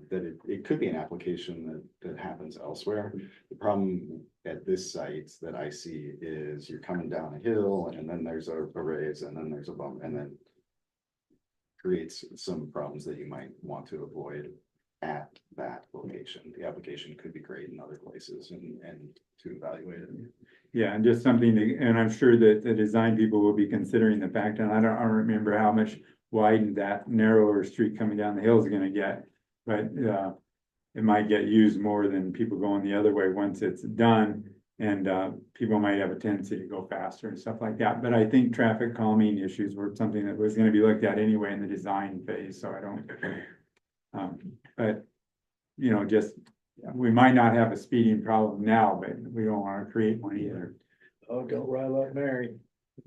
that it could be an application that happens elsewhere. The problem at this site that I see is you're coming down a hill and then there's a raise and then there's a bump and then creates some problems that you might want to avoid at that location. The application could be great in other places and to evaluate it. Yeah, and just something and I'm sure that the design people will be considering the fact, and I don't remember how much widened that narrower street coming down the hill is gonna get. But it might get used more than people going the other way once it's done. And people might have a tendency to go faster and stuff like that. But I think traffic calming issues were something that was going to be looked at anyway in the design phase. So I don't, but you know, we might not have a speeding problem now, but we don't want to create one either. Oh, don't ride like Mary.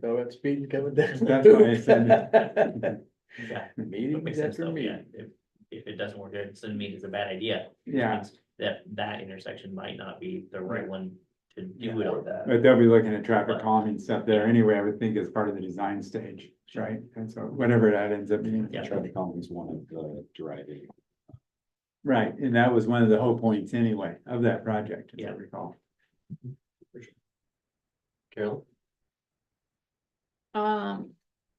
Go at speed coming down. That's why I said. Yeah. Meetings Makes sense after though, yeah. meetings. If it doesn't work, it doesn't mean it's a bad idea. It Yeah. means that intersection might not be the right one to do it on. But they'll be looking at traffic calming stuff there anyway, I would think as part of the design stage, right? And so whatever that ends up being. Yeah. Traffic calming is one of the driving. Right, and that was one of the whole points anyway of that project, as I Yeah. recall. Carol?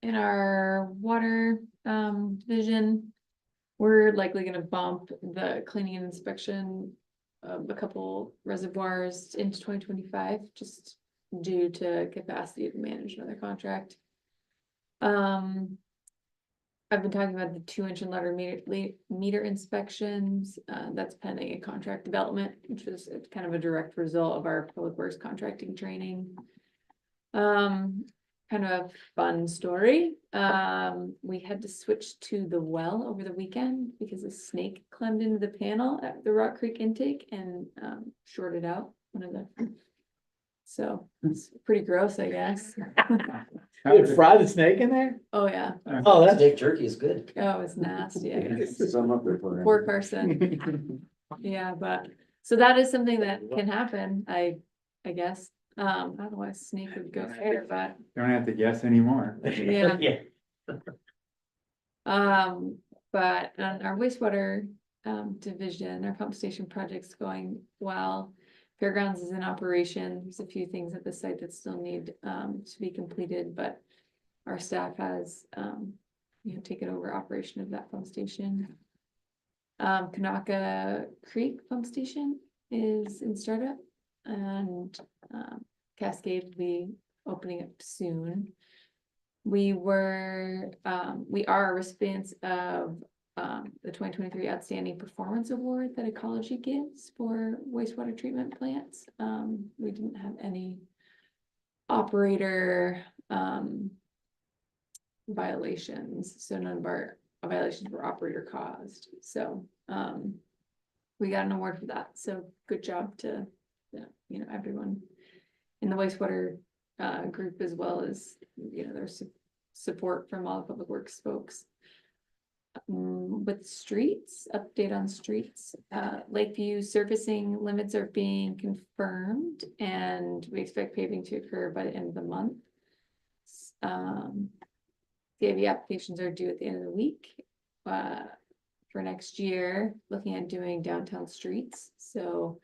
In our water, division, we're likely gonna bump the cleaning and inspection of a couple reservoirs into 2025, just due to capacity to manage another contract. I've been talking about the 2-inch and letter meter inspections, that's pending a contract development, which is kind of a direct result of our public works contracting training. Kind of a fun story. We had to switch to the well over the weekend because a snake climbed into the panel at the Rock Creek intake and shorted out one of the. So it's pretty gross, I guess. You fry the snake in there? Oh, yeah. Oh, that's. Steak jerky is good. Oh, it's nasty, I guess. Some up there for him. Poor Carson. Yeah, but, so that is something that can happen, I guess. I don't know why a snake would go there, but Don't have to guess anymore. yeah. Yeah. But on our wastewater division, our pump station project's going well. Fairgrounds is in operation. There's a few things at the site that still need to be completed, but our staff has taken over operation of that pump station. Kanaka Creek Pump Station is in startup, and Cascade will be opening up soon. We are recipients of the 2023 Outstanding Performance Award that Ecology gives for wastewater treatment plants. We didn't have any operator violations, so none of our violations were operator caused. So we got an award for that. So good job to everyone in the wastewater group, as well as there's support from all the public works folks. With streets, update on streets, Lakeview surfacing limits are being confirmed, and we expect paving to occur by the end of the month. CIV applications are due at the end of the week for next year, looking at doing downtown streets, so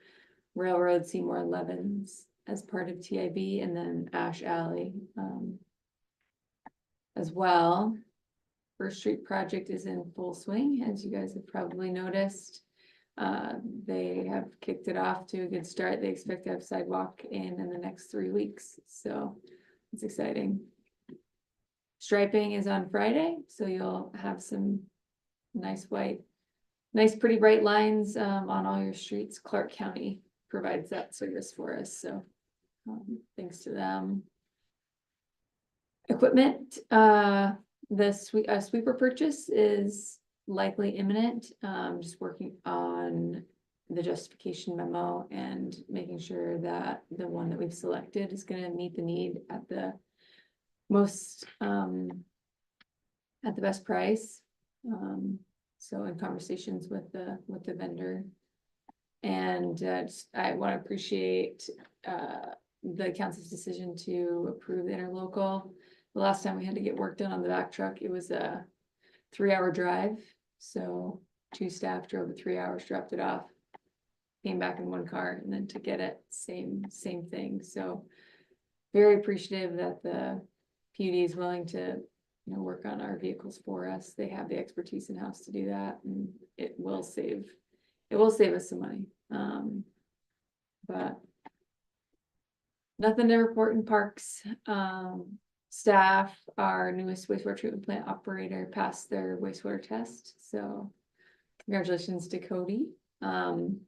Railroad, Seymour 11s as part of TIB, and then Ash Alley as well. First Street project is in full swing, as you guys have probably noticed. They have kicked it off to a good start. They expect to have sidewalk in the next 3 weeks, so it's exciting. Striping is on Friday, so you'll have some nice pretty bright lines on all your streets. Clark County provides that service for us, so thanks to them. Equipment, the sweeper purchase is likely imminent. Just working on the justification memo and making sure that the one that we've selected is going to meet the need at the most at the best price. So in conversations with the vendor, and I want to appreciate the council's decision to approve the interlocal. The last time we had to get work done on the back truck, it was a 3-hour drive. So 2 staff drove it 3 hours, dropped it off, came back in 1 car, and then to get it, same thing. So very appreciative that the PUD is willing to work on our vehicles for us. They have the expertise in-house to do that, and it will save us some money. But nothing to report in parks. Staff, our newest wastewater treatment plant operator, passed their wastewater test, so congratulations to Cody. And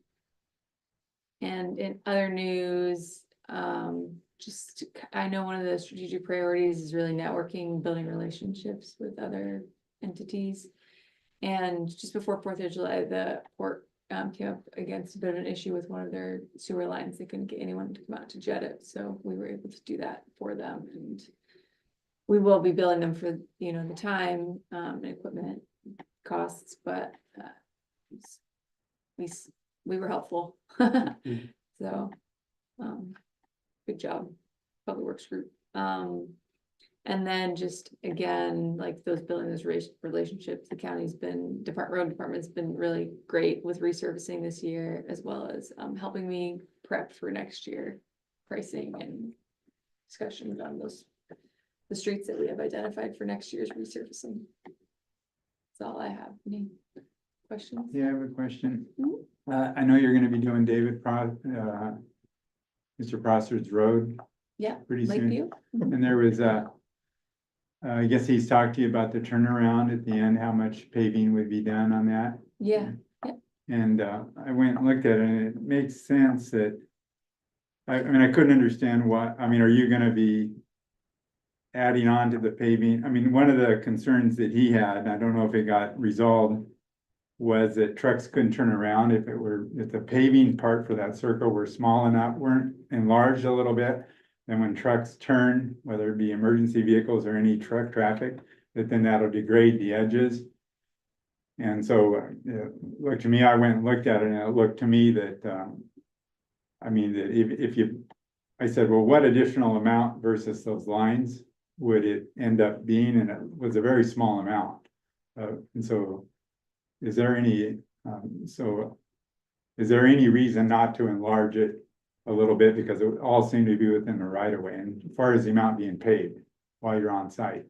in other news, I know one of the strategic priorities is really networking, building relationships with other entities. And just before 4th of July, the port came up against a bit of an issue with one of their sewer lines. They couldn't get anyone to come out to jet it, so we were able to do that for them, and we will be billing them for the time and equipment costs, but we were helpful. So good job, Public Works Group. And then just again, like those building those relationships, the county's been, road department's been really great with resurfacing this year, as well as helping me prep for next year pricing and discussions on the streets that we have identified for next year's resurfacing. That's all I have. Any questions? Yeah, I have a question. I know you're gonna be doing Mr. Prosser's road. Yeah, pretty soon. Lakeview. And there was I guess he's talked to you about the turnaround at the end, how much paving would be done on that. Yeah. And I went and looked at it, and it makes sense that, I mean, I couldn't understand are you gonna be adding on to the paving? I mean, one of the concerns that he had, and I don't know if it got resolved, was that trucks couldn't turn around if the paving part for that circle weren't enlarged a little bit. And when trucks turn, whether it be emergency vehicles or any truck traffic, then that'll degrade the edges. And so, look, to me, I went and looked at it, and it looked to me that, that I said, well, what additional amount versus those lines would it end up being? And it was a very small amount And so is there any, is there any reason not to enlarge it a little bit? Because it all seemed to be within the right of way, and as far as the amount being paid while you're on site.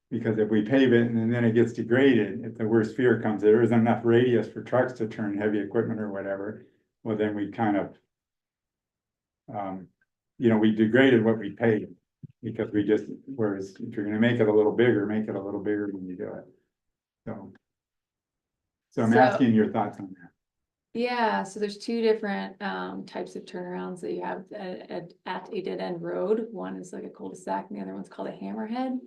Because if we pave it and then it gets degraded, if the worst fear comes, there isn't enough radius for trucks to turn heavy equipment or whatever, well, then we kind of we degraded what we paid because we just, whereas if you're gonna make it a little bigger, make it a little bigger when you do it. So I'm So- asking your thoughts on that. Yeah, so there's two different types of turnarounds that you have at a dead end road. One is like a cul-de-sac and the other one's called a hammerhead.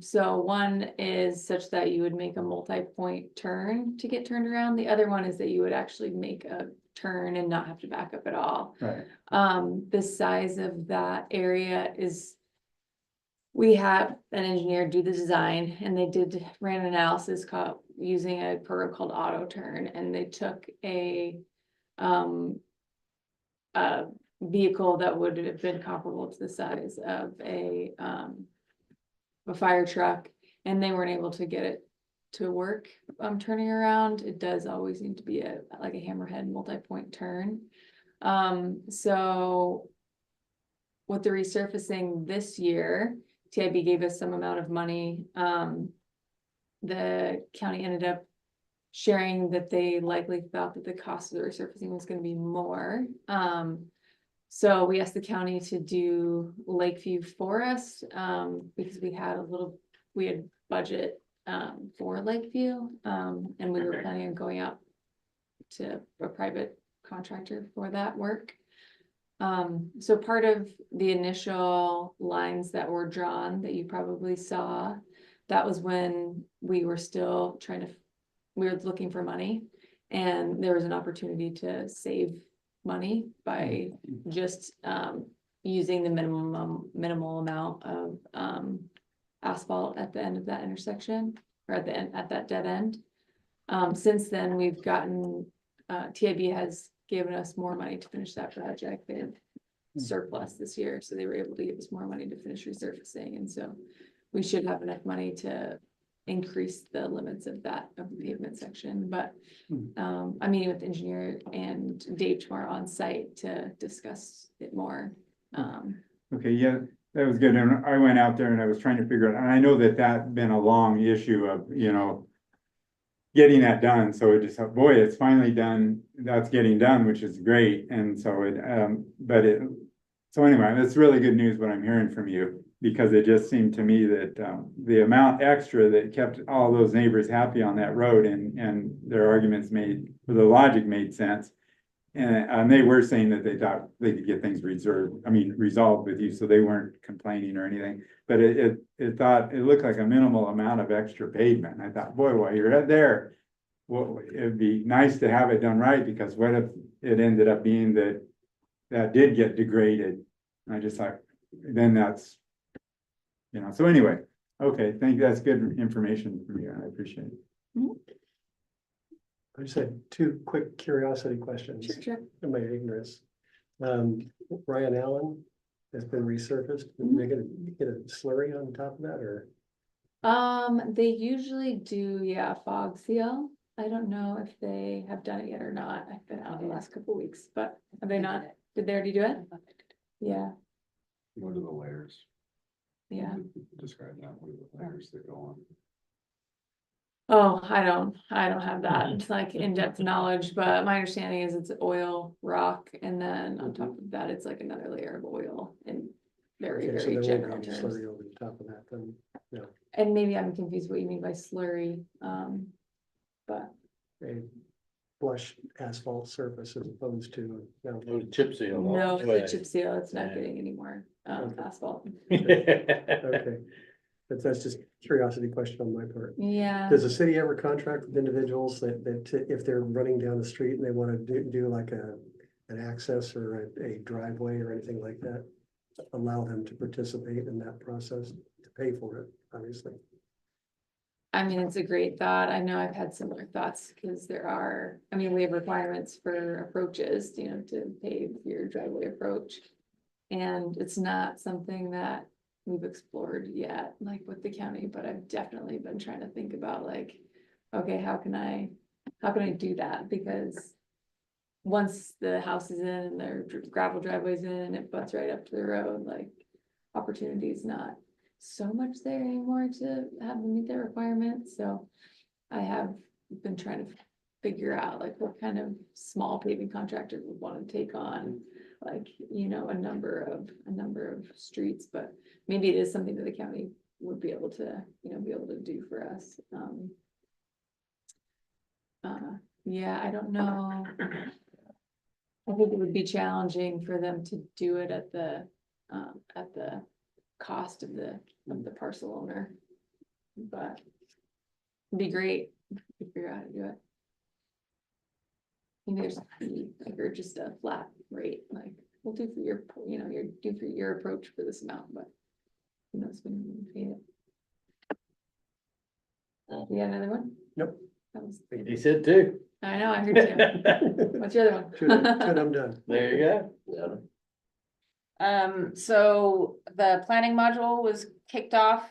So one is such that you would make a multi-point turn to get turned around. The other one is that you would actually make a turn and not have to back up at all. Right. The size of that area is, we had an engineer do the design and they ran an analysis using a program called Auto Turn, and they took a vehicle that would have been comparable to the size of a fire truck, and they weren't able to get it to work turning around. It does always need to be like a hammerhead multi-point turn. So with the resurfacing this year, TIB gave us some amount of money. The county ended up sharing that they likely thought that the cost of the resurfacing was going to be more. So we asked the county to do Lakeview for us, because we had budget for Lakeview, and we were planning on going out to a private contractor for that work. So part of the initial lines that were drawn that you probably saw, that was when we were still we were looking for money, and there was an opportunity to save money by just using the minimal amount of asphalt at the end of that intersection, or at that dead end. Since then, we've gotten, TIB has given us more money to finish that project. They had surplus this year, so they were able to give us more money to finish resurfacing, and so we should have enough money to increase the limits of the pavement section. But I'm meeting with the engineer and Dave tomorrow on site to discuss it more. Okay, yeah, that was good. And I went out there and I was trying to figure out, and I know that that's been a long issue of, getting that done. So it just, boy, it's finally done. That's getting done, which is great. And so so anyway, that's really good news what I'm hearing from you, because it just seemed to me that the amount extra that kept all those neighbors happy on that road, and their arguments the logic made sense. And they were saying that they thought they could get things resolved with you, so they weren't complaining or anything. But it looked like a minimal amount of extra pavement. And I thought, boy, while you're out there, well, it'd be nice to have it done right, because what if it ended up being that did get degraded? And I just thought, then that's, so anyway, okay, that's good information from you. I appreciate it. I just had two quick curiosity questions. Sure. In my ignorance. Ryan Allen has been resurfaced. Are they gonna get a slurry on top of that, or? They usually do, fog seal. I don't know if they have done it yet or not. I've been out the last couple of weeks, but have they not? Did they already do it? Yeah, What are the layers? yeah. Describe that, what are the layers that go on? Oh, I don't have that. It's like in-depth knowledge, but my understanding is it's oil, rock, and then on top of that, it's like another layer of oil in very, Okay, so very there won't general be any terms. slurry over the top of that then, no. And maybe I'm confused what you mean by slurry, but A flush asphalt surface as opposed to. Chip seal. no, it's a chip seal. It's not Yeah. getting any more asphalt. Okay, that's just curiosity question on my part. Yeah. Does the city ever contract with individuals that if they're running down the street and they want to do like an access or a driveway or anything like that, allow them to participate in that process to pay for it, obviously? I mean, it's a great thought. I know I've had similar thoughts because we have requirements for approaches, to pave your driveway approach. And it's not something that we've explored yet, like with the county, but I've definitely been trying to think about like, okay, how can I do that? Because once the house is in and their gravel driveway's in and it butts right up to the road, like opportunity is not so much there anymore to have them meet their requirements. So I have been trying to figure out like what kind of small paving contractors would want to take on, like, you know, a number of streets, but maybe it is something that the county would be able to, you know, do for us. Yeah, I don't know. I think it would be challenging for them to do it at the cost of the parcel owner. But it'd be great if we could figure out how to do it. Maybe there's a fee, like, or just a flat rate, like, we'll do for your, you know, do for your approach for this amount, but who knows when you pay it. You got another one? Nope. That was, He said two. I know, I heard you. What's your other Two, one? I'm done. There you go. Yeah. So the planning module was kicked off,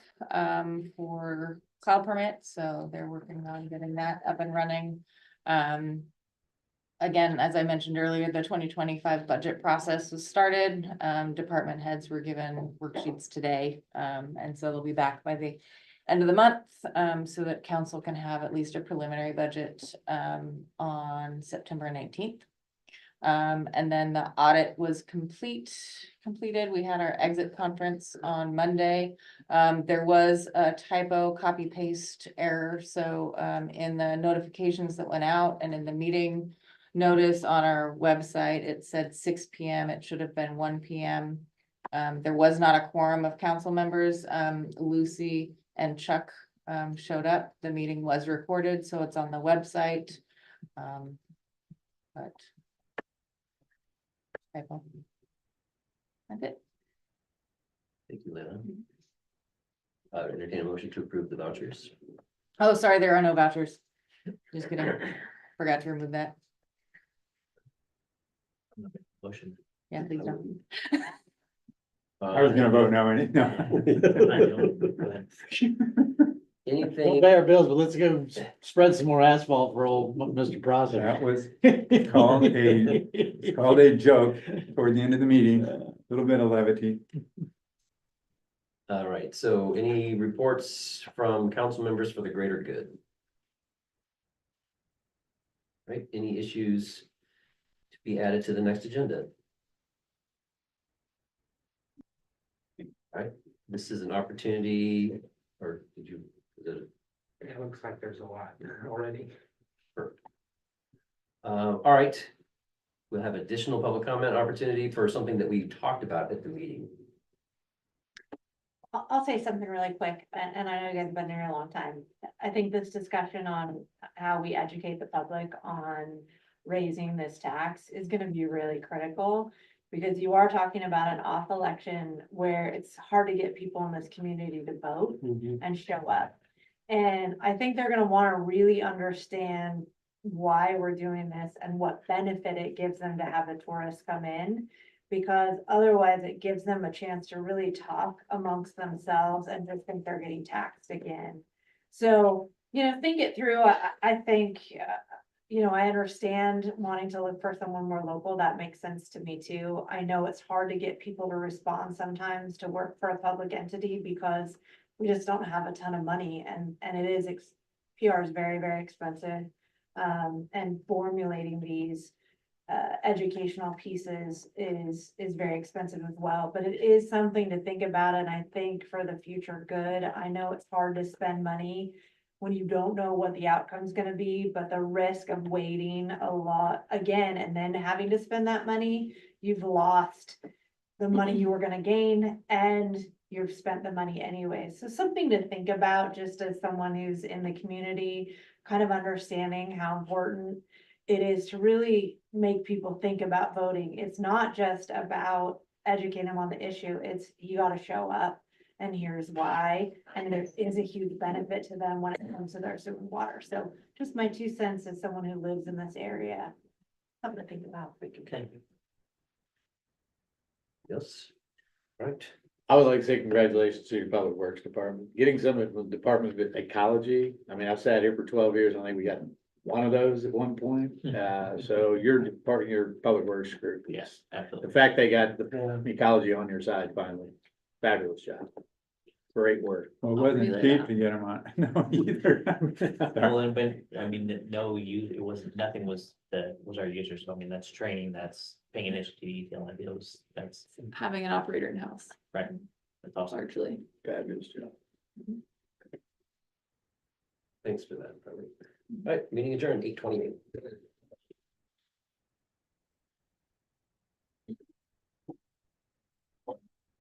for cloud permit, so they're working on getting that up and running. Again, as I mentioned earlier, the 2025 budget process was started. Department heads were given worksheets today. And so they'll be back by the end of the month, so that council can have at least a preliminary budget, on September 19th. And then the audit was completed. We had our exit conference on Monday. There was a typo copy paste error. So, in the notifications that went out and in the meeting notice on our website, it said 6 PM. It should have been 1 PM. There was not a quorum of council members. Lucy and Chuck, showed up. The meeting was recorded, so it's on the website. But typo. That's it. Thank you, Lana. Entertain a motion to approve the vouchers. Oh, sorry, there are no vouchers. Just kidding. Forgot to remove that. Motion. Yeah, please don't. I was gonna vote no, and no. Go ahead. Don't Anything, pay our bills, but let's go spread some more asphalt for old Mr. Prosser. That was called a joke toward the end of the meeting, a little bit of levity. all right, so any reports from council members for the greater good? Right, any issues to be added to the next agenda? All right, this is an opportunity, or did you? It looks like there's a lot already. All right. We'll have additional public comment opportunity for something that we talked about at the meeting. I'll say something really quick, and I know you guys have been there a long time. I think this discussion on how we educate the public on raising this tax is gonna be really critical. Because you are talking about an off election where it's hard to get people in this community to vote and show up. And I think they're gonna wanna really understand why we're doing this and what benefit it gives them to have the tourists come in. Because otherwise it gives them a chance to really talk amongst themselves and just think they're getting taxed again. So, you know, think it through. I think, you know, I understand wanting to look for someone more local. That makes sense to me too. I know it's hard to get people to respond sometimes to work for a public entity because we just don't have a ton of money and it is, PR is very, very expensive. And formulating these educational pieces is very expensive as well, but it is something to think about. And I think for the future good, I know it's hard to spend money when you don't know what the outcome's gonna be, but the risk of waiting a lot again, and then having to spend that money, you've lost the money you were gonna gain and you've spent the money anyway. So something to think about just as someone who's in the community, kind of understanding how important it is to really make people think about voting. It's not just about educating them on the issue. It's, you gotta show up and here's why. And there is a huge benefit to them when it comes to their sewer and water. So just my 2 cents as someone who lives in this area, something to think about. Okay. Yes, right. I would like to say congratulations to your public works department, getting some of the departments with ecology. I mean, I've sat here for 12 years. I think we got one of those at one point. So your public works group. Yes, The absolutely. fact they got the ecology on your side finally, fabulous job. Great work. Well, it I'll wasn't relay cheap that. to get them on, no, either. Well, but, I mean, no, it wasn't, nothing was, our user, so I mean, that's training, that's paying attention to detail, and those, that's, Having an operator in-house right, that's awesome. largely. Fabulous job. Thanks for that. All right, meeting adjourned, 8:28.